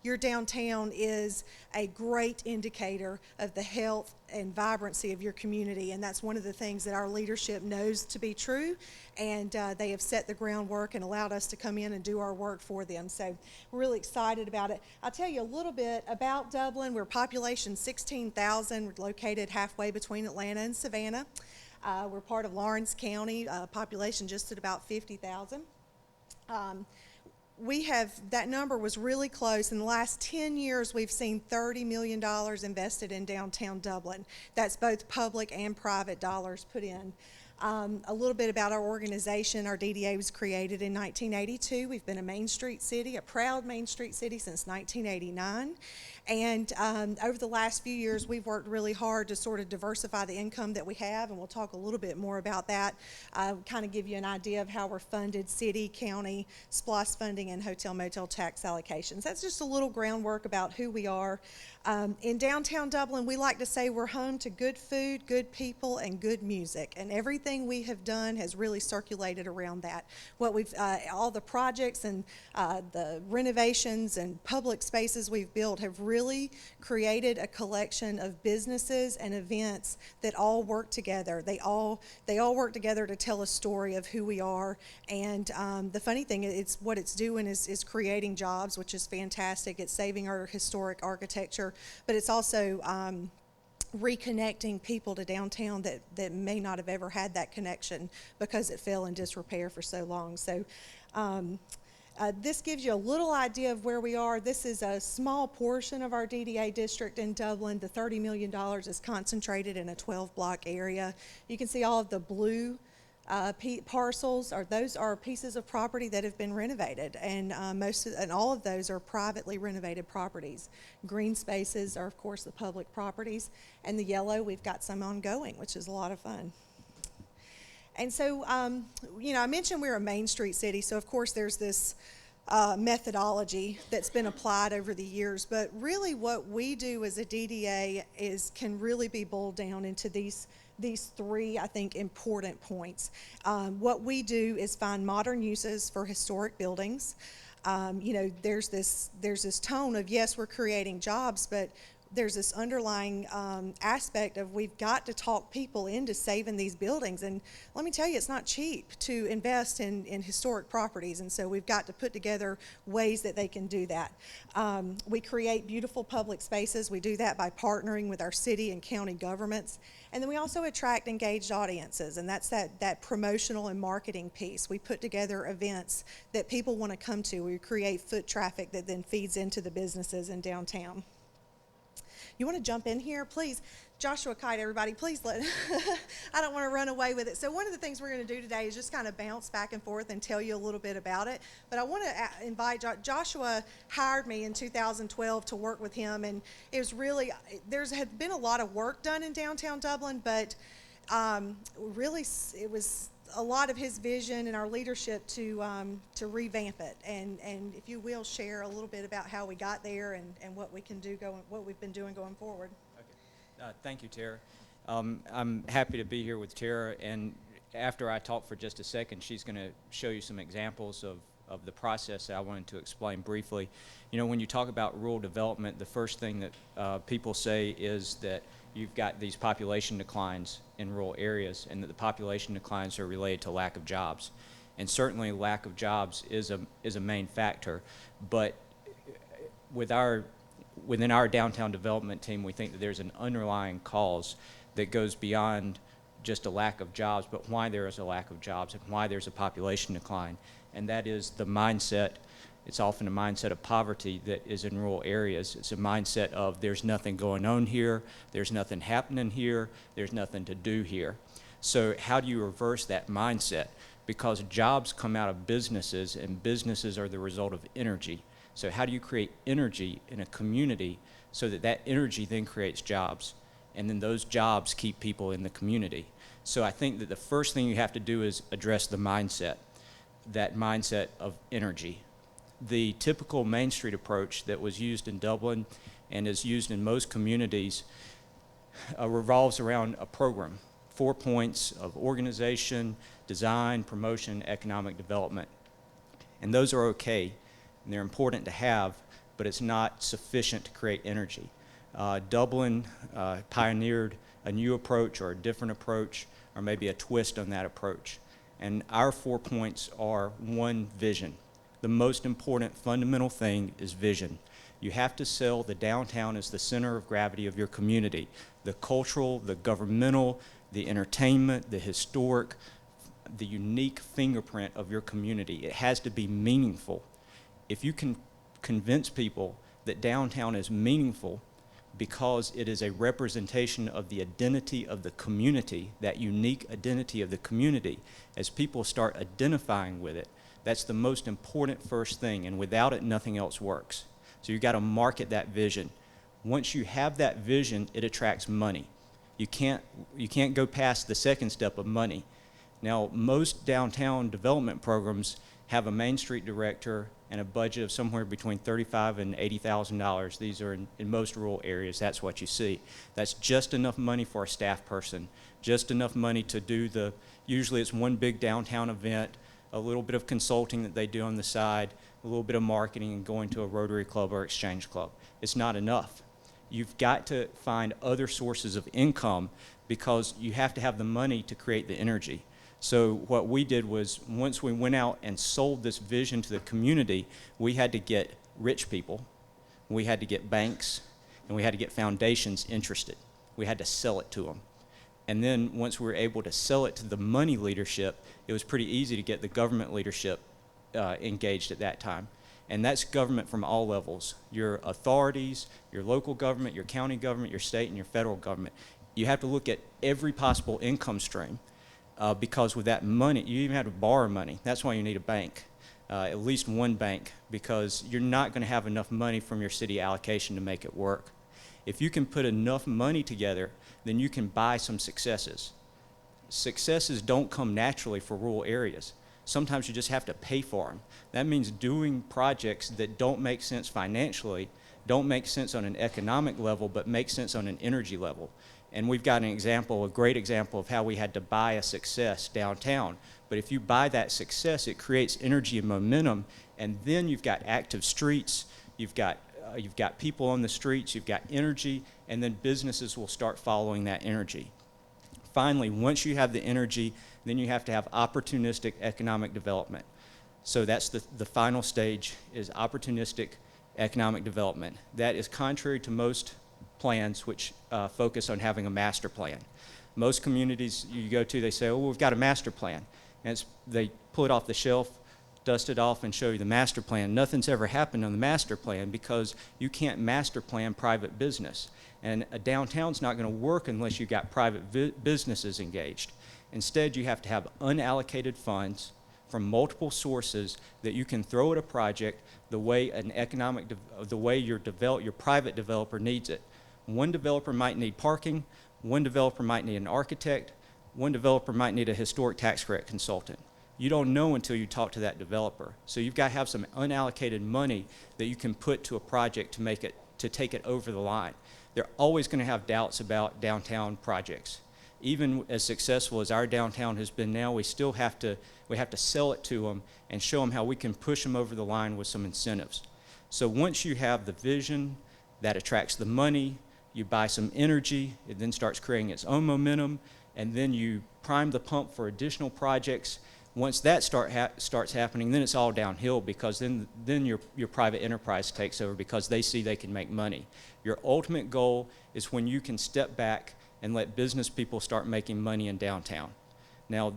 your downtown is a great indicator of the health and vibrancy of your community, and that's one of the things that our leadership knows to be true, and they have set the groundwork and allowed us to come in and do our work for them. So we're really excited about it. I'll tell you a little bit about Dublin. We're population 16,000. We're located halfway between Atlanta and Savannah. We're part of Lawrence County, population just at about 50,000. That number was really close. In the last 10 years, we've seen $30 million invested in downtown Dublin. That's both public and private dollars put in. A little bit about our organization. Our DDA was created in 1982. We've been a Main Street city, a proud Main Street city since 1989. And over the last few years, we've worked really hard to sort of diversify the income that we have, and we'll talk a little bit more about that, kind of give you an idea of how we're funded: city, county, SPLOST funding, and hotel motel tax allocations. That's just a little groundwork about who we are. In downtown Dublin, we like to say we're home to good food, good people, and good music, and everything we have done has really circulated around that. All the projects and the renovations and public spaces we've built have really created a collection of businesses and events that all work together. They all work together to tell a story of who we are, and the funny thing is what it's doing is creating jobs, which is fantastic. It's saving our historic architecture, but it's also reconnecting people to downtown that may not have ever had that connection because it fell in disrepair for so long. So this gives you a little idea of where we are. This is a small portion of our DDA district in Dublin. The $30 million is concentrated in a 12-block area. You can see all of the blue parcels, those are pieces of property that have been renovated, and all of those are privately renovated properties. Green spaces are, of course, the public properties, and the yellow, we've got some ongoing, which is a lot of fun. And so, I mentioned we're a Main Street city, so of course there's this methodology that's been applied over the years, but really what we do as a DDA can really be boiled down into these three, I think, important points. What we do is find modern uses for historic buildings. There's this tone of, yes, we're creating jobs, but there's this underlying aspect of we've got to talk people into saving these buildings. And let me tell you, it's not cheap to invest in historic properties, and so we've got to put together ways that they can do that. We create beautiful public spaces. We do that by partnering with our city and county governments. And then we also attract engaged audiences, and that's that promotional and marketing piece. We put together events that people want to come to. We create foot traffic that then feeds into the businesses in downtown. You want to jump in here? Please. Joshua Kite, everybody, please let, I don't want to run away with it. So one of the things we're going to do today is just kind of bounce back and forth and tell you a little bit about it. But I want to invite, Joshua hired me in 2012 to work with him, and it was really, had been a lot of work done in downtown Dublin, but really it was a lot of his vision and our leadership to revamp it, and if you will share a little bit about how we got there and what we can do what we've been doing going forward. Okay, thank you, Tara. I'm happy to be here with Tara, and after I talk for just a second, she's going to show you some examples of the process that I wanted to explain briefly. When you talk about rural development, the first thing that people say is that you've got these population declines in rural areas, and that the population declines are related to lack of jobs. And certainly lack of jobs is a main factor, but within our downtown development team, we think that there's an underlying cause that goes beyond just a lack of jobs, but why there is a lack of jobs and why there's a population decline. And that is the mindset. It's often a mindset of poverty that is in rural areas. It's a mindset of there's nothing going on here, there's nothing happening here, there's nothing to do here. So how do you reverse that mindset? Because jobs come out of businesses, and businesses are the result of energy. So how do you create energy in a community so that that energy then creates jobs? And then those jobs keep people in the community. So I think that the first thing you have to do is address the mindset, that mindset of energy. The typical Main Street approach that was used in Dublin and is used in most communities revolves around a program, 4 points of organization, design, promotion, economic development. And those are okay, and they're important to have, but it's not sufficient to create energy. Dublin pioneered a new approach or a different approach or maybe a twist on that approach. And our 4 points are: 1, vision. The most important fundamental thing is vision. You have to sell the downtown as the center of gravity of your community. The cultural, the governmental, the entertainment, the historic, the unique fingerprint of your community. It has to be meaningful. If you can convince people that downtown is meaningful because it is a representation of the identity of the community, that unique identity of the community, as people start identifying with it, that's the most important first thing, and without it, nothing else works. So you've got to market that vision. Once you have that vision, it attracts money. You can't go past the second step of money. Now, most downtown development programs have a Main Street director and a budget of somewhere between $35,000 and $80,000. These are in most rural areas. That's what you see. That's just enough money for a staff person, just enough money to do usually it's one big downtown event, a little bit of consulting that they do on the side, a little bit of marketing, and going to a Rotary Club or Exchange Club. It's not enough. You've got to find other sources of income because you have to have the money to create the energy. So what we did was, once we went out and sold this vision to the community, we had to get rich people, we had to get banks, and we had to get foundations interested. We had to sell it to them. And then once we were able to sell it to the money leadership, it was pretty easy to get the government leadership engaged at that time. And that's government from all levels: your authorities, your local government, your county government, your state, and your federal government. You have to look at every possible income stream. Because with that money, you even have to borrow money. That's why you need a bank, at least one bank, because you're not going to have enough money from your city allocation to make it work. If you can put enough money together, then you can buy some successes. Successes don't come naturally for rural areas. Sometimes you just have to pay for them. That means doing projects that don't make sense financially, don't make sense on an economic level, but make sense on an energy level. And we've got an example, a great example of how we had to buy a success downtown. But if you buy that success, it creates energy and momentum, and then you've got active streets, you've got people on the streets, you've got energy, and then businesses will start following that energy. Finally, once you have the energy, then you have to have opportunistic economic development. So that's the final stage, is opportunistic economic development. That is contrary to most plans which focus on having a master plan. Most communities you go to, they say, oh, we've got a master plan. And they pull it off the shelf, dust it off, and show you the master plan. Nothing's ever happened on the master plan because you can't master plan private business. And a downtown's not going to work unless you've got private businesses engaged. Instead, you have to have unallocated funds from multiple sources that you can throw at a project the way your private developer needs it. One developer might need parking, one developer might need an architect, one developer might need a historic tax credit consultant. You don't know until you talk to that developer. So you've got to have some unallocated money that you can put to a project to take it over the line. They're always going to have doubts about downtown projects. Even as successful as our downtown has been now, we have to sell it to them and show them how we can push them over the line with some incentives. So once you have the vision that attracts the money, you buy some energy, it then starts creating its own momentum, and then you prime the pump for additional projects. Once that starts happening, then it's all downhill, because then your private enterprise takes over because they see they can make money. Your ultimate goal is when you can step back and let business people start making money in downtown. Now,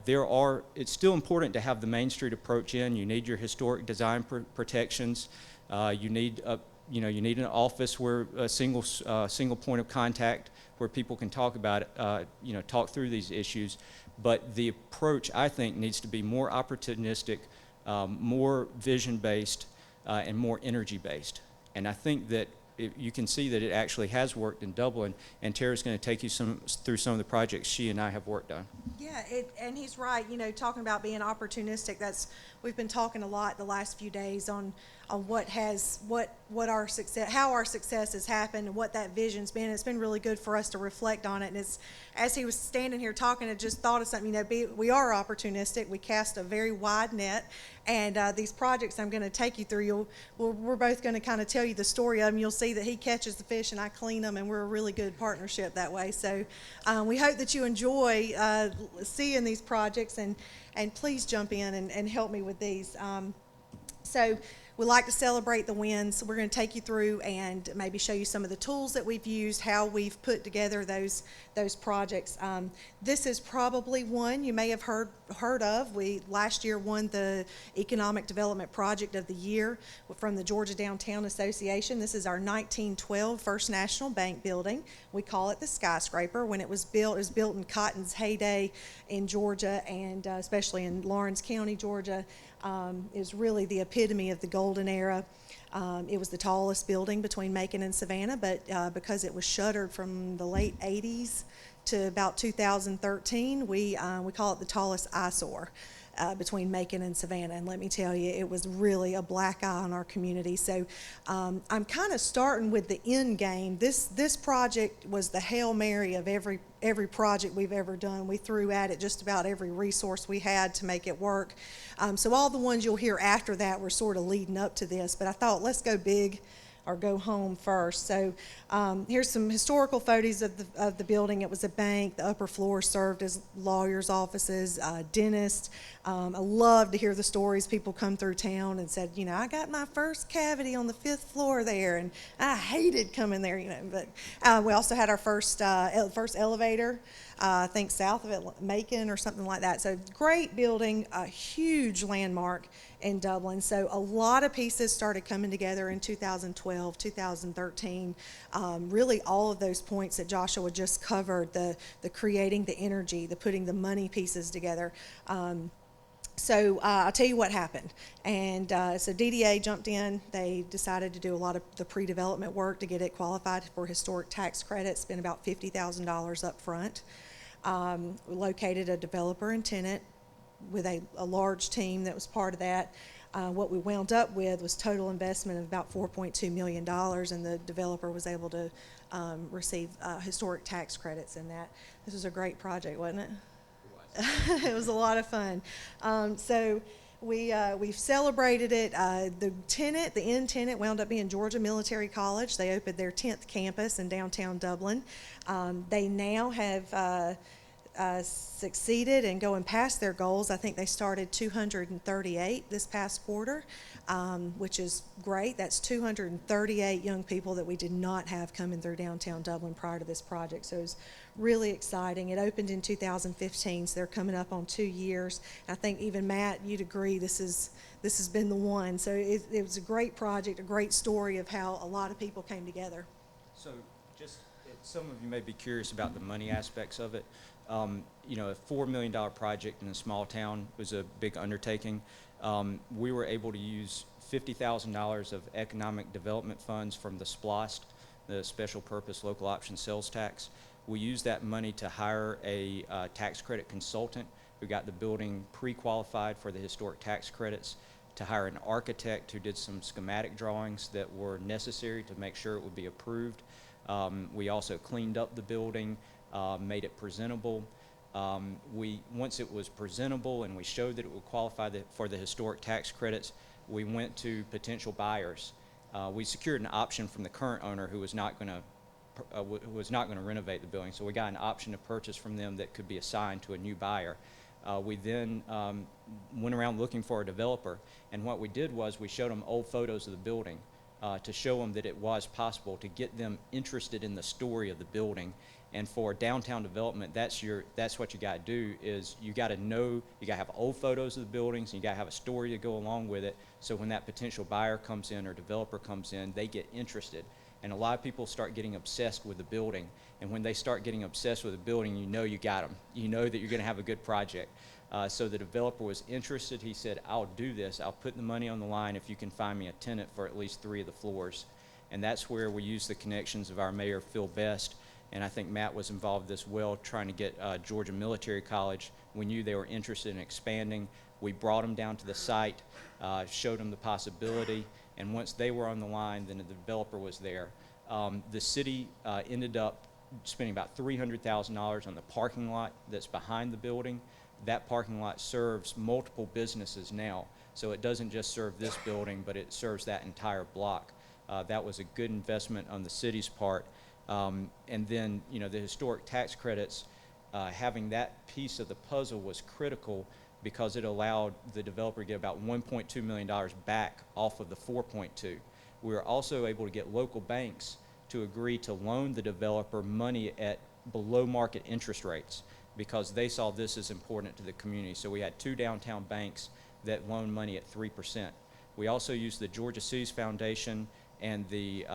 it's still important to have the Main Street approach in. You need your historic design protections. You need an office where a single point of contact where people can talk about it, talk through these issues. But the approach, I think, needs to be more opportunistic, more vision-based, and more energy-based. And I think that you can see that it actually has worked in Dublin, and Tara's going to take you through some of the projects she and I have worked on. Yeah, and he's right, talking about being opportunistic, we've been talking a lot the last few days on what our success, how our success has happened, and what that vision's been. It's been really good for us to reflect on it. And it's, as he was standing here talking, I just thought of something. We are opportunistic. We cast a very wide net, and these projects I'm going to take you through, we're both going to kind of tell you the story of them. You'll see that he catches the fish and I clean them, and we're a really good partnership that way. So we hope that you enjoy seeing these projects, and please jump in and help me with these. So we like to celebrate the wins. So we're going to take you through and maybe show you some of the tools that we've used, how we've put together those projects. This is probably one you may have heard of. We last year won the Economic Development Project of the Year from the Georgia Downtown Association. This is our 1912 First National Bank building. We call it the skyscraper. When it was built in Cotton's heyday in Georgia, and especially in Lawrence County, Georgia. Is really the epitome of the golden era. It was the tallest building between Macon and Savannah, but because it was shuttered from the late 80s to about 2013, we call it the tallest eyesore between Macon and Savannah. And let me tell you, it was really a black eye on our community. So I'm kind of starting with the end game. This project was the Hail Mary of every project we've ever done. We threw at it just about every resource we had to make it work. So all the ones you'll hear after that were sort of leading up to this, but I thought, let's go big or go home first. So here's some historical photos of the building. It was a bank. The upper floor served as lawyers' offices, dentists. I love to hear the stories. People come through town and said, you know, I got my first cavity on the 5th floor there, and I hated coming there, you know. But we also had our first elevator, I think south of it, Macon or something like that. So great building, a huge landmark in Dublin. So a lot of pieces started coming together in 2012, 2013. Really all of those points that Joshua just covered, the creating the energy, the putting the money pieces together. So I'll tell you what happened. And so DDA jumped in. They decided to do a lot of the pre-development work to get it qualified for historic tax credits, spent about $50,000 up front. We located a developer and tenant with a large team that was part of that. What we wound up with was total investment of about $4.2 million, and the developer was able to receive historic tax credits in that. This was a great project, wasn't it? It was a lot of fun. So we've celebrated it. The end tenant wound up being Georgia Military College. They opened their 10th campus in downtown Dublin. They now have succeeded in going past their goals. I think they started 238 this past quarter, which is great. That's 238 young people that we did not have coming through downtown Dublin prior to this project. So it was really exciting. It opened in 2015, so they're coming up on 2 years. I think even Matt, you'd agree this has been the one. So it was a great project, a great story of how a lot of people came together. So just, some of you may be curious about the money aspects of it. You know, a $4 million project in a small town was a big undertaking. We were able to use $50,000 of economic development funds from the SPLOST, the Special Purpose Local Option Sales Tax. We used that money to hire a tax credit consultant who got the building pre-qualified for the historic tax credits, to hire an architect who did some schematic drawings that were necessary to make sure it would be approved. We also cleaned up the building, made it presentable. Once it was presentable and we showed that it would qualify for the historic tax credits, we went to potential buyers. We secured an option from the current owner who was not going to renovate the building. So we got an option to purchase from them that could be assigned to a new buyer. We then went around looking for a developer, and what we did was we showed them old photos of the building to show them that it was possible to get them interested in the story of the building. And for downtown development, that's what you got to do, is you got to have old photos of the buildings, and you got to have a story to go along with it, so when that potential buyer comes in or developer comes in, they get interested. And a lot of people start getting obsessed with the building, and when they start getting obsessed with the building, you know you got them. You know that you're going to have a good project. So the developer was interested. He said, I'll do this. I'll put the money on the line if you can find me a tenant for at least 3 of the floors. And that's where we used the connections of our mayor, Phil Best, and I think Matt was involved as well, trying to get Georgia Military College. We knew they were interested in expanding. We brought them down to the site, showed them the possibility, And once they were on the line, then the developer was there. The city ended up spending about $300,000 on the parking lot that's behind the building. That parking lot serves multiple businesses now. So it doesn't just serve this building, but it serves that entire block. That was a good investment on the city's part. And then, you know, the historic tax credits, having that piece of the puzzle was critical because it allowed the developer to get about $1.2 million back off of the 4.2. We were also able to get local banks to agree to loan the developer money at below market interest rates because they saw this as important to the community. So we had 2 downtown banks that loaned money at 3%. We also used the Georgia Cities Foundation and the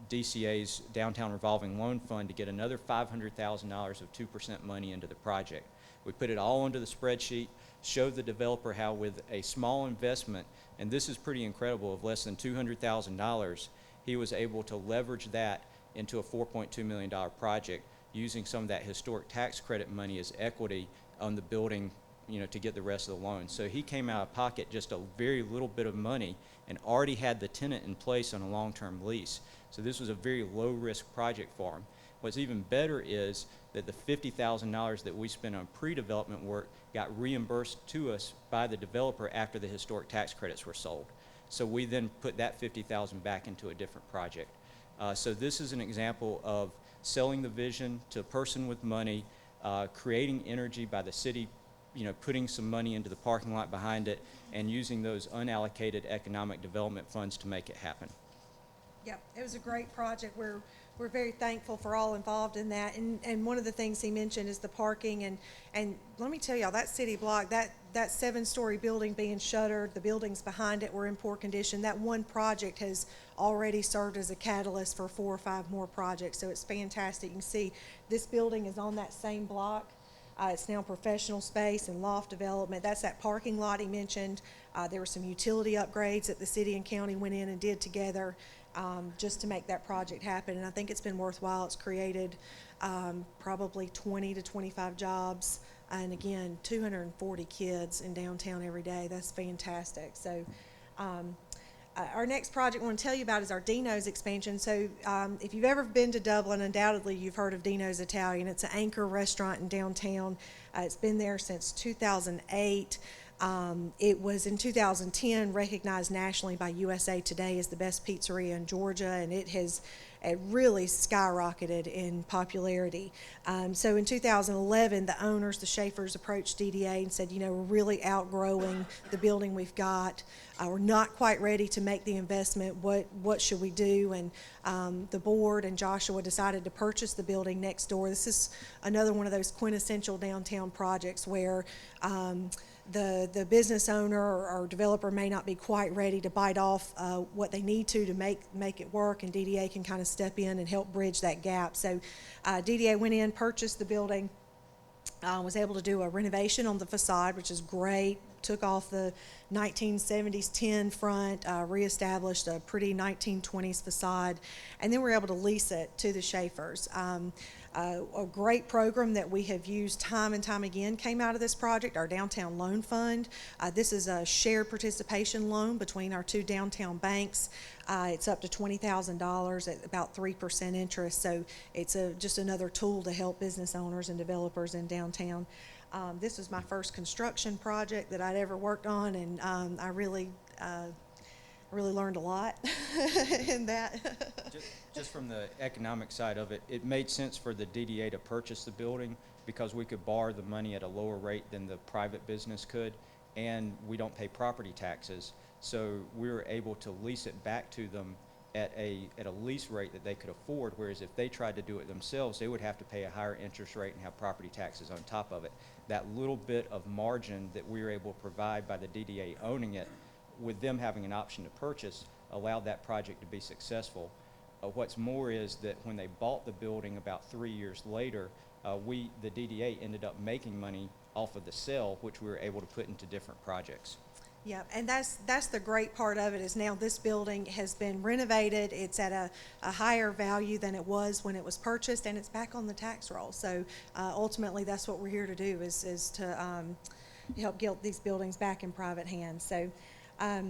DCA's Downtown Revolving Loan Fund to get another $500,000 of 2% money into the project. We put it all into the spreadsheet, showed the developer how with a small investment, and this is pretty incredible, of less than $200,000, he was able to leverage that into a $4.2 million project using some of that historic tax credit money as equity on the building, you know, to get the rest of the loan. So he came out of pocket just a very little bit of money and already had the tenant in place on a long-term lease. So this was a very low-risk project for him. What's even better is that the $50,000 that we spent on pre-development work got reimbursed to us by the developer after the historic tax credits were sold. So we then put that $50,000 back into a different project. So this is an example of selling the vision to a person with money, creating energy by the city, you know, putting some money into the parking lot behind it, and using those unallocated economic development funds to make it happen. Yep, it was a great project. We're very thankful for all involved in that. And one of the things he mentioned is the parking. And let me tell y'all, that city block, that 7-story building being shuttered, the buildings behind it were in poor condition. That one project has already served as a catalyst for 4 or 5 more projects. So it's fantastic. You can see this building is on that same block. It's now professional space and loft development. That's that parking lot he mentioned. There were some utility upgrades that the city and county went in and did together just to make that project happen. And I think it's been worthwhile. It's created probably 20 to 25 jobs. And again, 240 kids in downtown every day. That's fantastic. So our next project I want to tell you about is our Dino's expansion. So if you've ever been to Dublin, undoubtedly you've heard of Dino's Italian. It's an anchor restaurant in downtown. It's been there since 2008. It was in 2010 recognized nationally by USA Today as the best pizzeria in Georgia, and it really skyrocketed in popularity. So in 2011, the owners, the Schaefers, approached DDA and said, you know, we're really outgrowing the building we've got. We're not quite ready to make the investment. What should we do? And the board and Joshua decided to purchase the building next door. This is another one of those quintessential downtown projects where the business owner or developer may not be quite ready to bite off what they need to make it work, and DDA can kind of step in and help bridge that gap. So DDA went in, purchased the building, was able to do a renovation on the facade, which is great, took off the 1970s tin front, reestablished a pretty 1920s facade, and then we were able to lease it to the Schaefers. A great program that we have used time and time again came out of this project, our Downtown Loan Fund. This is a shared participation loan between our 2 downtown banks. It's up to $20,000 at about 3% interest, so it's just another tool to help business owners and developers in downtown. This was my first construction project that I'd ever worked on, and I really learned a lot in that. Just from the economic side of it, it made sense for the DDA to purchase the building because we could borrow the money at a lower rate than the private business could, and we don't pay property taxes. So we were able to lease it back to them at a lease rate that they could afford, whereas if they tried to do it themselves, they would have to pay a higher interest rate and have property taxes on top of it. That little bit of margin that we were able to provide by the DDA owning it, with them having an option to purchase, allowed that project to be successful. What's more is that when they bought the building about 3 years later, the DDA ended up making money off of the sale, which we were able to put into different projects. Yeah, and that's the great part of it is now this building has been renovated. It's at a higher value than it was when it was purchased, and it's back on the tax roll. So ultimately, that's what we're here to do is to help get these buildings back in private hands. So I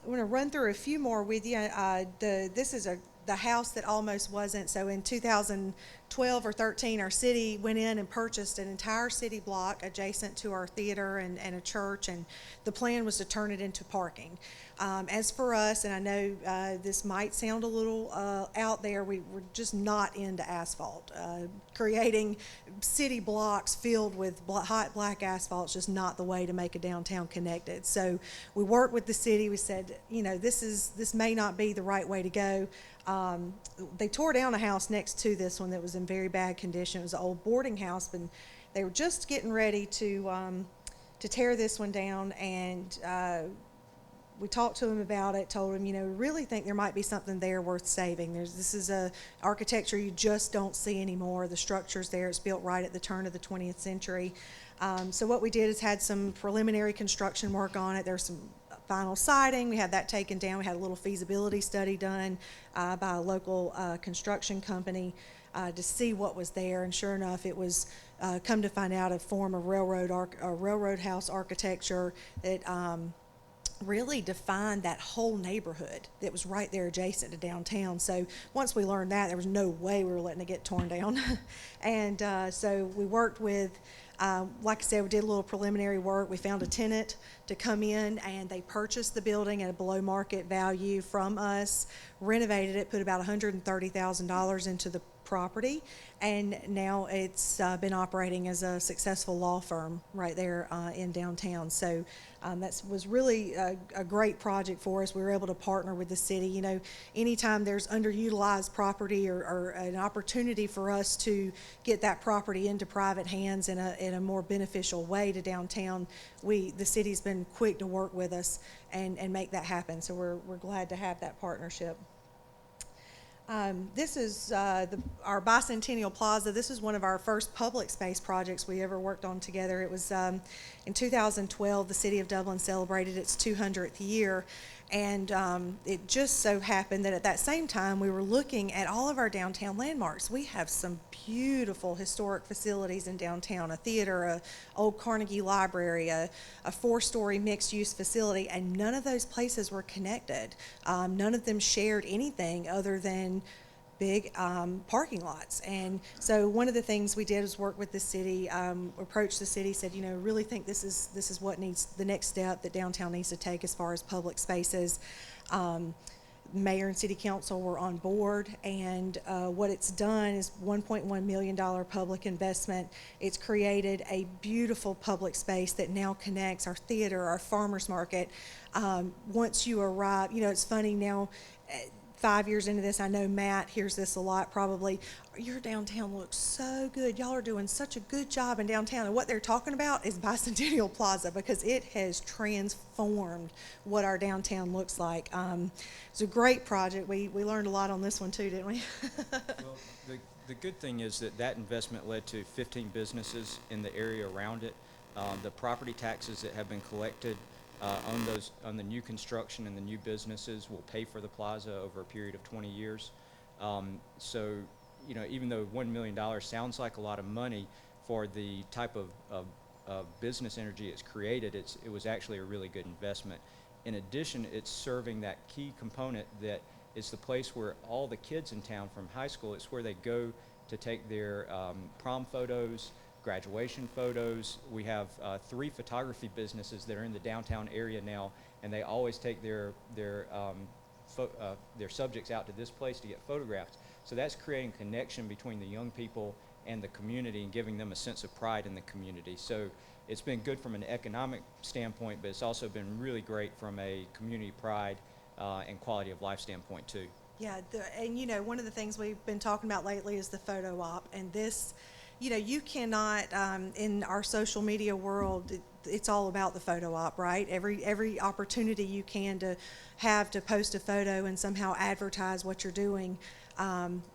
want to run through a few more with you. This is the house that almost wasn't. So in 2012 or 13, our city went in and purchased an entire city block adjacent to our theater and a church, and the plan was to turn it into parking. As for us, and I know this might sound a little out there, we're just not into asphalt. Creating city blocks filled with hot black asphalt is just not the way to make a downtown connected. So we worked with the city. We said, this may not be the right way to go. They tore down a house next to this one that was in very bad condition. It was an old boarding house, but they were just getting ready to tear this one down, and we talked to them about it, told them, we really think there might be something there worth saving. This is a architecture you just don't see anymore. The structure's there. It's built right at the turn of the 20th century. So what we did is had some preliminary construction work on it. There's some final siding. We had that taken down. We had a little feasibility study done by a local construction company to see what was there. And sure enough, it was come to find out a form of railroad house architecture that really defined that whole neighborhood that was right there adjacent to downtown. So once we learned that, there was no way we were letting it get torn down. And so we worked with, like I said, we did a little preliminary work. We found a tenant to come in, and they purchased the building at a below market value from us, renovated it, put about $130,000 into the property, and now it's been operating as a successful law firm right there in downtown. So that was really a great project for us. We were able to partner with the city. Anytime there's underutilized property or an opportunity for us to get that property into private hands in a more beneficial way to downtown, the city's been quick to work with us and make that happen. So we're glad to have that partnership. This is our Bicentennial Plaza. This is one of our first public space projects we ever worked on together. It was in 2012, the City of Dublin celebrated its 200th year, and it just so happened that at that same time we were looking at all of our downtown landmarks. We have some beautiful historic facilities in downtown, a theater, a old Carnegie Library, a 4-story mixed-use facility, and none of those places were connected. None of them shared anything other than big parking lots. And so one of the things we did was work with the city, approached the city, said, really think this is what needs the next step that downtown needs to take as far as public spaces. Mayor and city council were on board, and what it's done is $1.1 million public investment. It's created a beautiful public space that now connects our theater, our farmers market. Once you arrive, it's funny now, 5 years into this, I know Matt hears this a lot probably. Your downtown looks so good. Y'all are doing such a good job in downtown. And what they're talking about is Bicentennial Plaza, because it has transformed what our downtown looks like. It's a great project. We learned a lot on this one too, didn't we? Well, the good thing is that investment led to 15 businesses in the area around it. The property taxes that have been collected on the new construction and the new businesses will pay for the plaza over a period of 20 years. So, even though $1 million sounds like a lot of money for the type of business energy it's created, it was actually a really good investment. In addition, it's serving that key component that is the place where all the kids in town from high school, it's where they go to take their prom photos, graduation photos. We have 3 photography businesses that are in the downtown area now, and they always take their subjects out to this place to get photographed. So that's creating connection between the young people and the community and giving them a sense of pride in the community. So it's been good from an economic standpoint, but it's also been really great from a community pride and quality of life standpoint too. Yeah, and one of the things we've been talking about lately is the photo op, and this, you cannot, in our social media world, it's all about the photo op, right? Every opportunity you can to have to post a photo and somehow advertise what you're doing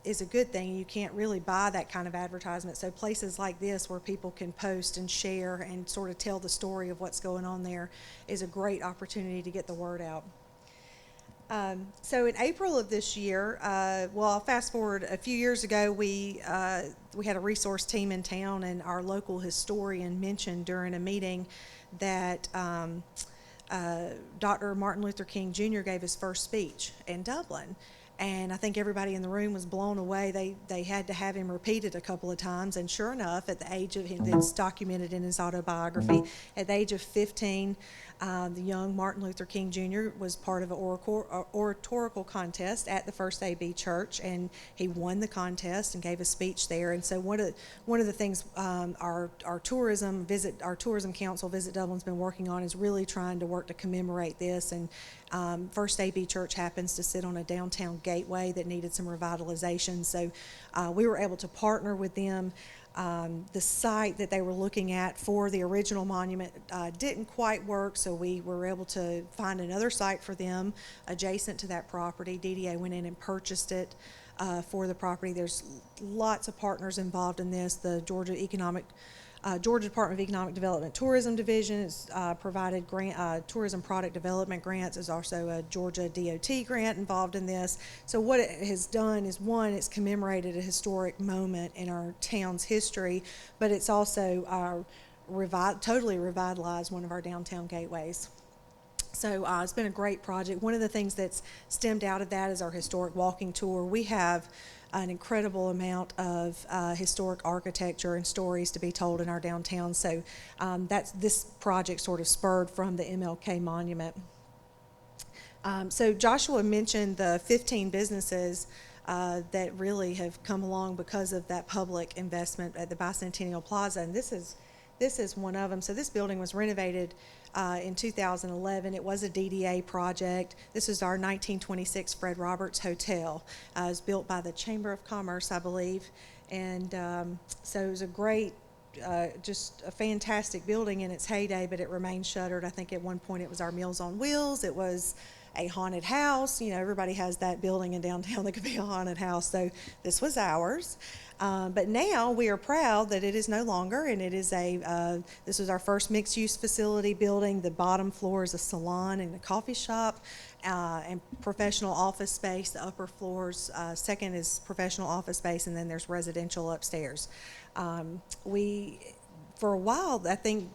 is a good thing. You can't really buy that kind of advertisement. So places like this where people can post and share and sort of tell the story of what's going on there is a great opportunity to get the word out. So in April of this year, I'll fast forward a few years ago, we had a resource team in town, and our local historian mentioned during a meeting that Dr. Martin Luther King Jr. gave his first speech in Dublin. And I think everybody in the room was blown away. They had to have him repeated a couple of times. And sure enough, at the age of, it's documented in his autobiography, at the age of 15, the young Martin Luther King Jr. was part of an oratorical contest at the First AB Church, and he won the contest and gave a speech there. And so one of the things our tourism council, Visit Dublin's been working on is really trying to work to commemorate this. And First AB Church happens to sit on a downtown gateway that needed some revitalization, so we were able to partner with them. The site that they were looking at for the original monument didn't quite work, so we were able to find another site for them adjacent to that property. DDA went in and purchased it for the property. There's lots of partners involved in this. The Georgia Department of Economic Development Tourism Division has provided tourism product development grants. There's also a Georgia DOT grant involved in this. So what it has done is, one, it's commemorated a historic moment in our town's history, but it's also totally revitalized one of our downtown gateways. So it's been a great project. One of the things that's stemmed out of that is our historic walking tour. We have an incredible amount of historic architecture and stories to be told in our downtown. So this project sort of spurred from the MLK Monument. So Joshua mentioned the 15 businesses that really have come along because of that public investment at the Bicentennial Plaza, and this is one of them. So this building was renovated in 2011. It was a DDA project. This is our 1926 Fred Roberts Hotel. It was built by the Chamber of Commerce, I believe. And so it was a great, just a fantastic building in its heyday, but it remained shuttered. I think at one point it was our Meals on Wheels. It was a haunted house. You know, everybody has that building in downtown that could be a haunted house. So this was ours. But now we are proud that it is no longer, and it is this is our first mixed-use facility building. The bottom floor is a salon and a coffee shop and professional office space. The upper floors, second is professional office space, and then there's residential upstairs. For a while, I think,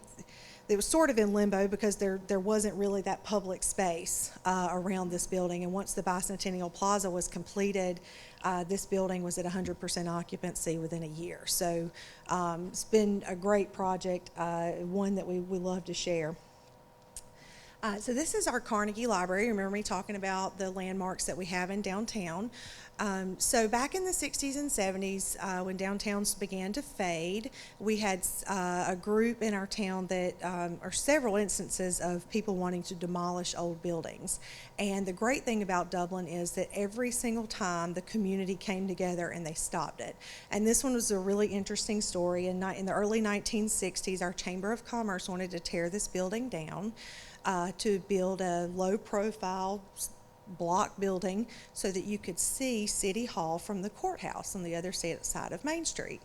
it was sort of in limbo because there wasn't really that public space around this building. And once the Bicentennial Plaza was completed, this building was at 100% occupancy within a year. So it's been a great project, one that we love to share. So this is our Carnegie Library. Remember me talking about the landmarks that we have in downtown. So back in the 60s and 70s, when downtowns began to fade, we had a group in our town that, or several instances of people wanting to demolish old buildings. And the great thing about Dublin is that every single time the community came together and they stopped it. And this one was a really interesting story. In the early 1960s, our Chamber of Commerce wanted to tear this building down to build a low-profile block building so that you could see City Hall from the courthouse on the other side of Main Street.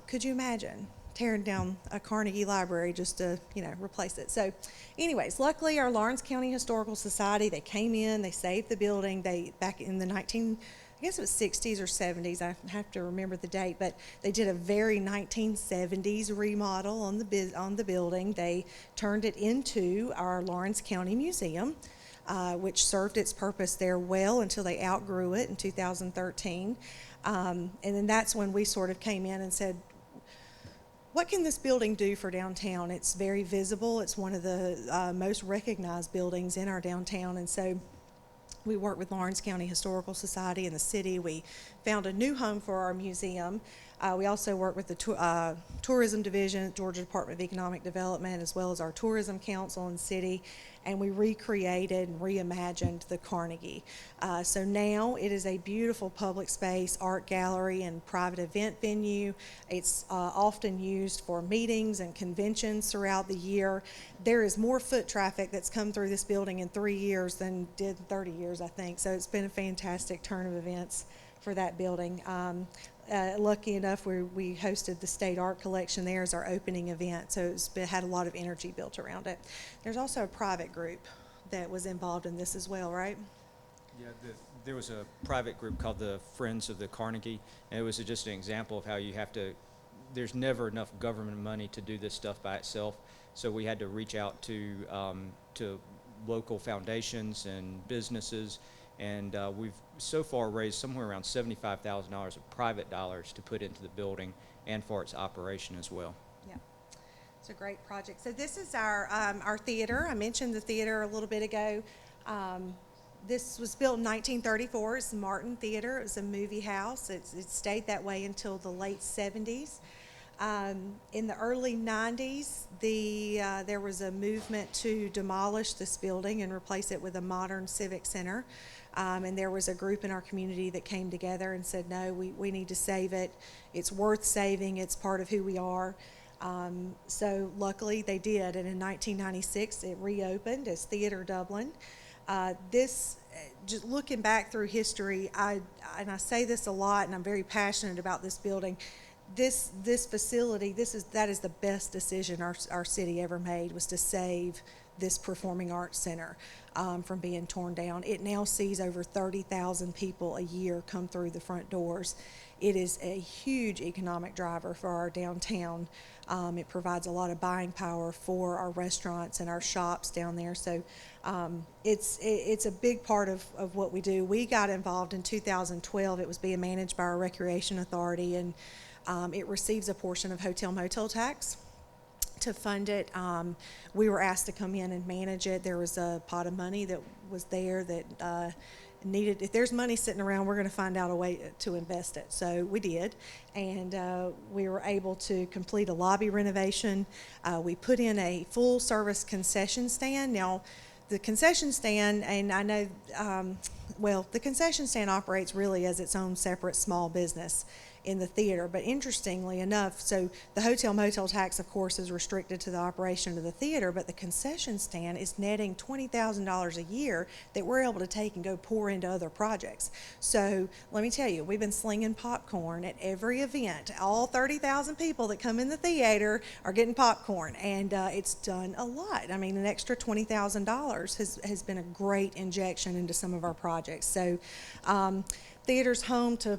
Could you imagine tearing down a Carnegie Library just to, replace it? So anyways, luckily our Lawrence County Historical Society, they came in, they saved the building. Back in the I guess it was 60s or 70s, I have to remember the date, but they did a very 1970s remodel on the building. They turned it into our Lawrence County Museum, which served its purpose there well until they outgrew it in 2013. And then that's when we sort of came in and said, what can this building do for downtown? It's very visible. It's one of the most recognized buildings in our downtown. And so we worked with Lawrence County Historical Society and the city. We found a new home for our museum. We also worked with the Tourism Division, Georgia Department of Economic Development, as well as our Tourism Council and city, and we recreated and reimagined the Carnegie. So now it is a beautiful public space, art gallery, and private event venue. It's often used for meetings and conventions throughout the year. There is more foot traffic that's come through this building in 3 years than did 30 years, I think. So it's been a fantastic turn of events for that building. Lucky enough, we hosted the state art collection there as our opening event, so it had a lot of energy built around it. There's also a private group that was involved in this as well, right? Yeah, there was a private group called the Friends of the Carnegie, and it was just an example of how there's never enough government money to do this stuff by itself. So we had to reach out to local foundations and businesses, and we've so far raised somewhere around $75,000 of private dollars to put into the building and for its operation as well. Yeah, it's a great project. So this is our theater. I mentioned the theater a little bit ago. This was built in 1934. It's the Martin Theater. It was a movie house. It stayed that way until the late 70s. In the early 90s, there was a movement to demolish this building and replace it with a modern civic center. And there was a group in our community that came together and said, no, we need to save it. It's worth saving. It's part of who we are. So luckily they did. And in 1996, it reopened as Theater Dublin. Just looking back through history, and I say this a lot, and I'm very passionate about this building. This facility, that is the best decision our city ever made, was to save this performing arts center from being torn down. It now sees over 30,000 people a year come through the front doors. It is a huge economic driver for our downtown. It provides a lot of buying power for our restaurants and our shops down there. So it's a big part of what we do. We got involved in 2012. It was being managed by our Recreation Authority, and it receives a portion of hotel motel tax to fund it. We were asked to come in and manage it. There was a pot of money that was there that needed, if there's money sitting around, we're going to find out a way to invest it. So we did, and we were able to complete a lobby renovation. We put in a full service concession stand. Now, the concession stand, and I know, the concession stand operates really as its own separate small business in the theater. But interestingly enough, so the hotel motel tax, of course, is restricted to the operation of the theater, but the concession stand is netting $20,000 a year that we're able to take and go pour into other projects. So let me tell you, we've been slinging popcorn at every event. All 30,000 people that come in the theater are getting popcorn, and it's done a lot. I mean, an extra $20,000 has been a great injection into some of our projects. So theater's home to,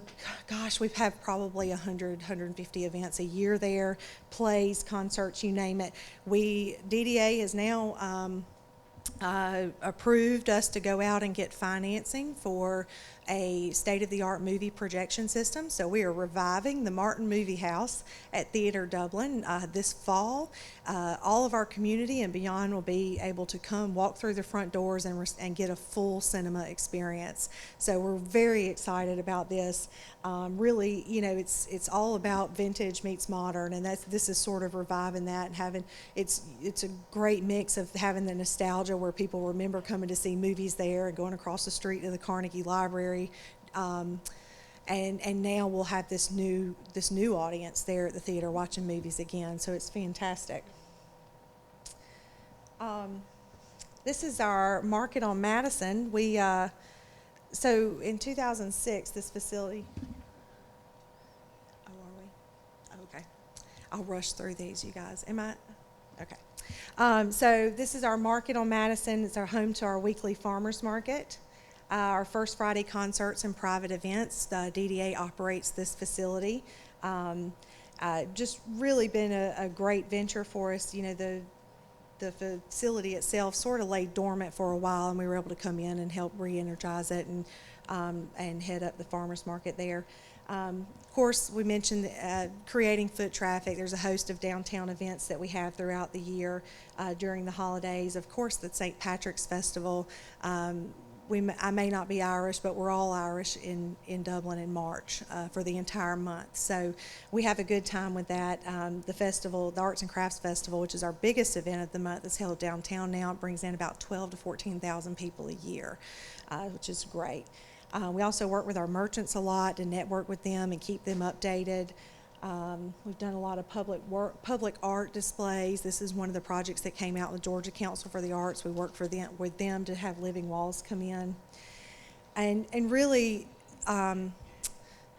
gosh, we've had probably 100, 150 events a year there, plays, concerts, you name it. DDA has now approved us to go out and get financing for a state-of-the-art movie projection system. So we are reviving the Martin Movie House at Theater Dublin this fall. All of our community and beyond will be able to come walk through the front doors and get a full cinema experience. So we're very excited about this. Really, you know, it's all about vintage meets modern, and this is sort of reviving that and having it's a great mix of having the nostalgia where people remember coming to see movies there and going across the street to the Carnegie Library. And now we'll have this new audience there at the theater watching movies again, so it's fantastic. This is our market on Madison. So in 2006, this facility. Oh, are we? Okay. I'll rush through these, you guys. Am I? Okay. So this is our market on Madison. It's our home to our weekly farmers market. Our First Friday concerts and private events. The DDA operates this facility. Just really been a great venture for us. You know, the facility itself sort of lay dormant for a while, and we were able to come in and help re-energize it and head up the farmers market there. Of course, we mentioned creating foot traffic. There's a host of downtown events that we have throughout the year during the holidays. Of course, the St. Patrick's Festival. I may not be Irish, but we're all Irish in Dublin in March for the entire month. So we have a good time with that. The festival, the Arts and Crafts Festival, which is our biggest event of the month, is held downtown now. It brings in about 12,000 to 14,000 people a year, which is great. We also work with our merchants a lot to network with them and keep them updated. We've done a lot of public art displays. This is one of the projects that came out with Georgia Council for the Arts. We worked with them to have living walls come in. And really,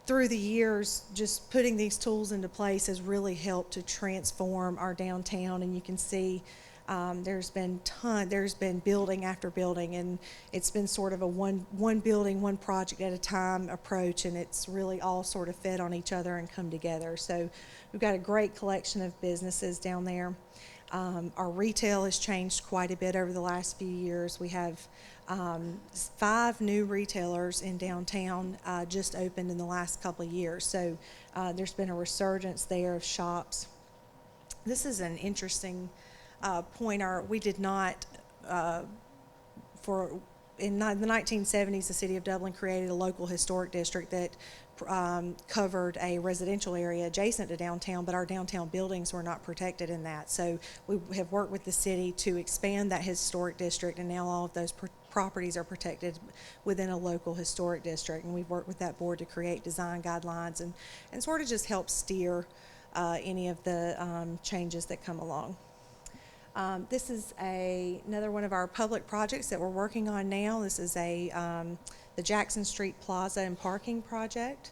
through the years, just putting these tools into place has really helped to transform our downtown. And you can see there's been building after building, and it's been sort of a one building, one project at a time approach, and it's really all sort of fed on each other and come together. So we've got a great collection of businesses down there. Our retail has changed quite a bit over the last few years. We have 5 new retailers in downtown just opened in the last couple of years. So there's been a resurgence there of shops. This is an interesting point. We did not, in the 1970s, the city of Dublin created a local historic district that covered a residential area adjacent to downtown, but our downtown buildings were not protected in that. So we have worked with the city to expand that historic district, and now all of those properties are protected within a local historic district. And we've worked with that board to create design guidelines and sort of just help steer any of the changes that come along. This is another one of our public projects that we're working on now. This is the Jackson Street Plaza and Parking Project.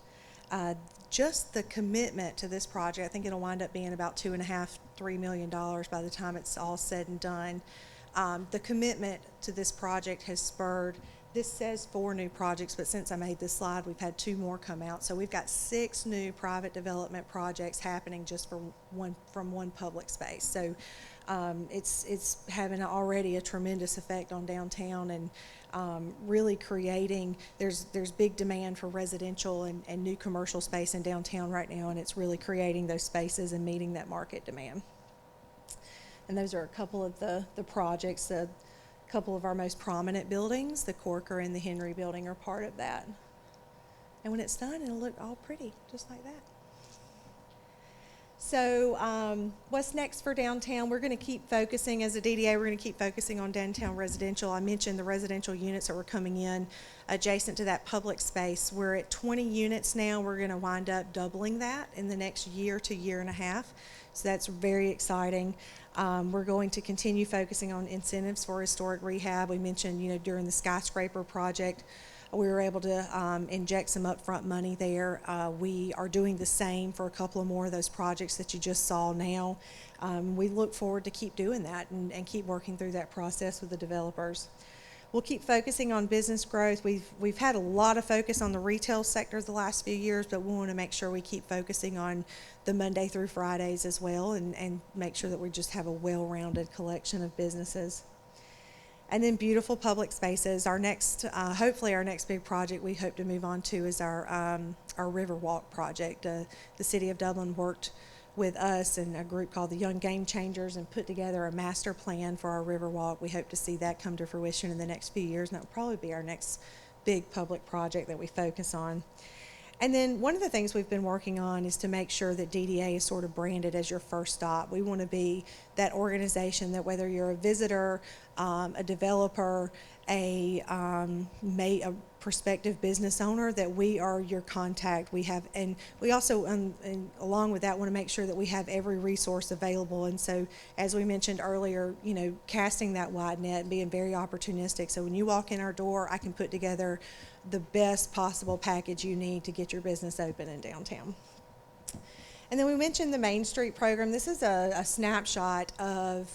Just the commitment to this project, I think it'll wind up being about $2.5–3 million by the time it's all said and done. The commitment to this project has spurred, this says 4 new projects, but since I made this slide, we've had 2 more come out. So we've got 6 new private development projects happening just from one public space. So it's having already a tremendous effect on downtown, and really creating, there's big demand for residential and new commercial space in downtown right now, and it's really creating those spaces and meeting that market demand. And those are a couple of the projects. A couple of our most prominent buildings, the Corker and the Henry building, are part of that. And when it's done, it'll look all pretty, just like that. So what's next for downtown? We're going to keep focusing, as a DDA, we're going to keep focusing on downtown residential. I mentioned the residential units that were coming in adjacent to that public space. We're at 20 units now. We're going to wind up doubling that in the next year to year and a half. So that's very exciting. We're going to continue focusing on incentives for historic rehab. We mentioned, during the skyscraper project, we were able to inject some upfront money there. We are doing the same for a couple of more of those projects that you just saw now. We look forward to keep doing that and keep working through that process with the developers. We'll keep focusing on business growth. We've had a lot of focus on the retail sector the last few years, but we want to make sure we keep focusing on the Monday through Fridays as well, and make sure that we just have a well-rounded collection of businesses. And then beautiful public spaces. Our next, hopefully our next big project we hope to move on to is our Riverwalk project. The City of Dublin worked with us and a group called the Young Game Changers and put together a master plan for our Riverwalk. We hope to see that come to fruition in the next few years, and that will probably be our next big public project that we focus on. And then one of the things we've been working on is to make sure that DDA is sort of branded as your first stop. We want to be that organization that whether you're a visitor, a developer, a prospective business owner, that we are your contact. We have, and we also, and along with that, want to make sure that we have every resource available. And so, as we mentioned earlier, casting that wide net and being very opportunistic. So when you walk in our door, I can put together the best possible package you need to get your business open in downtown. And then we mentioned the Main Street program. This is a snapshot of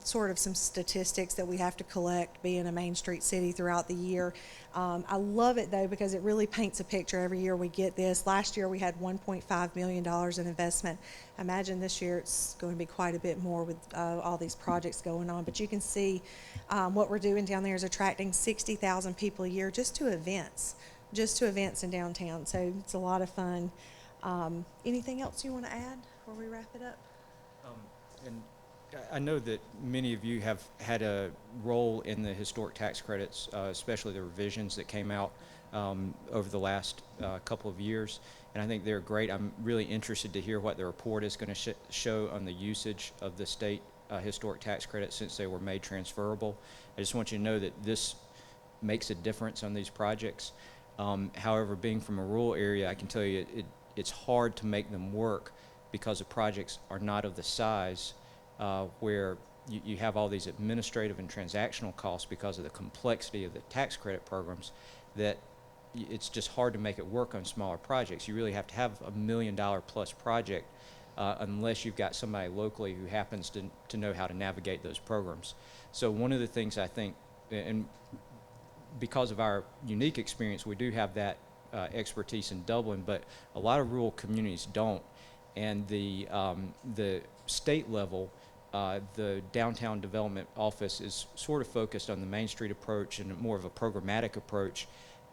sort of some statistics that we have to collect being a Main Street city throughout the year. I love it, though, because it really paints a picture. Every year we get this. Last year we had $1.5 million in investment. I imagine this year it's going to be quite a bit more with all these projects going on. But you can see what we're doing down there is attracting 60,000 people a year just to events in downtown. So it's a lot of fun. Anything else you want to add before we wrap it up? And I know that many of you have had a role in the historic tax credits, especially the revisions that came out over the last couple of years, and I think they're great. I'm really interested to hear what the report is going to show on the usage of the state historic tax credits since they were made transferable. I just want you to know that this makes a difference on these projects. However, being from a rural area, I can tell you it's hard to make them work because the projects are not of the size where you have all these administrative and transactional costs because of the complexity of the tax credit programs, that it's just hard to make it work on smaller projects. You really have to have $1 million plus project unless you've got somebody locally who happens to know how to navigate those programs. So one of the things I think, and because of our unique experience, we do have that expertise in Dublin, but a lot of rural communities don't. And the state level the downtown development office is sort of focused on the Main Street approach and more of a programmatic approach.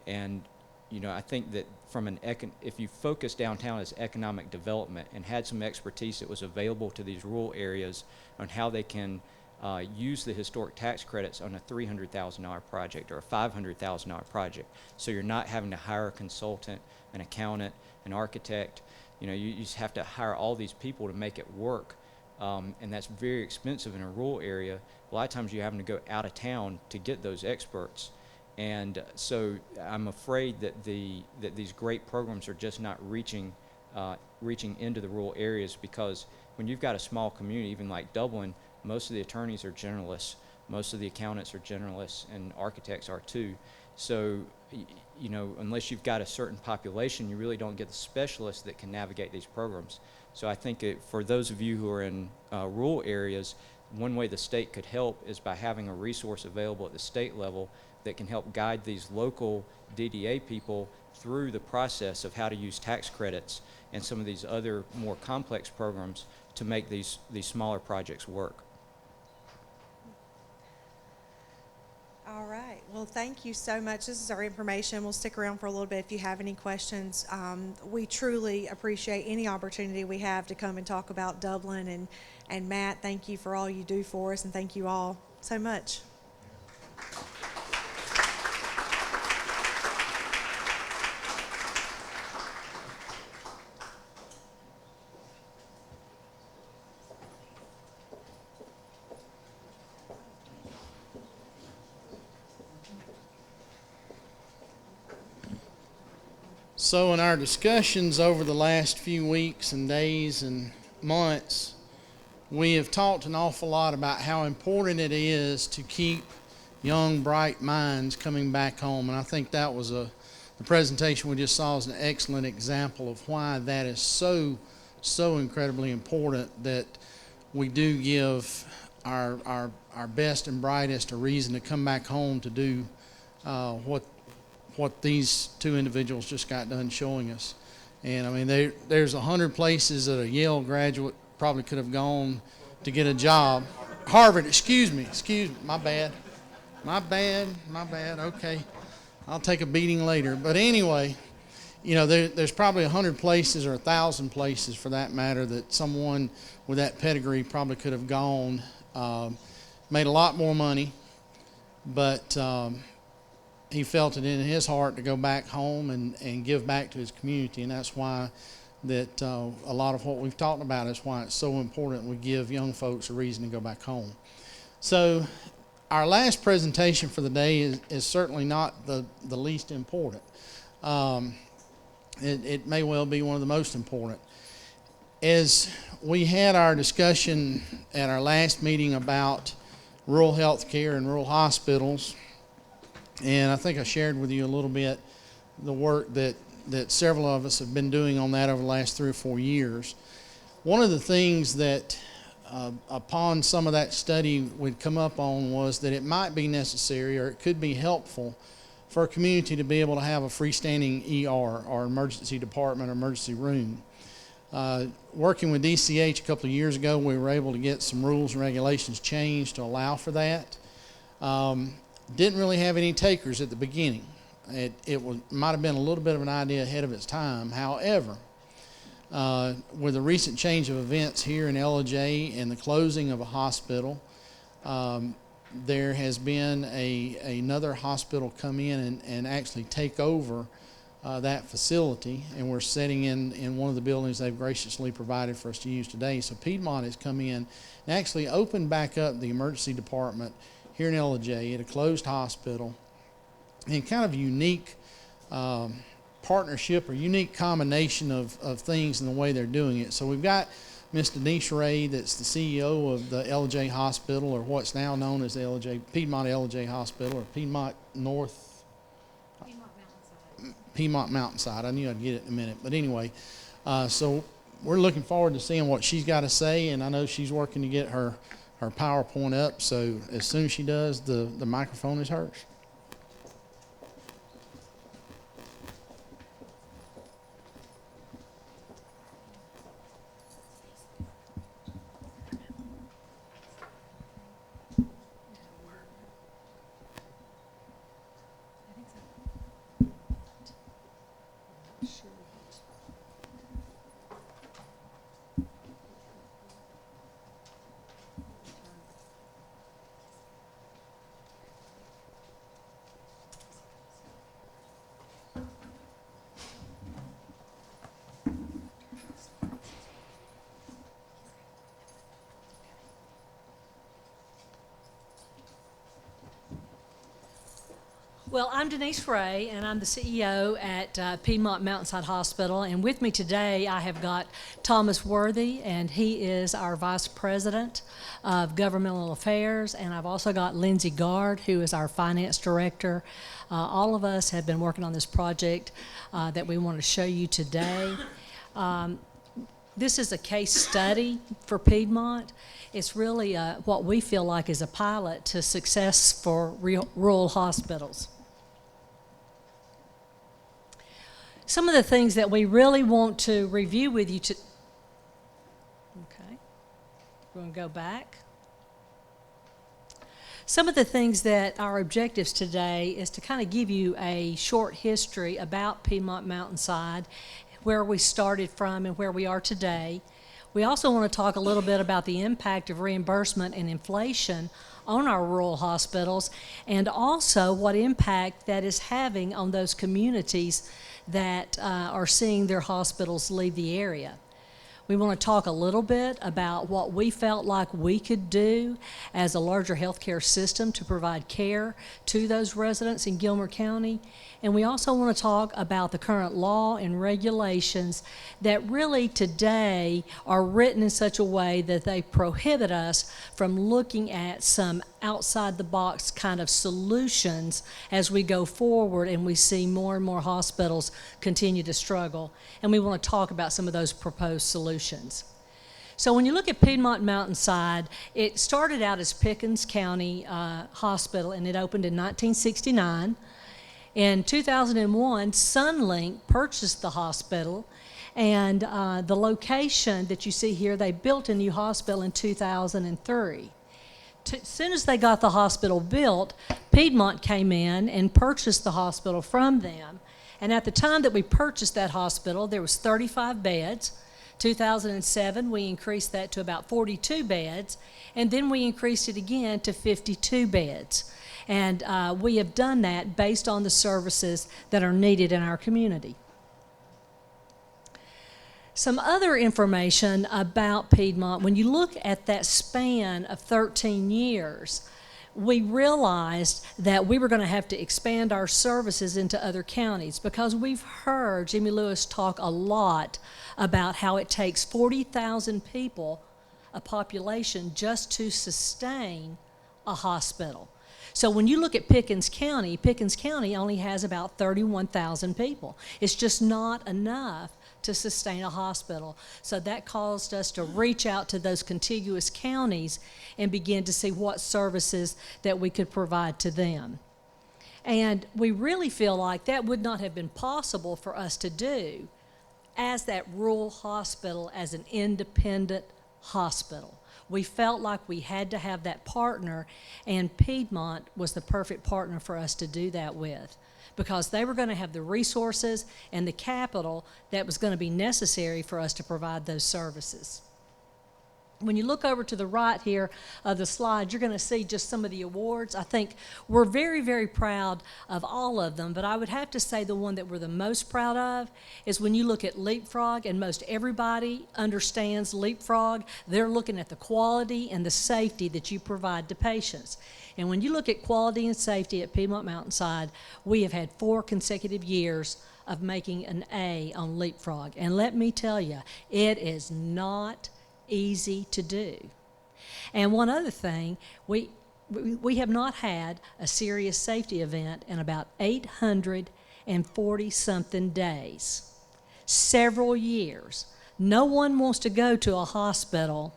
And, you know, I think that from if you focus downtown as economic development and had some expertise that was available to these rural areas on how they can use the historic tax credits on a $300,000 project or a $500,000 project, so you're not having to hire a consultant, an accountant, an architect. You know, you just have to hire all these people to make it work. And that's very expensive in a rural area. A lot of times you're having to go out of town to get those experts. And so I'm afraid that these great programs are just not reaching into the rural areas, because when you've got a small community, even like Dublin, most of the attorneys are generalists, most of the accountants are generalists, and architects are too. So, you know, unless you've got a certain population, you really don't get the specialists that can navigate these programs. So I think for those of you who are in rural areas, one way the state could help is by having a resource available at the state level that can help guide these local DDA people through the process of how to use tax credits and some of these other more complex programs to make these smaller projects work. All right. Well, thank you so much. This is our information. We'll stick around for a little bit if you have any questions. We truly appreciate any opportunity we have to come and talk about Dublin. And Matt, thank you for all you do for us, and thank you all so much. So in our discussions over the last few weeks and days and months, we have talked an awful lot about how important it is to keep young, bright minds coming back home. And I think that was the presentation we just saw is an excellent example of why that is so incredibly important, that we do give our best and brightest a reason to come back home to do what these two individuals just got done showing us. And I mean, there's 100 places that a Yale graduate probably could have gone to get a job. Harvard, excuse me, my bad. Okay, I'll take a beating later. But anyway, you know, there's probably 100 places or 1,000 places for that matter that someone with that pedigree probably could have gone, made a lot more money, but he felt it in his heart to go back home and give back to his community. And that's why that a lot of what we've talked about is why it's so important we give young folks a reason to go back home. So our last presentation for the day is certainly not the least important. It may well be one of the most important. As we had our discussion at our last meeting about rural health care and rural hospitals, and I think I shared with you a little bit the work that several of us have been doing on that over the last 3 or 4 years. One of the things that upon some of that study we'd come up on was that it might be necessary, or it could be helpful, for a community to be able to have a freestanding ER or emergency department or emergency room. Working with DCH a couple of years ago, we were able to get some rules and regulations changed to allow for that. Didn't really have any takers at the beginning. It might have been a little bit of an idea ahead of its time. However, with the recent change of events here in Ellijay and the closing of a hospital, there has been another hospital come in and actually take over that facility, and we're sitting in one of the buildings they've graciously provided for us to use today. So Piedmont has come in and actually opened back up the emergency department here in Ellijay at a closed hospital, in kind of a unique partnership or unique combination of things in the way they're doing it. So we've got Ms. Denise Ray, that's the CEO of the Ellijay Hospital, or what's now known as the Piedmont Ellijay Hospital, or Piedmont Mountainside. I knew I'd get it in a minute. But anyway, so we're looking forward to seeing what she's got to say, and I know she's working to get her PowerPoint up, so as soon as she does, the microphone is hers. Well, I'm Denise Frey, and I'm the CEO at Piedmont Mountainside Hospital. And with me today, I have got Thomas Worthy, and he is our Vice President of Governmental Affairs. And I've also got Lindsay Gard, who is our Finance Director. All of us have been working on this project that we want to show you today. This is a case study for Piedmont. It's really what we feel like is a pilot to success for rural hospitals. Some of the things that we really want to review with you okay, we're going to go back. Some of the things that our objectives today is to kind of give you a short history about Piedmont Mountainside, where we started from and where we are today. We also want to talk a little bit about the impact of reimbursement and inflation on our rural hospitals, and also what impact that is having on those communities that are seeing their hospitals leave the area. We want to talk a little bit about what we felt like we could do as a larger healthcare system to provide care to those residents in Gilmer County. And we also want to talk about the current law and regulations that really today are written in such a way that they prohibit us from looking at some outside-the-box kind of solutions as we go forward and we see more and more hospitals continue to struggle. And we want to talk about some of those proposed solutions. So when you look at Piedmont Mountainside, it started out as Pickens County Hospital, and it opened in 1969. In 2001, Sunlink purchased the hospital, and the location that you see here, they built a new hospital in 2003. As soon as they got the hospital built, Piedmont came in and purchased the hospital from them. And at the time that we purchased that hospital, there was 35 beds. 2007, we increased that to about 42 beds, and then we increased it again to 52 beds. And we have done that based on the services that are needed in our community. Some other information about Piedmont, when you look at that span of 13 years, we realized that we were going to have to expand our services into other counties, because we've heard Jimmy Lewis talk a lot about how it takes 40,000 people, a population, just to sustain a hospital. So when you look at Pickens County only has about 31,000 people. It's just not enough to sustain a hospital. So that caused us to reach out to those contiguous counties and begin to see what services that we could provide to them. And we really feel like that would not have been possible for us to do as that rural hospital, as an independent hospital. We felt like we had to have that partner, and Piedmont was the perfect partner for us to do that with, because they were going to have the resources and the capital that was going to be necessary for us to provide those services. When you look over to the right here of the slide, you're going to see just some of the awards. I think we're very, very proud of all of them, but I would have to say the one that we're the most proud of is when you look at Leapfrog, and most everybody understands Leapfrog. They're looking at the quality and the safety that you provide to patients. And when you look at quality and safety at Piedmont Mountainside, we have had 4 consecutive years of making an A on Leapfrog. And let me tell you, it is not easy to do. And one other thing, we have not had a serious safety event in about 840-something days, several years. No one wants to go to a hospital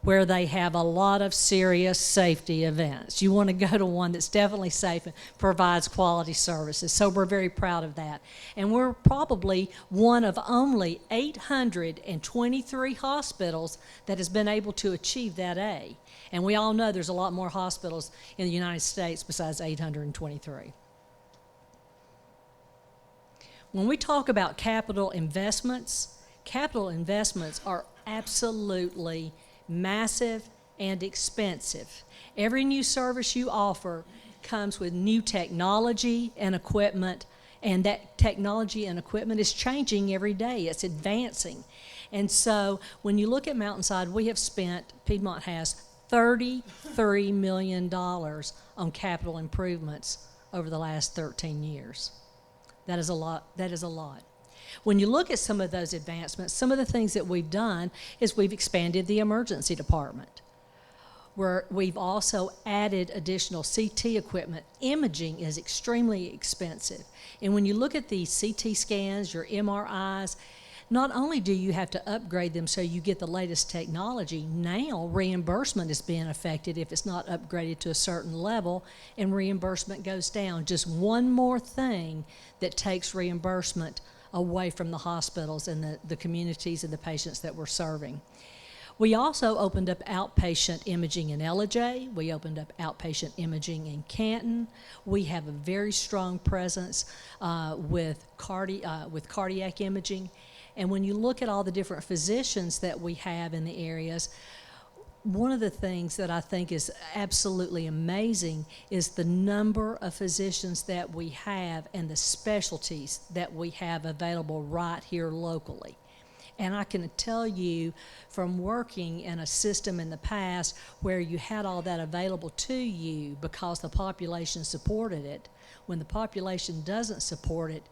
where they have a lot of serious safety events. You want to go to one that's definitely safe and provides quality services. So we're very proud of that. And we're probably one of only 823 hospitals that has been able to achieve that A. And we all know there's a lot more hospitals in the United States besides 823. When we talk about capital investments are absolutely massive and expensive. Every new service you offer comes with new technology and equipment, and that technology and equipment is changing every day. It's advancing. And so when you look at Mountainside, Piedmont has $33 million on capital improvements over the last 13 years. That is a lot. That is a lot. When you look at some of those advancements, some of the things that we've done is we've expanded the emergency department, where we've also added additional CT equipment. Imaging is extremely expensive. And when you look at the CT scans, your MRIs, not only do you have to upgrade them so you get the latest technology, now reimbursement is being affected if it's not upgraded to a certain level, and reimbursement goes down. Just one more thing that takes reimbursement away from the hospitals and the communities and the patients that we're serving. We also opened up outpatient imaging in Ellijay. We opened up outpatient imaging in Canton. We have a very strong presence with cardiac imaging. And when you look at all the different physicians that we have in the areas, one of the things that I think is absolutely amazing is the number of physicians that we have and the specialties that we have available right here locally. And I can tell you from working in a system in the past where you had all that available to you because the population supported it, when the population doesn't support it,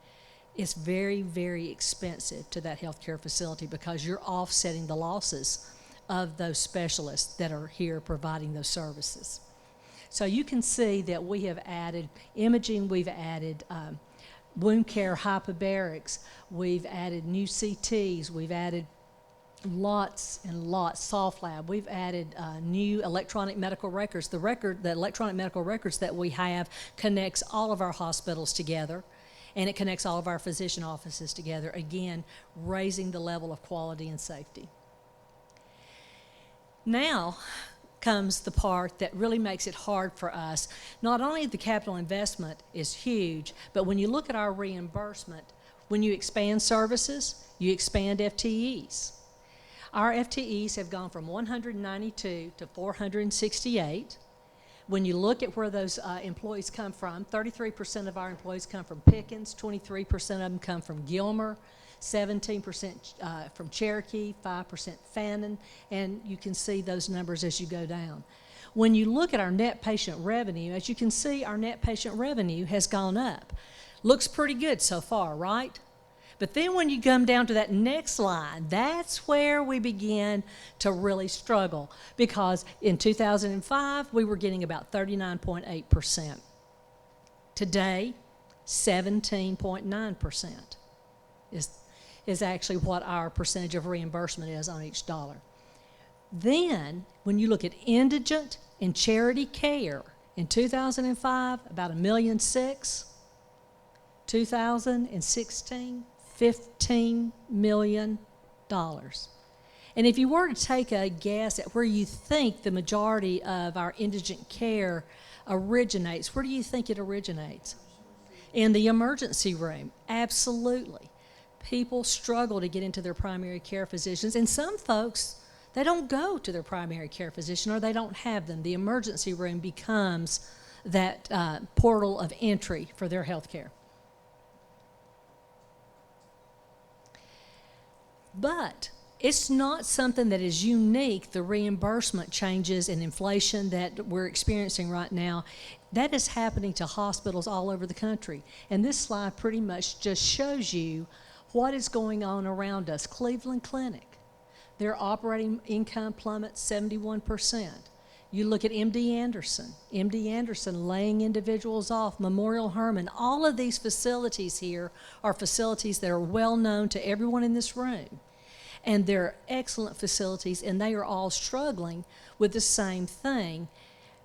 it's very, very expensive to that healthcare facility because you're offsetting the losses of those specialists that are here providing those services. So you can see that we have added imaging, we've added wound care hyperbarics, we've added new CTs, we've added lots and lots, soft lab, we've added new electronic medical records. The electronic medical records that we have connects all of our hospitals together, and it connects all of our physician offices together, again, raising the level of quality and safety. Now comes the part that really makes it hard for us. Not only the capital investment is huge, but when you look at our reimbursement, when you expand services, you expand FTEs. Our FTEs have gone from 192 to 468. When you look at where those employees come from, 33% of our employees come from Pickens, 23% of them come from Gilmer, 17% from Cherokee, 5% Fannin, and you can see those numbers as you go down. When you look at our net patient revenue, as you can see, our net patient revenue has gone up. Looks pretty good so far, right? But then when you come down to that next line, that's where we begin to really struggle, because in 2005, we were getting about 39.8%. Today, 17.9% is actually what our percentage of reimbursement is on each dollar. Then, when you look at indigent and charity care, in 2005, about $1.6 million. 2016, $15 million. And if you were to take a guess at where you think the majority of our indigent care originates, where do you think it originates? In the emergency room, absolutely. People struggle to get into their primary care physicians, and some folks, they don't go to their primary care physician or they don't have them. The emergency room becomes that portal of entry for their health care. But it's not something that is unique, the reimbursement changes and inflation that we're experiencing right now. That is happening to hospitals all over the country. And this slide pretty much just shows you what is going on around us. Cleveland Clinic, their operating income plummets 71%. You look at MD Anderson laying individuals off, Memorial Hermann. All of these facilities here are facilities that are well known to everyone in this room. And they're excellent facilities, and they are all struggling with the same thing.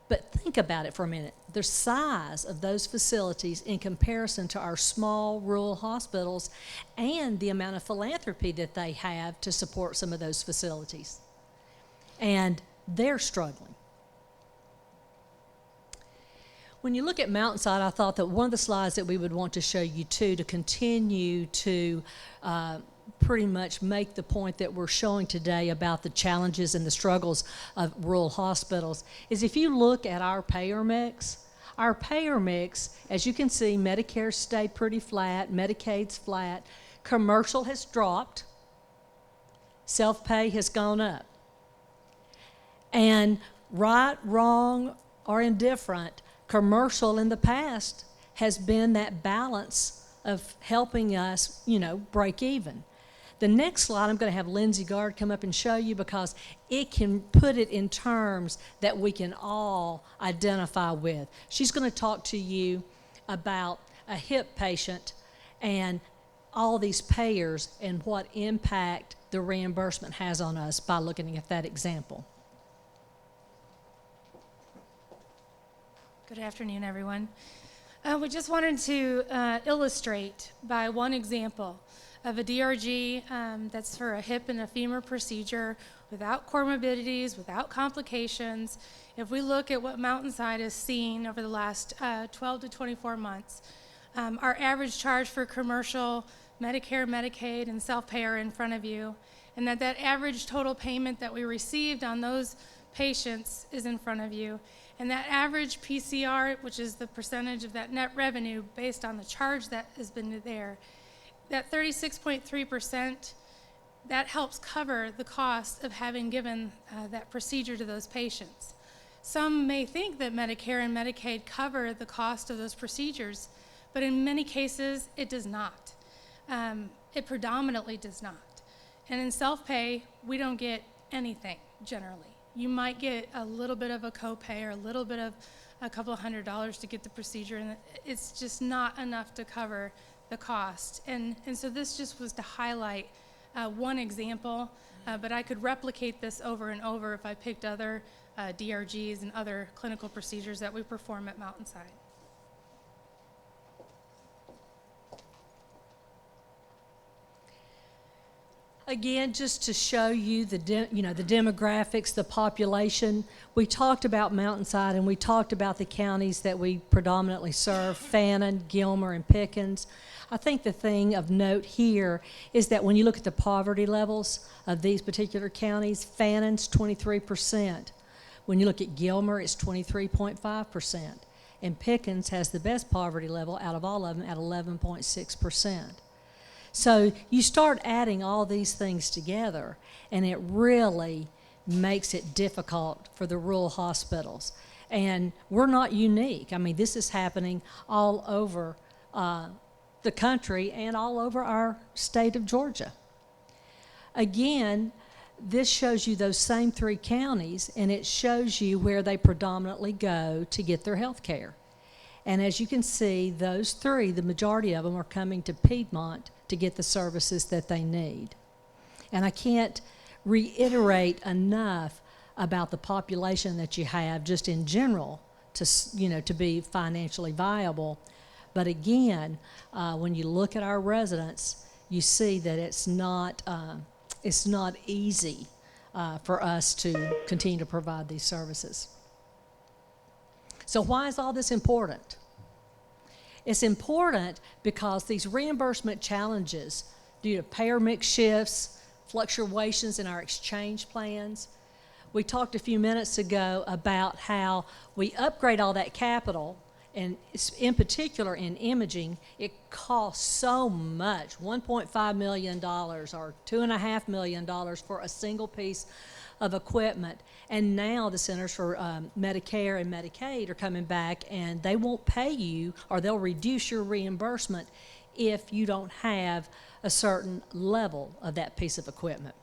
But think about it for a minute. The size of those facilities in comparison to our small rural hospitals and the amount of philanthropy that they have to support some of those facilities. And they're struggling. When you look at Mountainside, I thought that one of the slides that we would want to show you too, to continue to pretty much make the point that we're showing today about the challenges and the struggles of rural hospitals, is if you look at our payer mix, as you can see, Medicare stayed pretty flat, Medicaid's flat, commercial has dropped, self-pay has gone up. And right, wrong, or indifferent, commercial in the past has been that balance of helping us, break even. The next slide, I'm going to have Lindsay Gard come up and show you because it can put it in terms that we can all identify with. She's going to talk to you about a hip patient and all these payers and what impact the reimbursement has on us by looking at that example. Good afternoon, everyone. We just wanted to illustrate by one example of a DRG that's for a hip and a femur procedure without comorbidities, without complications. If we look at what Mountainside has seen over the last 12 to 24 months, our average charge for commercial, Medicare, Medicaid, and self-pay are in front of you, and that average total payment that we received on those patients is in front of you. And that average PCR, which is the percentage of that net revenue based on the charge that has been there, that 36.3%, that helps cover the cost of having given that procedure to those patients. Some may think that Medicare and Medicaid cover the cost of those procedures, but in many cases, it does not. It predominantly does not. And in self-pay, we don't get anything, generally. You might get a little bit of a copay or a little bit of a couple of $100s to get the procedure, and it's just not enough to cover the cost. And so this just was to highlight one example, but I could replicate this over and over if I picked other DRGs and other clinical procedures that we perform at Mountainside. Again, just to show you the demographics, the population. We talked about Mountainside and we talked about the counties that we predominantly serve, Fannin, Gilmer, and Pickens. I think the thing of note here is that when you look at the poverty levels of these particular counties, Fannin's 23%. When you look at Gilmer, it's 23.5%. And Pickens has the best poverty level out of all of them at 11.6%. So you start adding all these things together, and it really makes it difficult for the rural hospitals. And we're not unique. I mean, this is happening all over the country and all over our state of Georgia. Again, this shows you those same three counties, and it shows you where they predominantly go to get their health care. And as you can see, those three, the majority of them are coming to Piedmont to get the services that they need. And I can't reiterate enough about the population that you have just in general to be financially viable. But again, when you look at our residents, you see that it's not easy for us to continue to provide these services. So why is all this important? It's important because these reimbursement challenges due to payer mix shifts, fluctuations in our exchange plans. We talked a few minutes ago about how we upgrade all that capital, and in particular in imaging, it costs so much, $1.5 million or $2.5 million for a single piece of equipment. And now the Centers for Medicare and Medicaid are coming back, and they won't pay you, or they'll reduce your reimbursement if you don't have a certain level of that piece of equipment.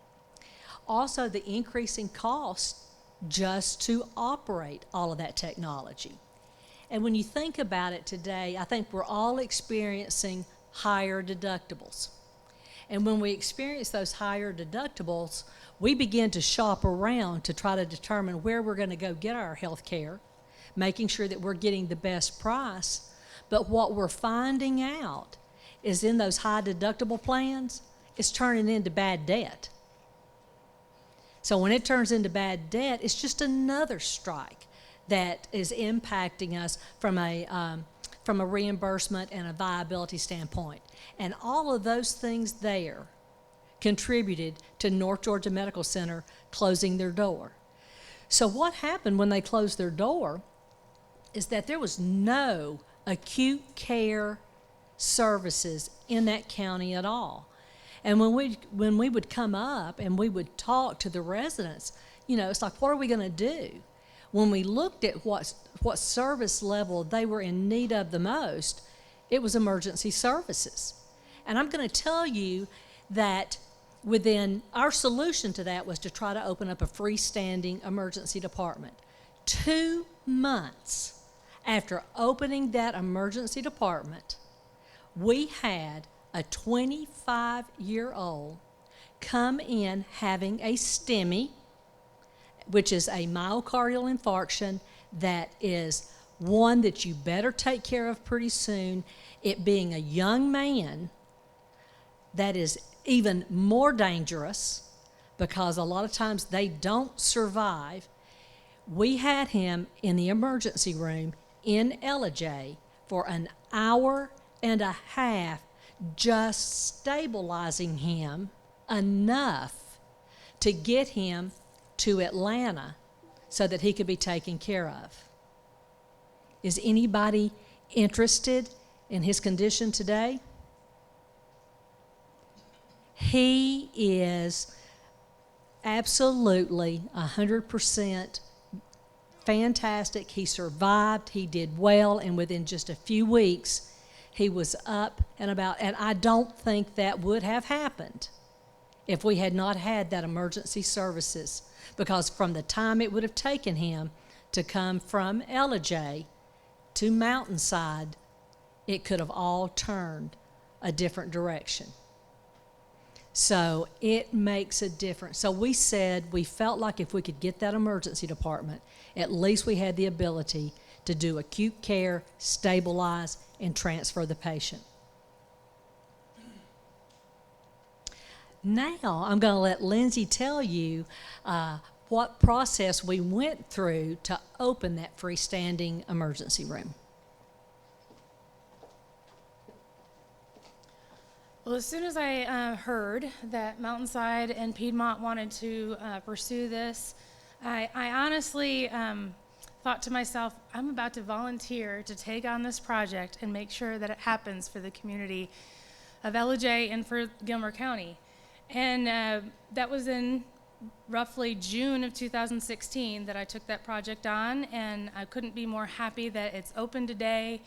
Also, the increasing cost just to operate all of that technology. And when you think about it today, I think we're all experiencing higher deductibles. And when we experience those higher deductibles, we begin to shop around to try to determine where we're going to go get our health care, making sure that we're getting the best price. But what we're finding out is in those high deductible plans, it's turning into bad debt. So when it turns into bad debt, it's just another strike that is impacting us from a reimbursement and a viability standpoint. And all of those things there contributed to North Georgia Medical Center closing their door. So what happened when they closed their door is that there was no acute care services in that county at all. And when we would come up and we would talk to the residents, it's like, what are we going to do? When we looked at what service level they were in need of the most, it was emergency services. And I'm going to tell you that within our solution to that was to try to open up a freestanding emergency department. 2 months after opening that emergency department, we had a 25-year-old come in having a STEMI, which is a myocardial infarction that is one that you better take care of pretty soon. It being a young man, that is even more dangerous because a lot of times they don't survive. We had him in the emergency room in Ellijay for an hour and a half, just stabilizing him enough to get him to Atlanta so that he could be taken care of. Is anybody interested in his condition today? He is absolutely 100% fantastic. He survived, he did well, and within just a few weeks, he was up and about. And I don't think that would have happened if we had not had that emergency services, because from the time it would have taken him to come from Ellijay to Mountainside, it could have all turned a different direction. So it makes a difference. So we said we felt like if we could get that emergency department, at least we had the ability to do acute care, stabilize, and transfer the patient. Now I'm going to let Lindsay tell you what process we went through to open that freestanding emergency room. Well, as soon as I heard that Mountainside and Piedmont wanted to pursue this, I honestly thought to myself, I'm about to volunteer to take on this project and make sure that it happens for the community of Ellijay and for Gilmer County. And that was in roughly June of 2016 that I took that project on, and I couldn't be more happy that it's open today.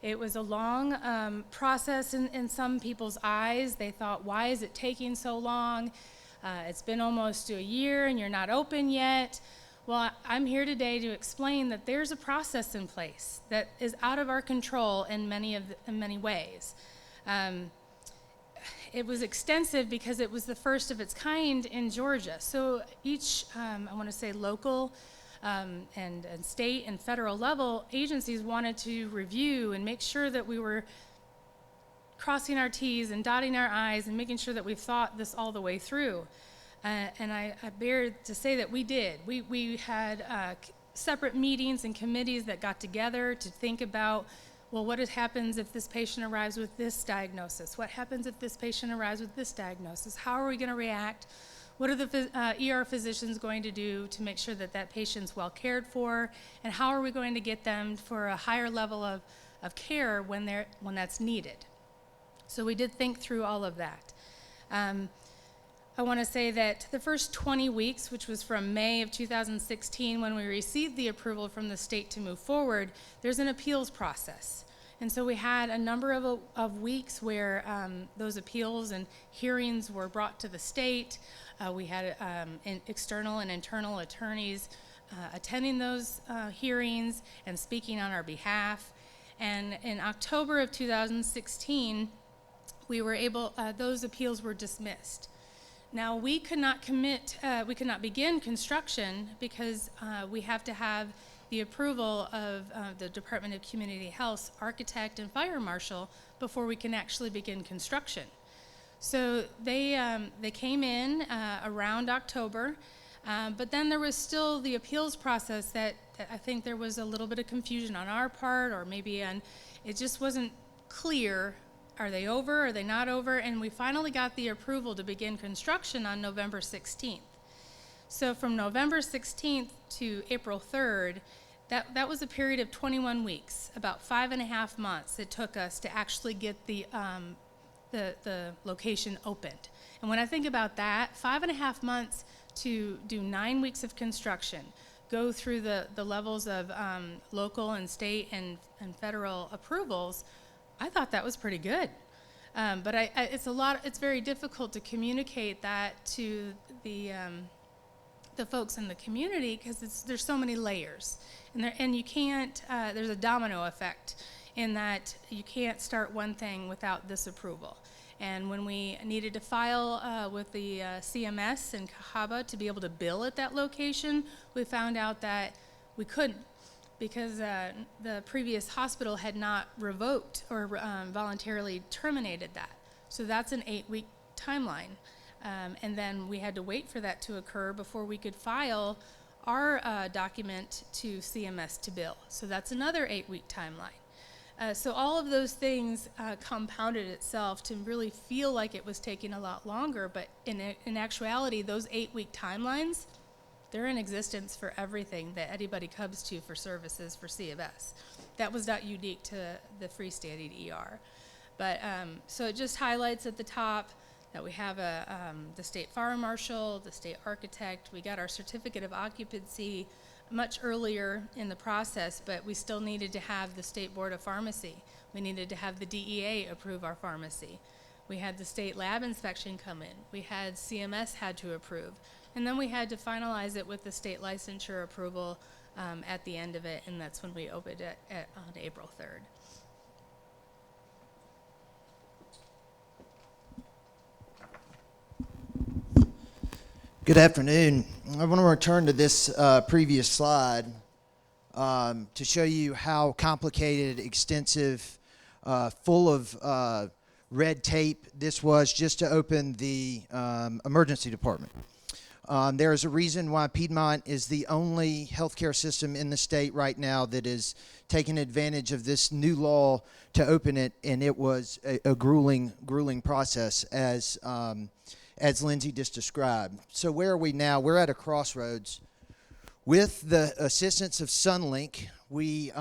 It was a long process in some people's eyes. They thought, why is it taking so long? It's been almost a year and you're not open yet. Well, I'm here today to explain that there's a process in place that is out of our control in many ways. It was extensive because it was the first of its kind in Georgia. So each, I want to say local and state and federal level agencies wanted to review and make sure that we were crossing our T's and dotting our I's and making sure that we thought this all the way through. And I bear to say that we did. We had separate meetings and committees that got together to think about, well, what happens if this patient arrives with this diagnosis? What happens if this patient arrives with this diagnosis? How are we going to react? What are the ER physicians going to do to make sure that that patient's well cared for? And how are we going to get them for a higher level of care when that's needed? So we did think through all of that. I want to say that the first 20 weeks, which was from May of 2016 when we received the approval from the state to move forward, there's an appeals process. And so we had a number of weeks where those appeals and hearings were brought to the state. We had external and internal attorneys attending those hearings and speaking on our behalf. And in October of 2016, we were able, those appeals were dismissed. Now, we could not begin construction because we have to have the approval of the Department of Community Health's architect and fire marshal before we can actually begin construction. So they came in around October, but then there was still the appeals process that I think there was a little bit of confusion on our part, or maybe it just wasn't clear. Are they over? Are they not over? And we finally got the approval to begin construction on November 16th. So from November 16th to April 3rd, that was a period of 21 weeks, about 5.5 months it took us to actually get the location opened. And when I think about that, 5.5 months to do 9 weeks of construction, go through the levels of local and state and federal approvals, I thought that was pretty good. But it's very difficult to communicate that to the folks in the community because there's so many layers, and you can't. There's a domino effect in that you can't start one thing without this approval. And when we needed to file with the CMS and Cahaba to be able to bill at that location, we found out that we couldn't because the previous hospital had not revoked or voluntarily terminated that. So that's an 8-week timeline. And then we had to wait for that to occur before we could file our document to CMS to bill. So that's another 8-week timeline. So all of those things compounded itself to really feel like it was taking a lot longer, but in actuality, those 8-week timelines, they're in existence for everything that anybody comes to for services for C of S. That was not unique to the freestanding ER. But so it just highlights at the top that we have the state fire marshal, the state architect. We got our certificate of occupancy much earlier in the process, but we still needed to have the State Board of Pharmacy. We needed to have the DEA approve our pharmacy. We had the state lab inspection come in. We had CMS had to approve. And then we had to finalize it with the state licensure approval at the end of it, and that's when we opened it on April 3rd. Good afternoon. I want to return to this previous slide to show you how complicated, extensive, full of red tape this was just to open the emergency department. There is a reason why Piedmont is the only healthcare system in the state right now that is taking advantage of this new law to open it, and it was a grueling process as Lindsay just described. So where are we now? We're at a crossroads. With the assistance of Sunlink, we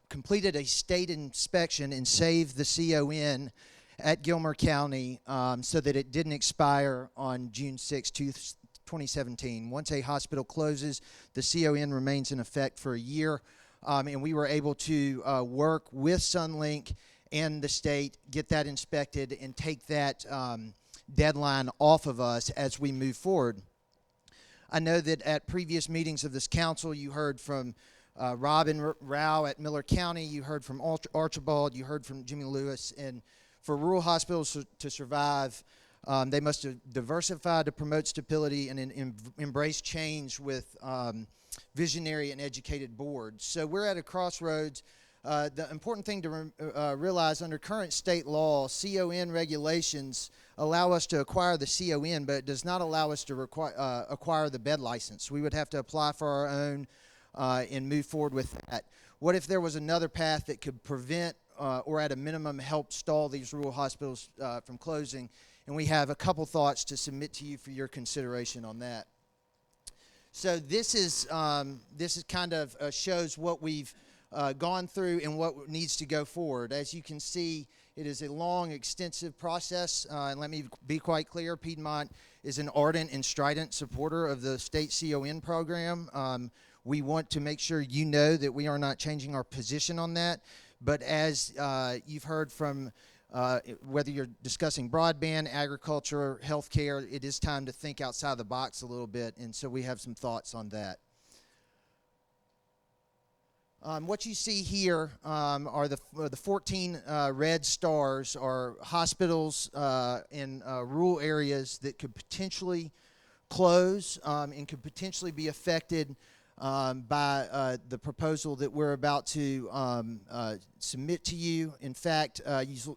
completed a state inspection and saved the CON at Gilmer County so that it didn't expire on June 6, 2017. Once a hospital closes, the CON remains in effect for a year, and we were able to work with Sunlink and the state, get that inspected, and take that deadline off of us as we move forward. I know that at previous meetings of this council, you heard from Robin Rao at Miller County, you heard from Archibald, you heard from Jimmy Lewis, and for rural hospitals to survive, they must diversify to promote stability and embrace change with visionary and educated boards. So we're at a crossroads. The important thing to realize, under current state law, CON regulations allow us to acquire the CON, but it does not allow us to acquire the bed license. We would have to apply for our own and move forward with that. What if there was another path that could prevent or at a minimum help stall these rural hospitals from closing? And we have a couple thoughts to submit to you for your consideration on that. So this is kind of shows what we've gone through and what needs to go forward. As you can see, it is a long, extensive process, and let me be quite clear, Piedmont is an ardent and strident supporter of the state CON program. We want to make sure you know that we are not changing our position on that, but as you've heard from whether you're discussing broadband, agriculture, healthcare, it is time to think outside the box a little bit, and so we have some thoughts on that. What you see here are the 14 red stars are hospitals in rural areas that could potentially close and could potentially be affected by the proposal that we're about to submit to you. In fact,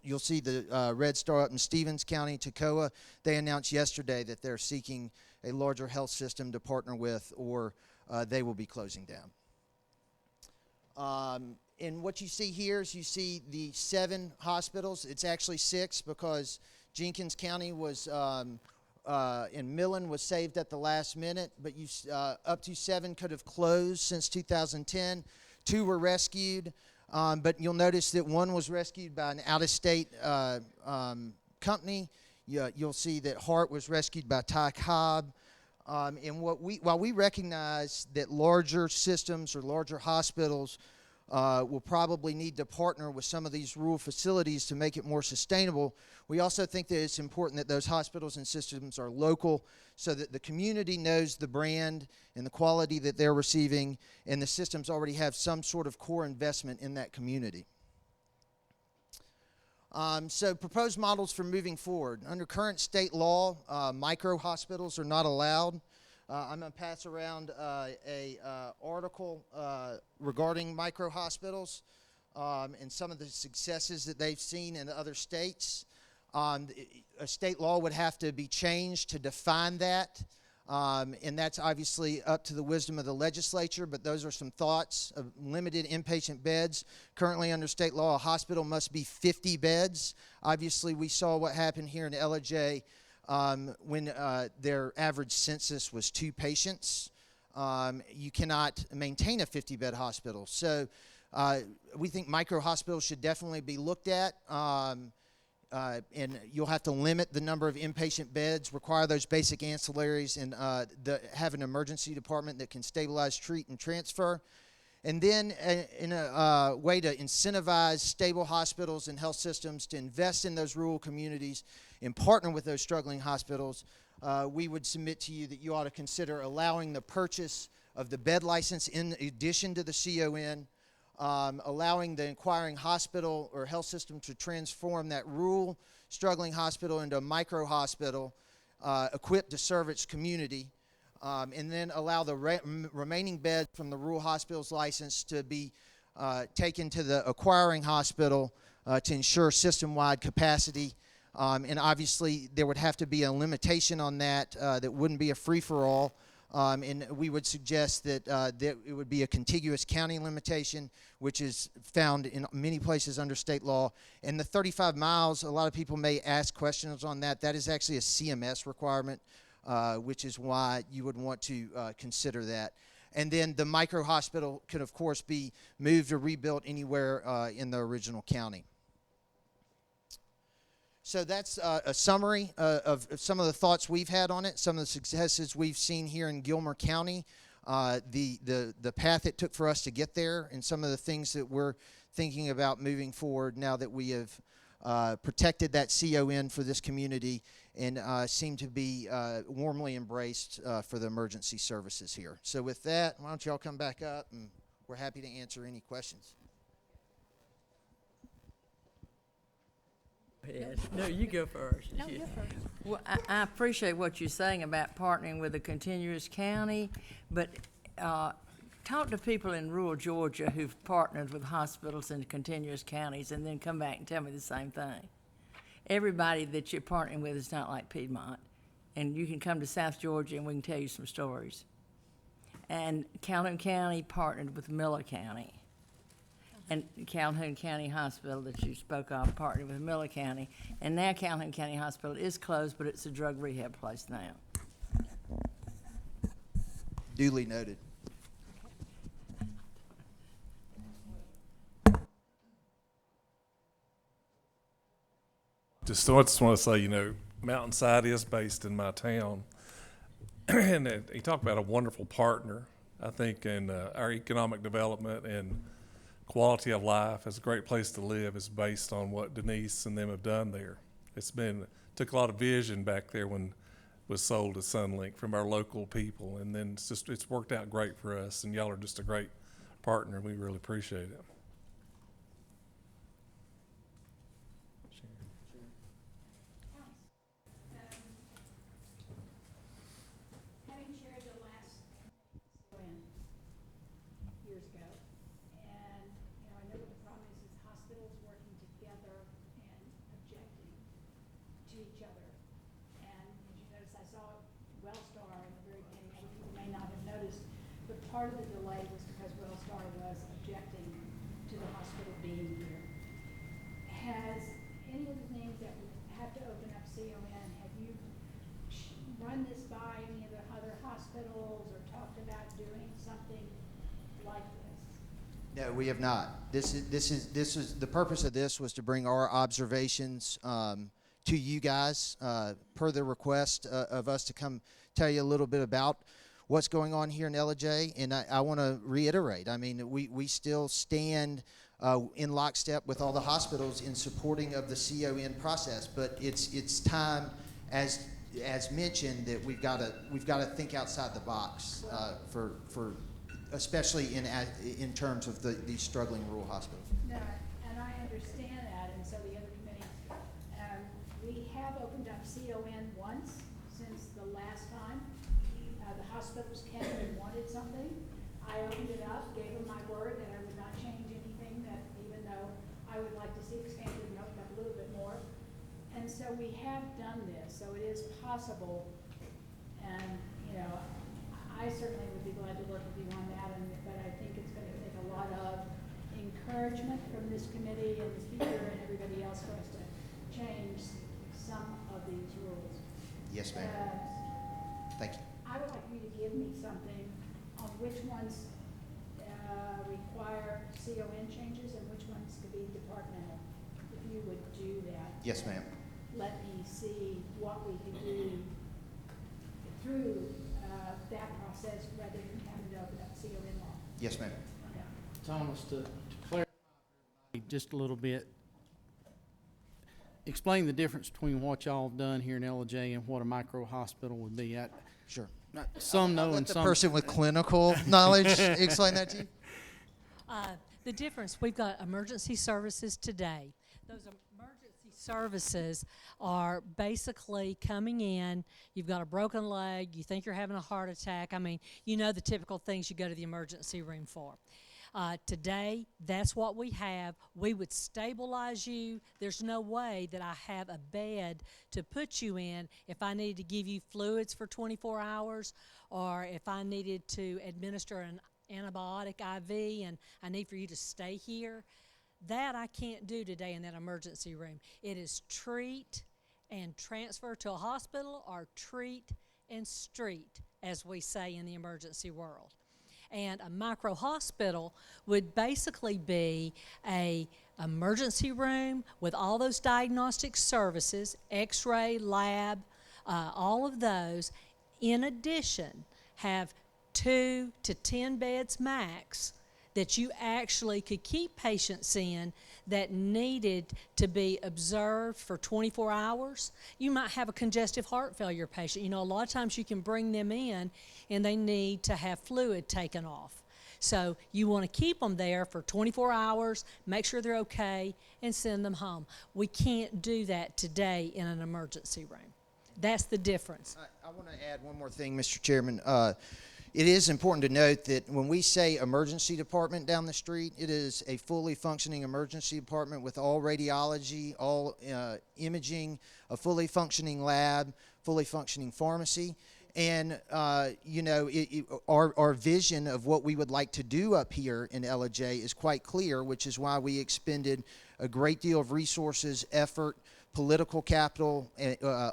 you'll see the red star up in Stevens County, Toccoa. They announced yesterday that they're seeking a larger health system to partner with, or they will be closing down. And what you see here is you see the 7 hospitals. It's actually 6 because Jenkins County was and Millen was saved at the last minute, but up to 7 could have closed since 2010. 2 were rescued, but you'll notice that 1 was rescued by an out-of-state company. You'll see that Hart was rescued by Ty Cobb. And while we recognize that larger systems or larger hospitals will probably need to partner with some of these rural facilities to make it more sustainable, we also think that it's important that those hospitals and systems are local so that the community knows the brand and the quality that they're receiving, and the systems already have some sort of core investment in that community. So proposed models for moving forward. Under current state law, micro hospitals are not allowed. I'm going to pass around a article regarding micro hospitals and some of the successes that they've seen in other states. A state law would have to be changed to define that, and that's obviously up to the wisdom of the legislature, but those are some thoughts of limited inpatient beds. Currently under state law, a hospital must be 50 beds. Obviously, we saw what happened here in Ellijay when their average census was 2 patients. You cannot maintain a 50-bed hospital. So we think micro hospitals should definitely be looked at. And you'll have to limit the number of inpatient beds, require those basic ancillaries, and have an emergency department that can stabilize, treat, and transfer. And then in a way to incentivize stable hospitals and health systems to invest in those rural communities and partner with those struggling hospitals, we would submit to you that you ought to consider allowing the purchase of the bed license in addition to the CON, allowing the inquiring hospital or health system to transform that rural struggling hospital into a micro hospital equipped to serve its community, and then allow the remaining beds from the rural hospital's license to be taken to the acquiring hospital to ensure system-wide capacity. And obviously there would have to be a limitation on that that wouldn't be a free-for-all. And we would suggest that, that it would be a contiguous county limitation, which is found in many places under state law. And the 35 miles, a lot of people may ask questions on that. That is actually a CMS requirement, which is why you would want to consider that. And then the micro hospital could, of course, be moved or rebuilt anywhere in the original county. So that's a summary of some of the thoughts we've had on it, some of the successes we've seen here in Gilmer County, the path it took for us to get there, and some of the things that we're thinking about moving forward now that we have protected that CON for this community and seem to be warmly embraced for the emergency services here. So with that, why don't you all come back up, and we're happy to answer any questions. No, you go first. No, you first. Well, I appreciate what you're saying about partnering with a continuous county, but talk to people in rural Georgia who've partnered with hospitals in continuous counties and then come back and tell me the same thing. Everybody that you're partnering with is not like Piedmont, and you can come to South Georgia and we can tell you some stories. And Calhoun County partnered with Miller County. And Calhoun County Hospital that you spoke of partnered with Miller County. And now Calhoun County Hospital is closed, but it's a drug rehab place now. Duly noted. Just want to say, you know, Mountainside is based in my town. And you talk about a wonderful partner, I think, in our economic development and quality of life as a great place to live is based on what Denise and them have done there. Took a lot of vision back there when it was sold to Sunlink from our local people, and then it's worked out great for us, and y'all are just a great partner. We really appreciate it. Having shared the last years ago, and I know what the problem is hospitals working together and objecting to each other. And as you notice, I saw Wellstar in the very beginning. Other people may not have noticed, but part of the delay was because Wellstar was objecting to the hospital being here. Has any of the things that would have to open up CON, have you run this by any of the other hospitals or talked about doing something like this? No, we have not. This is the purpose of this was to bring our observations to you guys per the request of us to come tell you a little bit about what's going on here in Ellijay, and I want to reiterate, I mean, we still stand in lockstep with all the hospitals in supporting of the CON process, but it's time, as mentioned, that we've got to think outside the box for especially in terms of these struggling rural hospitals. No, and I understand that, and so the other committee, we have opened up CON once since the last time. The hospitals came and wanted something. I opened it up, gave them my word that I would not change anything, that even though I would like to see expanded and opened up a little bit more. And so we have done this, so it is possible, and, you know, I certainly would be glad to work with you on that, but I think it's going to take a lot of encouragement from this committee and the speaker and everybody else for us to change some of these rules. Yes, ma'am. Thank you. I would like you to give me something on which ones require CON changes and which ones could be departmental. If you would do that. Yes, ma'am. Let me see what we can do through that process rather than having to open up CON law. Yes, ma'am. Okay. Thomas, to clarify just a little bit, explain the difference between what y'all have done here in Ellijay and what a micro hospital would be. Sure. Some know and the some. person with clinical knowledge explain that to you. The difference, we've got emergency services today. Those emergency services are basically coming in, you've got a broken leg, you think you're having a heart attack. I mean, you know the typical things you go to the emergency room for. Today, that's what we have. We would stabilize you. There's no way that I have a bed to put you in if I needed to give you fluids for 24 hours or if I needed to administer an antibiotic IV and I need for you to stay here. That I can't do today in that emergency room. It is treat and transfer to a hospital or treat and street, as we say in the emergency world. And a micro hospital would basically be a emergency room with all those diagnostic services, x-ray, lab, all of those. In addition, have 2 to 10 beds max that you actually could keep patients in that needed to be observed for 24 hours. You might have a congestive heart failure patient. You know, a lot of times you can bring them in and they need to have fluid taken off. So you want to keep them there for 24 hours, make sure they're okay, and send them home. We can't do that today in an emergency room. That's the difference. I want to add one more thing, Mr. Chairman. It is important to note that when we say emergency department down the street, it is a fully functioning emergency department with all radiology, all imaging, a fully functioning lab, fully functioning pharmacy. And, you know, our vision of what we would like to do up here in Ellijay is quite clear, which is why we expended a great deal of resources, effort, political capital,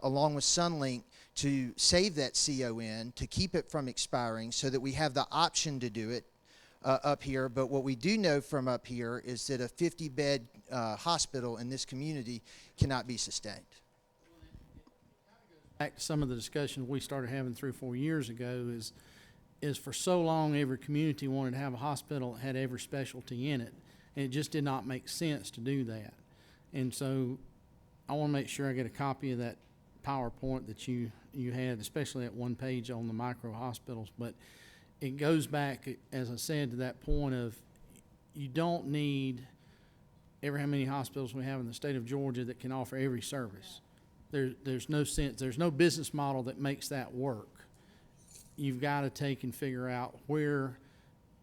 along with Sunlink, to save that CON, to keep it from expiring so that we have the option to do it up here. But what we do know from up here is that a 50-bed hospital in this community cannot be sustained. Back to some of the discussions we started having 3 or 4 years ago is for so long every community wanted to have a hospital that had every specialty in it, and it just did not make sense to do that. And so I want to make sure I get a copy of that PowerPoint that you had, especially that one page on the micro hospitals. But it goes back, as I said, to that point of you don't need how many hospitals we have in the state of Georgia that can offer every service. There's no sense, there's no business model that makes that work. You've got to take and figure out where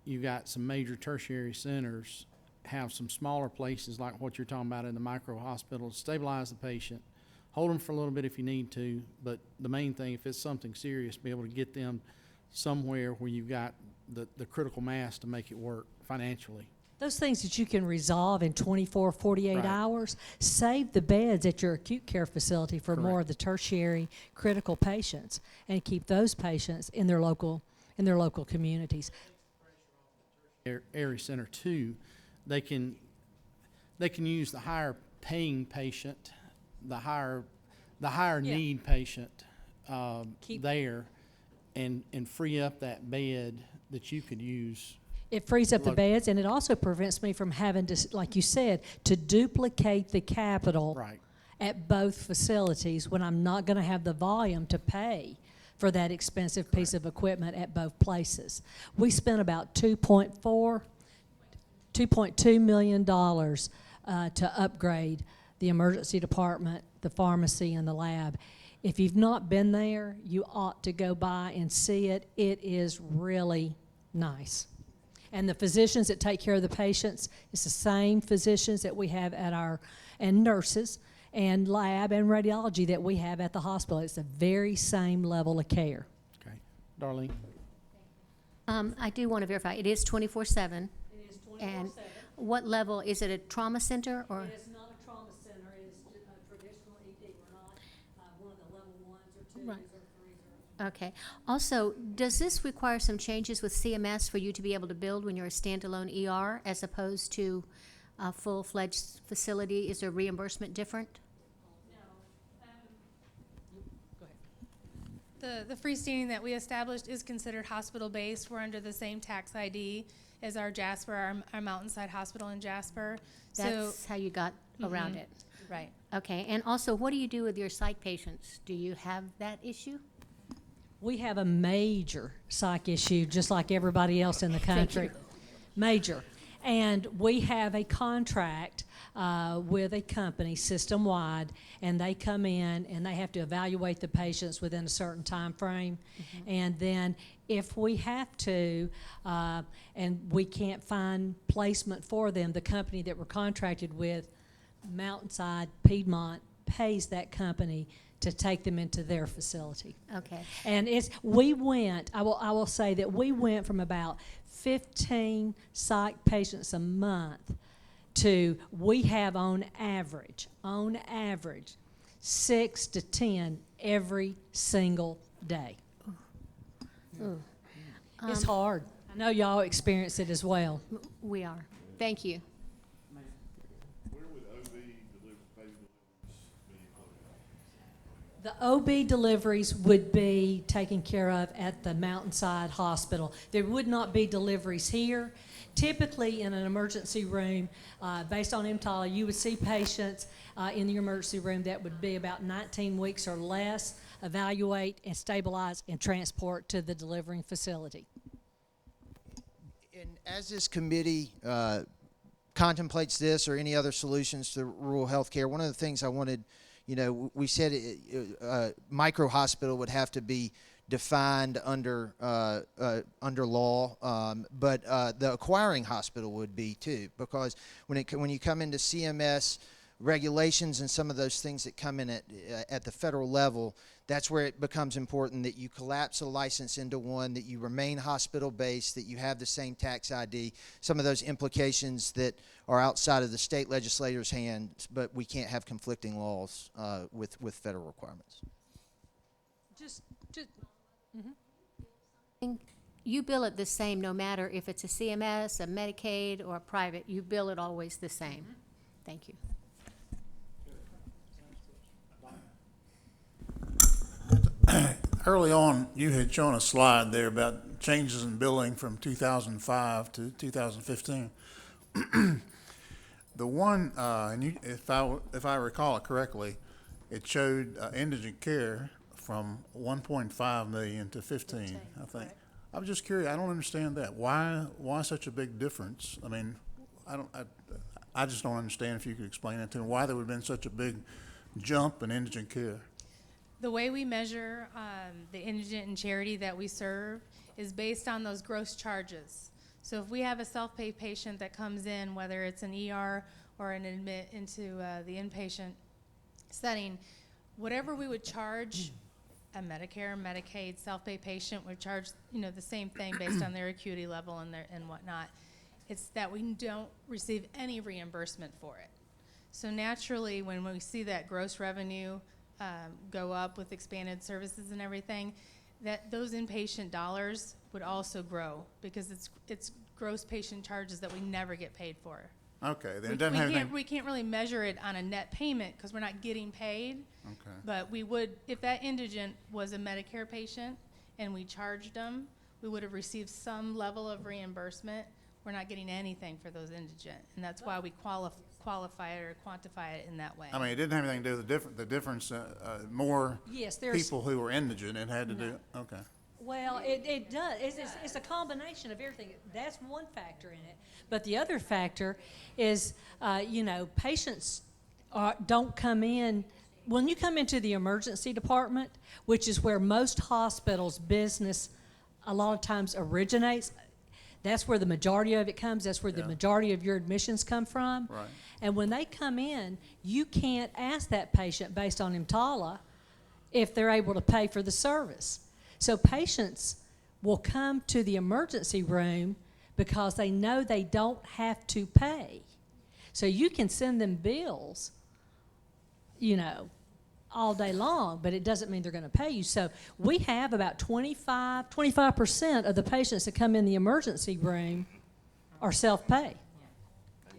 you've got some major tertiary centers, have some smaller places like what you're talking about in the micro hospitals, stabilize the patient, hold them for a little bit if you need to, but the main thing, if it's something serious, be able to get them somewhere where you've got the critical mass to make it work financially. Those things that you can resolve in 24, 48 hours, save the beds at your acute care facility for more of the tertiary critical patients and keep those patients in their local communities. Area center too, they can use the higher paying patient, the higher need patient there and free up that bed that you could use. It frees up the beds, and it also prevents me from having to, like you said, to duplicate the capital Right. at both facilities when I'm not going to have the volume to pay for that expensive piece of equipment at both places. We spent about $2.2 million to upgrade the emergency department, the pharmacy, and the lab. If you've not been there, you ought to go by and see it. It is really nice. And the physicians that take care of the patients, it's the same physicians that we have at our, and nurses, and lab and radiology that we have at the hospital. It's the very same level of care. Okay. Darlene? I do want to verify, it is 24/7. It is 24/7. And what level, is it a trauma center or? It is not a trauma center, it is a traditional ED. We're not one of the level 1s or 2s Right. or 3s. Okay. Also, does this require some changes with CMS for you to be able to build when you're a standalone ER as opposed to a full-fledged facility? Is there reimbursement different? The freestanding that we established is considered hospital-based. We're under the same tax ID as our Jasper, our Mountainside Hospital in Jasper. That's how you got around it. Right. Okay. And also, what do you do with your psych patients? Do you have that issue? We have a major psych issue, just like everybody else in the country. Major. And we have a contract with a company system-wide, and they come in and they have to evaluate the patients within a certain time frame. And then if we have to, and we can't find placement for them, the company that we're contracted with, Mountainside Piedmont, pays that company to take them into their facility. Okay. And I will say that we went from about 15 psych patients a month to, we have on average, 6 to 10 every single day. It's hard. I know y'all experience it as well. We are. Thank you. The OB deliveries would be taken care of at the Mountainside Hospital. There would not be deliveries here. Typically, in an emergency room, based on EMTALA, you would see patients in the emergency room that would be about 19 weeks or less, evaluate and stabilize and transport to the delivering facility. And as this committee contemplates this or any other solutions to rural health care, one of the things I wanted, we said micro hospital would have to be defined under law, but the acquiring hospital would be too, because when you come into CMS regulations and some of those things that come in at the federal level, that's where it becomes important that you collapse a license into one, that you remain hospital-based, that you have the same tax ID, some of those implications that are outside of the state legislators' hands, but we can't have conflicting laws with federal requirements. You bill it the same no matter if it's a CMS, a Medicaid, or a private. You bill it always the same. Thank you. Early on, you had shown a slide there about changes in billing from 2005 to 2015. The one, and if I recall it correctly, it showed indigent care from 1.5 million to 15, I think. I was just curious. I don't understand that. Why such a big difference? I mean, I just don't understand. If you could explain it to me, why there would have been such a big jump in indigent care. The way we measure the indigent and charity that we serve is based on those gross charges. So if we have a self-pay patient that comes in, whether it's an ER or an admit into the inpatient setting, whatever we would charge a Medicare, Medicaid, self-pay patient would charge, the same thing based on their acuity level and whatnot. It's that we don't receive any reimbursement for it. So naturally, when we see that gross revenue go up with expanded services and everything, that those inpatient dollars would also grow because it's gross patient charges that we never get paid for. Okay, then it doesn't have anything. We can't really measure it on a net payment because we're not getting paid. Okay. But we would, if that indigent was a Medicare patient and we charged them, we would have received some level of reimbursement. We're not getting anything for those indigent, and that's why we qualify it or quantify it in that way. I mean, it didn't have anything to do with the difference, more Yes, there's- people who were indigent, it had to do, okay. Well, it does. It's a combination of everything. That's one factor in it. But the other factor is, patients don't come in. When you come into the emergency department, which is where most hospitals' business a lot of times originates, that's where the majority of it comes. That's where the majority of your admissions come from. Right. And when they come in, you can't ask that patient based on EMTALA if they're able to pay for the service. So patients will come to the emergency room because they know they don't have to pay. So you can send them bills, all day long, but it doesn't mean they're going to pay you. So we have about 25% of the patients that come in the emergency room are self-pay.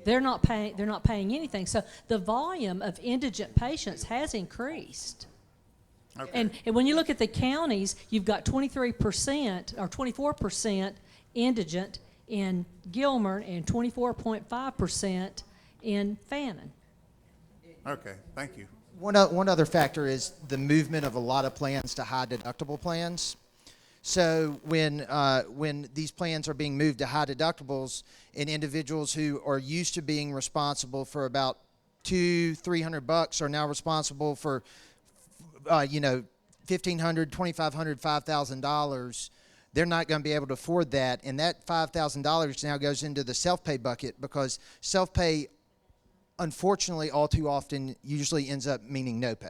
They're not paying anything. So the volume of indigent patients has increased. Okay. And when you look at the counties, you've got 23% or 24% indigent in Gilmer and 24.5% in Fannin. Okay, thank you. One other factor is the movement of a lot of plans to high deductible plans. So when these plans are being moved to high deductibles, and individuals who are used to being responsible for about $200-300 are now responsible for $1,500, $2,500, $5,000, they're not going to be able to afford that. And that $5,000 now goes into the self-pay bucket, because self-pay, unfortunately, all too often usually ends up meaning no pay.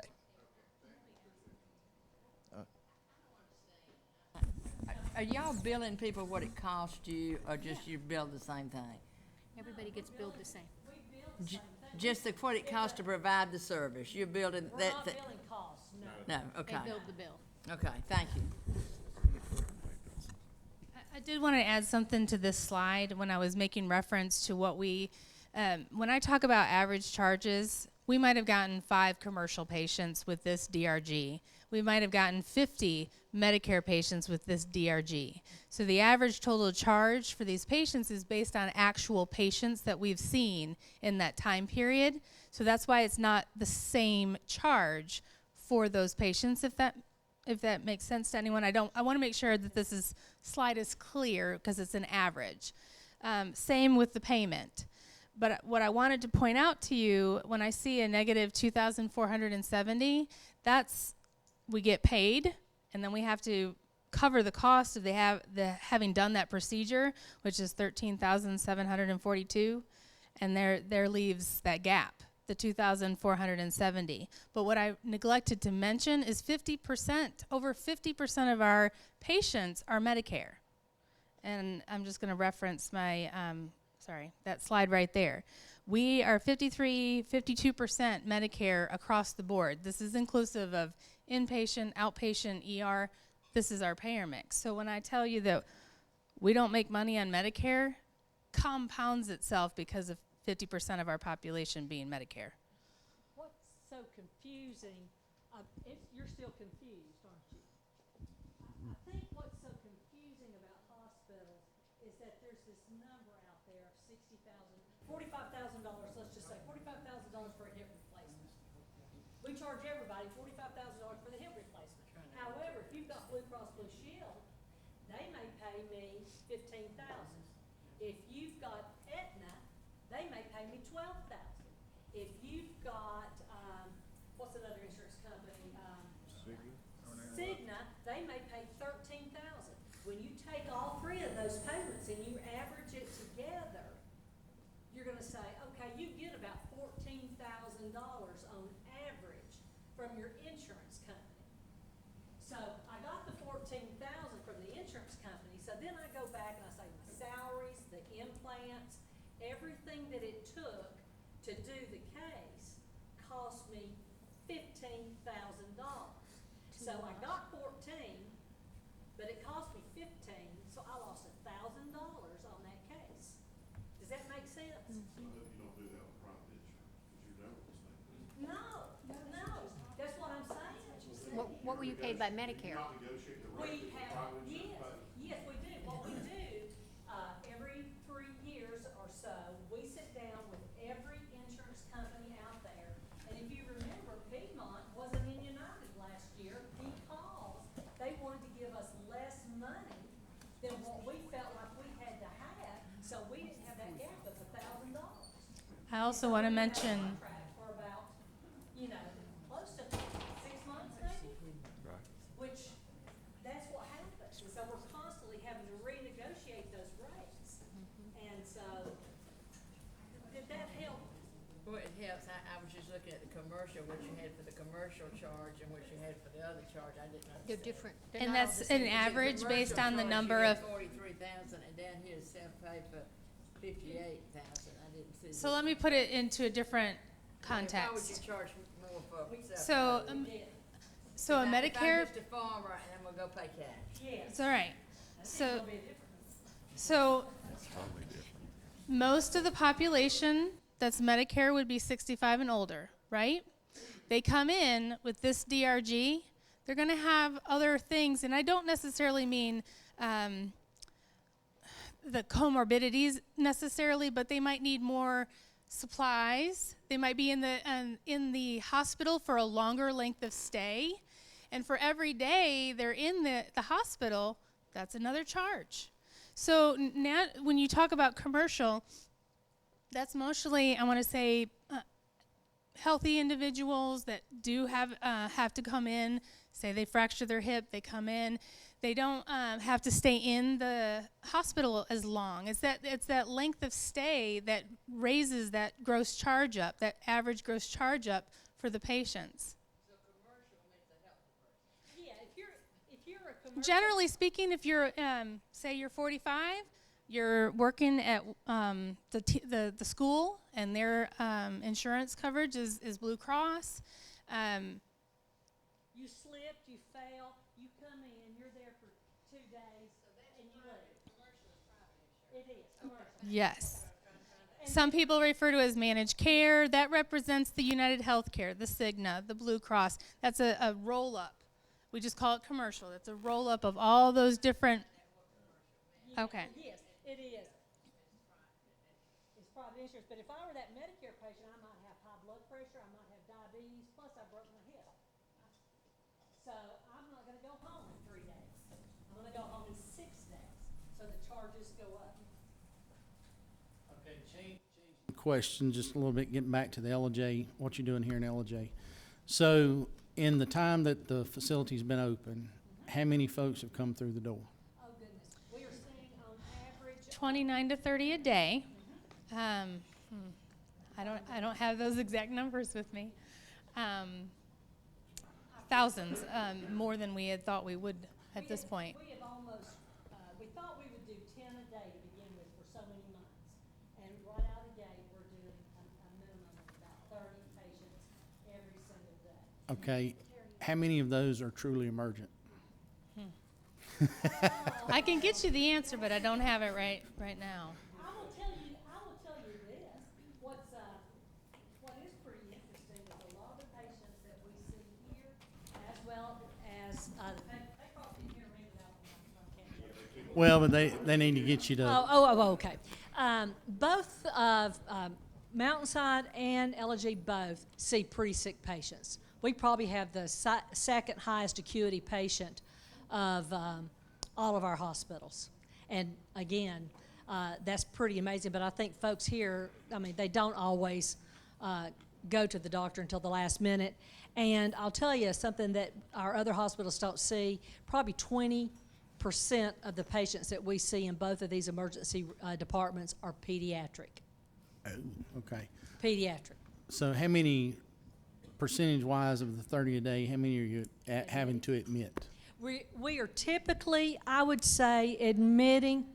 Are y'all billing people what it cost you, or just you bill the same thing? Everybody gets billed the same. Just what it costs to provide the service? You're building We're that. not billing costs, no. No, okay. They build the bill. Okay, thank you. I did want to add something to this slide when I was making reference to what when I talk about average charges, we might have gotten 5 commercial patients with this DRG. We might have gotten 50 Medicare patients with this DRG. So the average total charge for these patients is based on actual patients that we've seen in that time period. So that's why it's not the same charge for those patients, if that makes sense to anyone. I want to make sure that this slide is clear, because it's an average. Same with the payment. But what I wanted to point out to you, when I see a negative 2,470, we get paid, and then we have to cover the cost of having done that procedure, which is $13,742, and there leaves that gap, the 2,470. But what I neglected to mention is over 50% of our patients are Medicare. And I'm just going to reference my, that slide right there. We are 52% Medicare across the board. This is inclusive of inpatient, outpatient, ER. This is our payer mix. So when I tell you that we don't make money on Medicare, compounds itself because of 50% of our population being Medicare. What's so confusing, you're still confused, aren't you? I think what's so confusing about hospitals is that there's this number out there of $45,000, let's just say $45,000 for a hip replacement. We charge everybody $45,000 for the hip replacement. However, if you've got Blue Cross Blue Shield, they may pay me $15,000. If you've got Aetna, they may pay me $12,000. If you've got, what's another insurance company? Cigna, they may pay $13,000. When you take all 3 of those payments and you average it together, you're going to say, okay, you get about $14,000 on average from your insurance company. So I got the $14,000 from the insurance company. So then I go back and I say my salaries, the implants, everything that it took to do the case cost me $15,000. So I got 14, but it cost me 15, so I lost $1,000 on that case. Does that make sense? So if you don't do that with private insurance, because you never will stay. No, that's what I'm saying. What were you paid by Medicare? We have, yes, we do. What we do, every 3 years or so, we sit down with every insurance company out there. And if you remember, Piedmont wasn't in United last year because they wanted to give us less money than what we felt like we had to have, so we didn't have that gap of $1,000. I also want to mention, For about, close to 6 months maybe? Right. Which, that's what happens, and so we're constantly having to renegotiate those rates. And so, did that help? Well, it helps. I was just looking at the commercial, what you had for the commercial charge and what you had for the other charge. I didn't understand. They're different. They're and not all that's the same. an average based on the Commercial number charge, of. you had 43,000, and down here is self-pay for 58,000. I didn't see. So let me put it into a different Why would you context. charge more for self-pay? So a If Medicare. I'm just a farmer and I'm gonna go pay cash. Yes. It's all right. So most of the population that's Medicare would be 65 and older, right? They come in with this DRG. They're going to have other things, and I don't necessarily mean the comorbidities necessarily, but they might need more supplies. They might be in the hospital for a longer length of stay, and for every day they're in the hospital, that's another charge. So now, when you talk about commercial, that's mostly, I want to say, healthy individuals that do have to come in. Say they fracture their hip, they come in. They don't have to stay in the hospital as long. It's that length of stay that raises that gross charge up, that average gross charge up for the patients. So commercial makes a healthy person. Yeah, if you're a commercial. Generally speaking, if you're say you're 45, you're working at the school, and their insurance coverage is Blue Cross. You slipped, you fell, you come in, you're there for 2 days, and you leave. It is, commercial. Yes. Some people refer to it as managed care. That represents the United Healthcare, the Cigna, the Blue Cross. That's a roll-up. We just call it commercial. That's a roll-up of all those different. Okay. Yes, it is. It's private insurance, but if I were that Medicare patient, I might have high blood pressure, I might have diabetes, plus I broke my hip. So I'm not gonna go home in 3 days. I'm gonna go home in 6 days, so the charges go up. Okay, change the question just a little bit, getting back to the Ellijay, what you're doing here in Ellijay. So in the time that the facility's been open, how many folks have come through the door? Oh, goodness. We are seeing on average 29 to 30 a day. I don't have those exact numbers with me. Thousands, more than we had thought we would at this point. We have almost, we thought we would do 10 a day to begin with for so many months. And right out of the gate, we're doing a minimum of about 30 patients every single day. Okay, how many of those are truly emergent? I can get you the answer, but I don't have it right now. I will tell you this, what is pretty interesting is a lot of the patients that we see here, as well as, they probably can hear me without the microphone, can't they? Well, but they need to get you to. Okay. Both of Mountainside and Ellijay both see pretty sick patients. We probably have the second highest acuity patient of all of our hospitals. And again, that's pretty amazing, but I think folks here, I mean, they don't always go to the doctor until the last minute. And I'll tell you something that our other hospitals don't see, probably 20% of the patients that we see in both of these emergency departments are pediatric. Oh, okay. Pediatric. So how many, percentage-wise of the 30 a day, how many are you having to admit? We are typically, I would say, admitting,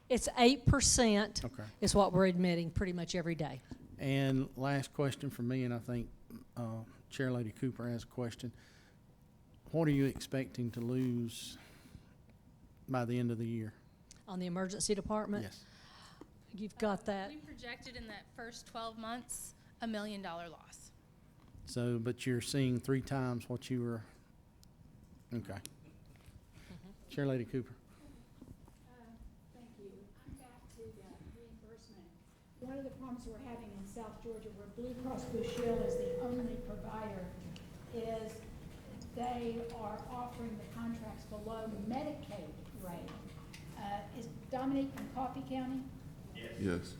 it's 8% Okay. is what we're admitting pretty much every day. And last question for me, and I think Chair Lady Cooper has a question. What are you expecting to lose by the end of the year? On the emergency department? Yes. You've got that. We projected in that first 12 months $1 million loss. So, but you're seeing 3 times what you were, okay. Chair Lady Cooper. Thank you. I'm back to the reimbursement. One of the problems we're having in South Georgia, where Blue Cross Blue Shield is the only provider, is they are offering the contracts below Medicaid rate. Is Dominique from Coffee County? Yes.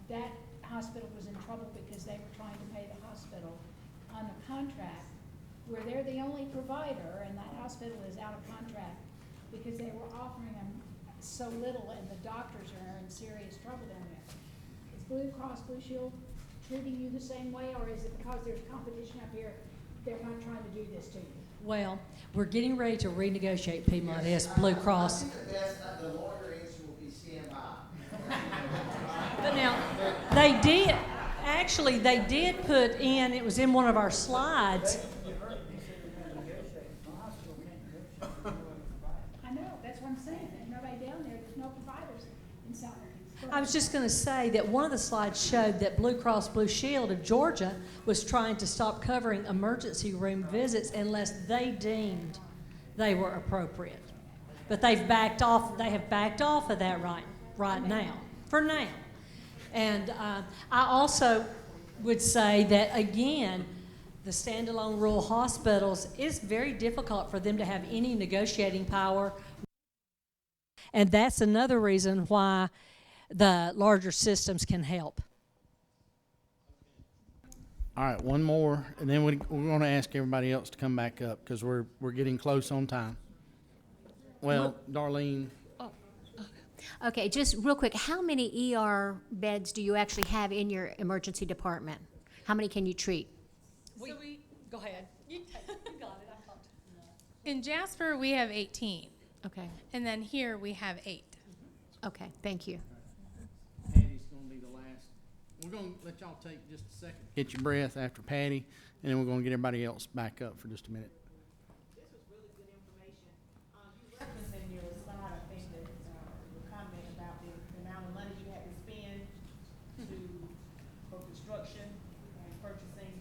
That hospital was in trouble because they were trying to pay the hospital on a contract where they're the only provider, and that hospital is out of contract because they were offering them so little, and the doctors are in serious trouble down there. Is Blue Cross Blue Shield treating you the same way, or is it because there's competition up here, they're not trying to do this to you? Well, we're getting ready to renegotiate Piedmont S Blue Cross. I think the longer answer will be stand by. But now, they did put in, it was in one of our slides. I know, that's what I'm saying. There's nobody down there, there's no providers in South. I was just going to say that one of the slides showed that Blue Cross Blue Shield of Georgia was trying to stop covering emergency room visits unless they deemed they were appropriate. But they've backed off. They have backed off of that right now, for now. And I also would say that again, the standalone rural hospitals, it's very difficult for them to have any negotiating power, and that's another reason why the larger systems can help. All right, one more, and then we're going to ask everybody else to come back up because we're getting close on time. Well, Darlene. Okay, just real quick, how many ER beds do you actually have in your emergency department? How many can you treat? Go ahead. You got it. In Jasper, we have 18. Okay. And then here we have 8. Okay, thank you. Patty's going to be the last. We're going to let y'all take just a second. Get your breath after Patty, and then we're going to get everybody else back up for just a minute. This was really good information. You referenced in your slide, I think, that your comment about the amount of money you had to spend for construction and purchasing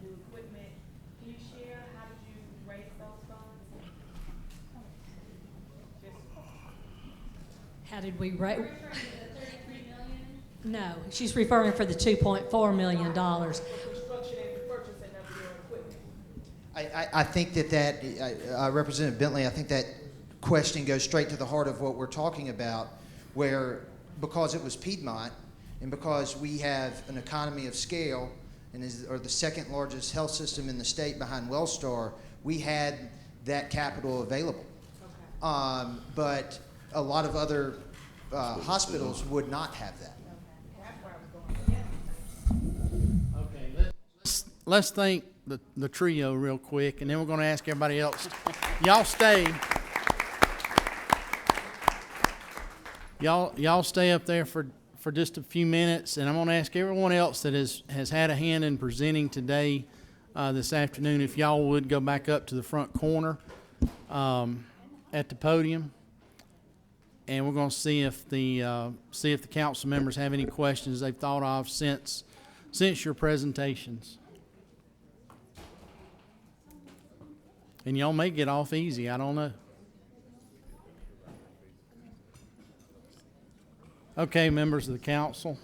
new equipment. Can you share how did you raise those funds? How did we raise? No, she's referring for the $2.4 million. I think that Representative Bentley, I think that question goes straight to the heart of what we're talking about, where because it was Piedmont and because we have an economy of scale and are the second largest health system in the state behind Wellstar, we had that capital available. Okay. But a lot of other hospitals would not have that. Okay, let's thank the trio real quick, and then we're going to ask everybody else. Y'all stay. Y'all stay up there for just a few minutes, and I'm going to ask everyone else that has had a hand in presenting today, this afternoon, if y'all would go back up to the front corner at the podium, and we're going to see if the council members have any questions they've thought of since your presentations. And y'all may get off easy, I don't know. Okay, members of the council.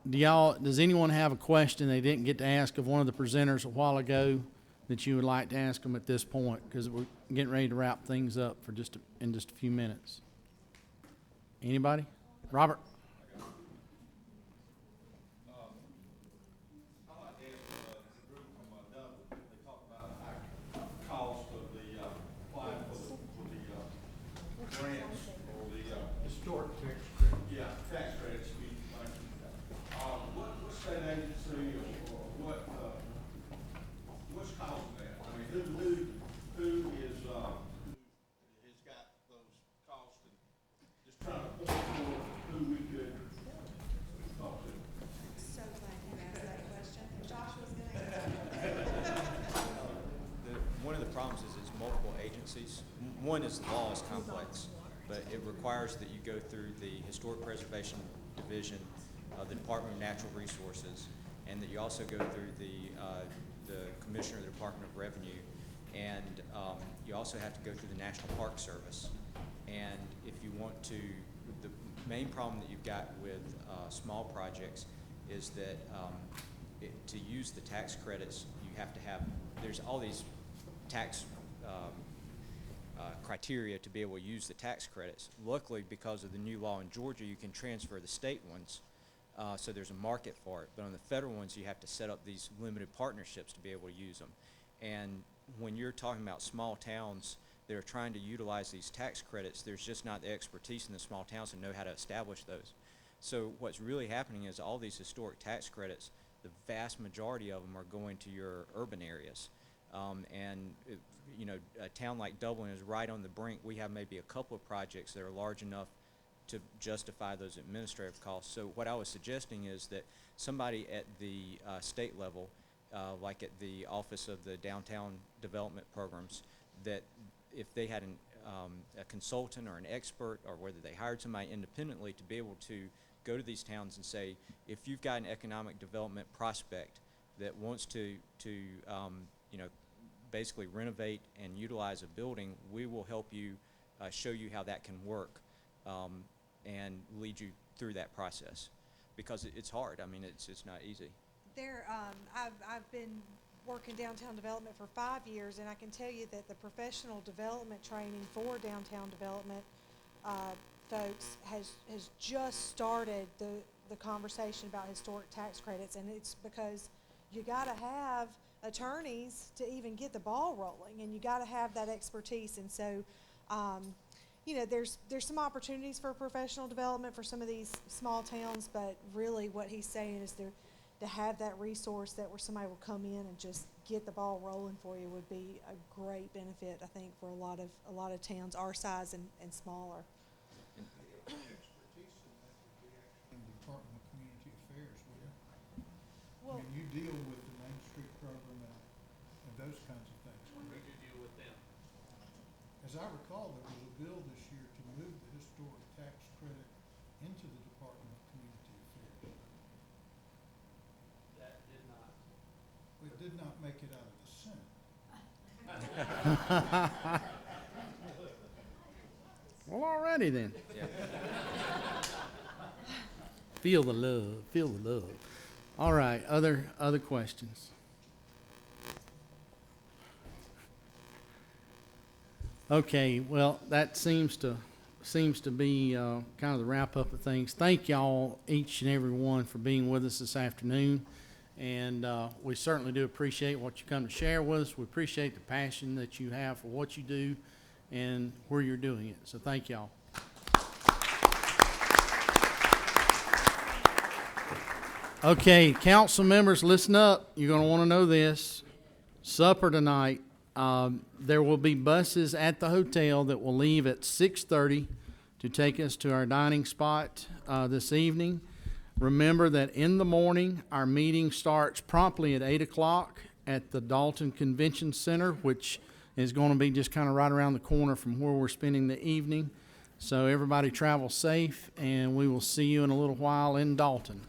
Does anyone have a question they didn't get to ask of one of the presenters a while ago that you would like to ask them at this point? Because we're getting ready to wrap things up in just a few minutes. Anybody? Robert? One is the law is complex, but it requires that you go through the Historic Preservation Division the Department of Natural Resources, and that you also go through the Commissioner of the Department of Revenue, and you also have to go through the National Park Service. And if you want to, the main problem that you've got with small projects is that to use the tax credits, you have to have, there's all these tax criteria to be able to use the tax credits. Luckily, because of the new law in Georgia, you can transfer the state ones, so there's a market for it. But on the federal ones, you have to set up these limited partnerships to be able to use them. And when you're talking about small towns that are trying to utilize these tax credits, there's just not the expertise in the small towns to know how to establish those. So what's really happening is all these historic tax credits, the vast majority of them are going to your urban areas. You know, a town like Dublin is right on the brink. We have maybe a couple of projects that are large enough to justify those administrative costs. So what I was suggesting is that somebody at the state level, like at the Office of the Downtown Development Programs, that if they had a consultant or an expert, or whether they hired somebody independently to be able to go to these towns and say, if you've got an economic development prospect that wants to you know, basically renovate and utilize a building, we will help you, show you how that can work, and lead you through that process, because it's hard. I mean, it's not easy. I've been working downtown development for 5 years, and I can tell you that the professional development training for downtown development folks has just started the conversation about historic tax credits, and it's because you got to have attorneys to even get the ball rolling, and you got to have that expertise. And so you know, there's some opportunities for professional development for some of these small towns, but really what he's saying is to have that resource that where somebody will come in and just get the ball rolling for you would be a great benefit, I think, for a lot of towns our size and smaller. Expertise in that would be actually in the Department of Community Affairs, would it? Well, I mean, you deal with the Main Street program and those kinds of things. We do deal with them. As I recall, there was a bill this year to move the historic tax credit into the Department of Community Affairs. That did not. It did not make it out of the Senate. Well, alrighty then. Yeah. Feel the love, feel the love. All right, other questions? Okay, well, that seems to be kind of the wrap up of things. Thank y'all, each and every one, for being with us this afternoon. And we certainly do appreciate what you come to share with us. We appreciate the passion that you have for what you do and where you're doing it. So thank y'all. Okay, council members, listen up. You're going to want to know this. Supper tonight. There will be buses at the hotel that will leave at 6:30 to take us to our dining spot this evening. Remember that in the morning, our meeting starts promptly at 8 o'clock at the Dalton Convention Center, which is going to be just kind of right around the corner from where we're spending the evening. So everybody travel safe, and we will see you in a little while in Dalton.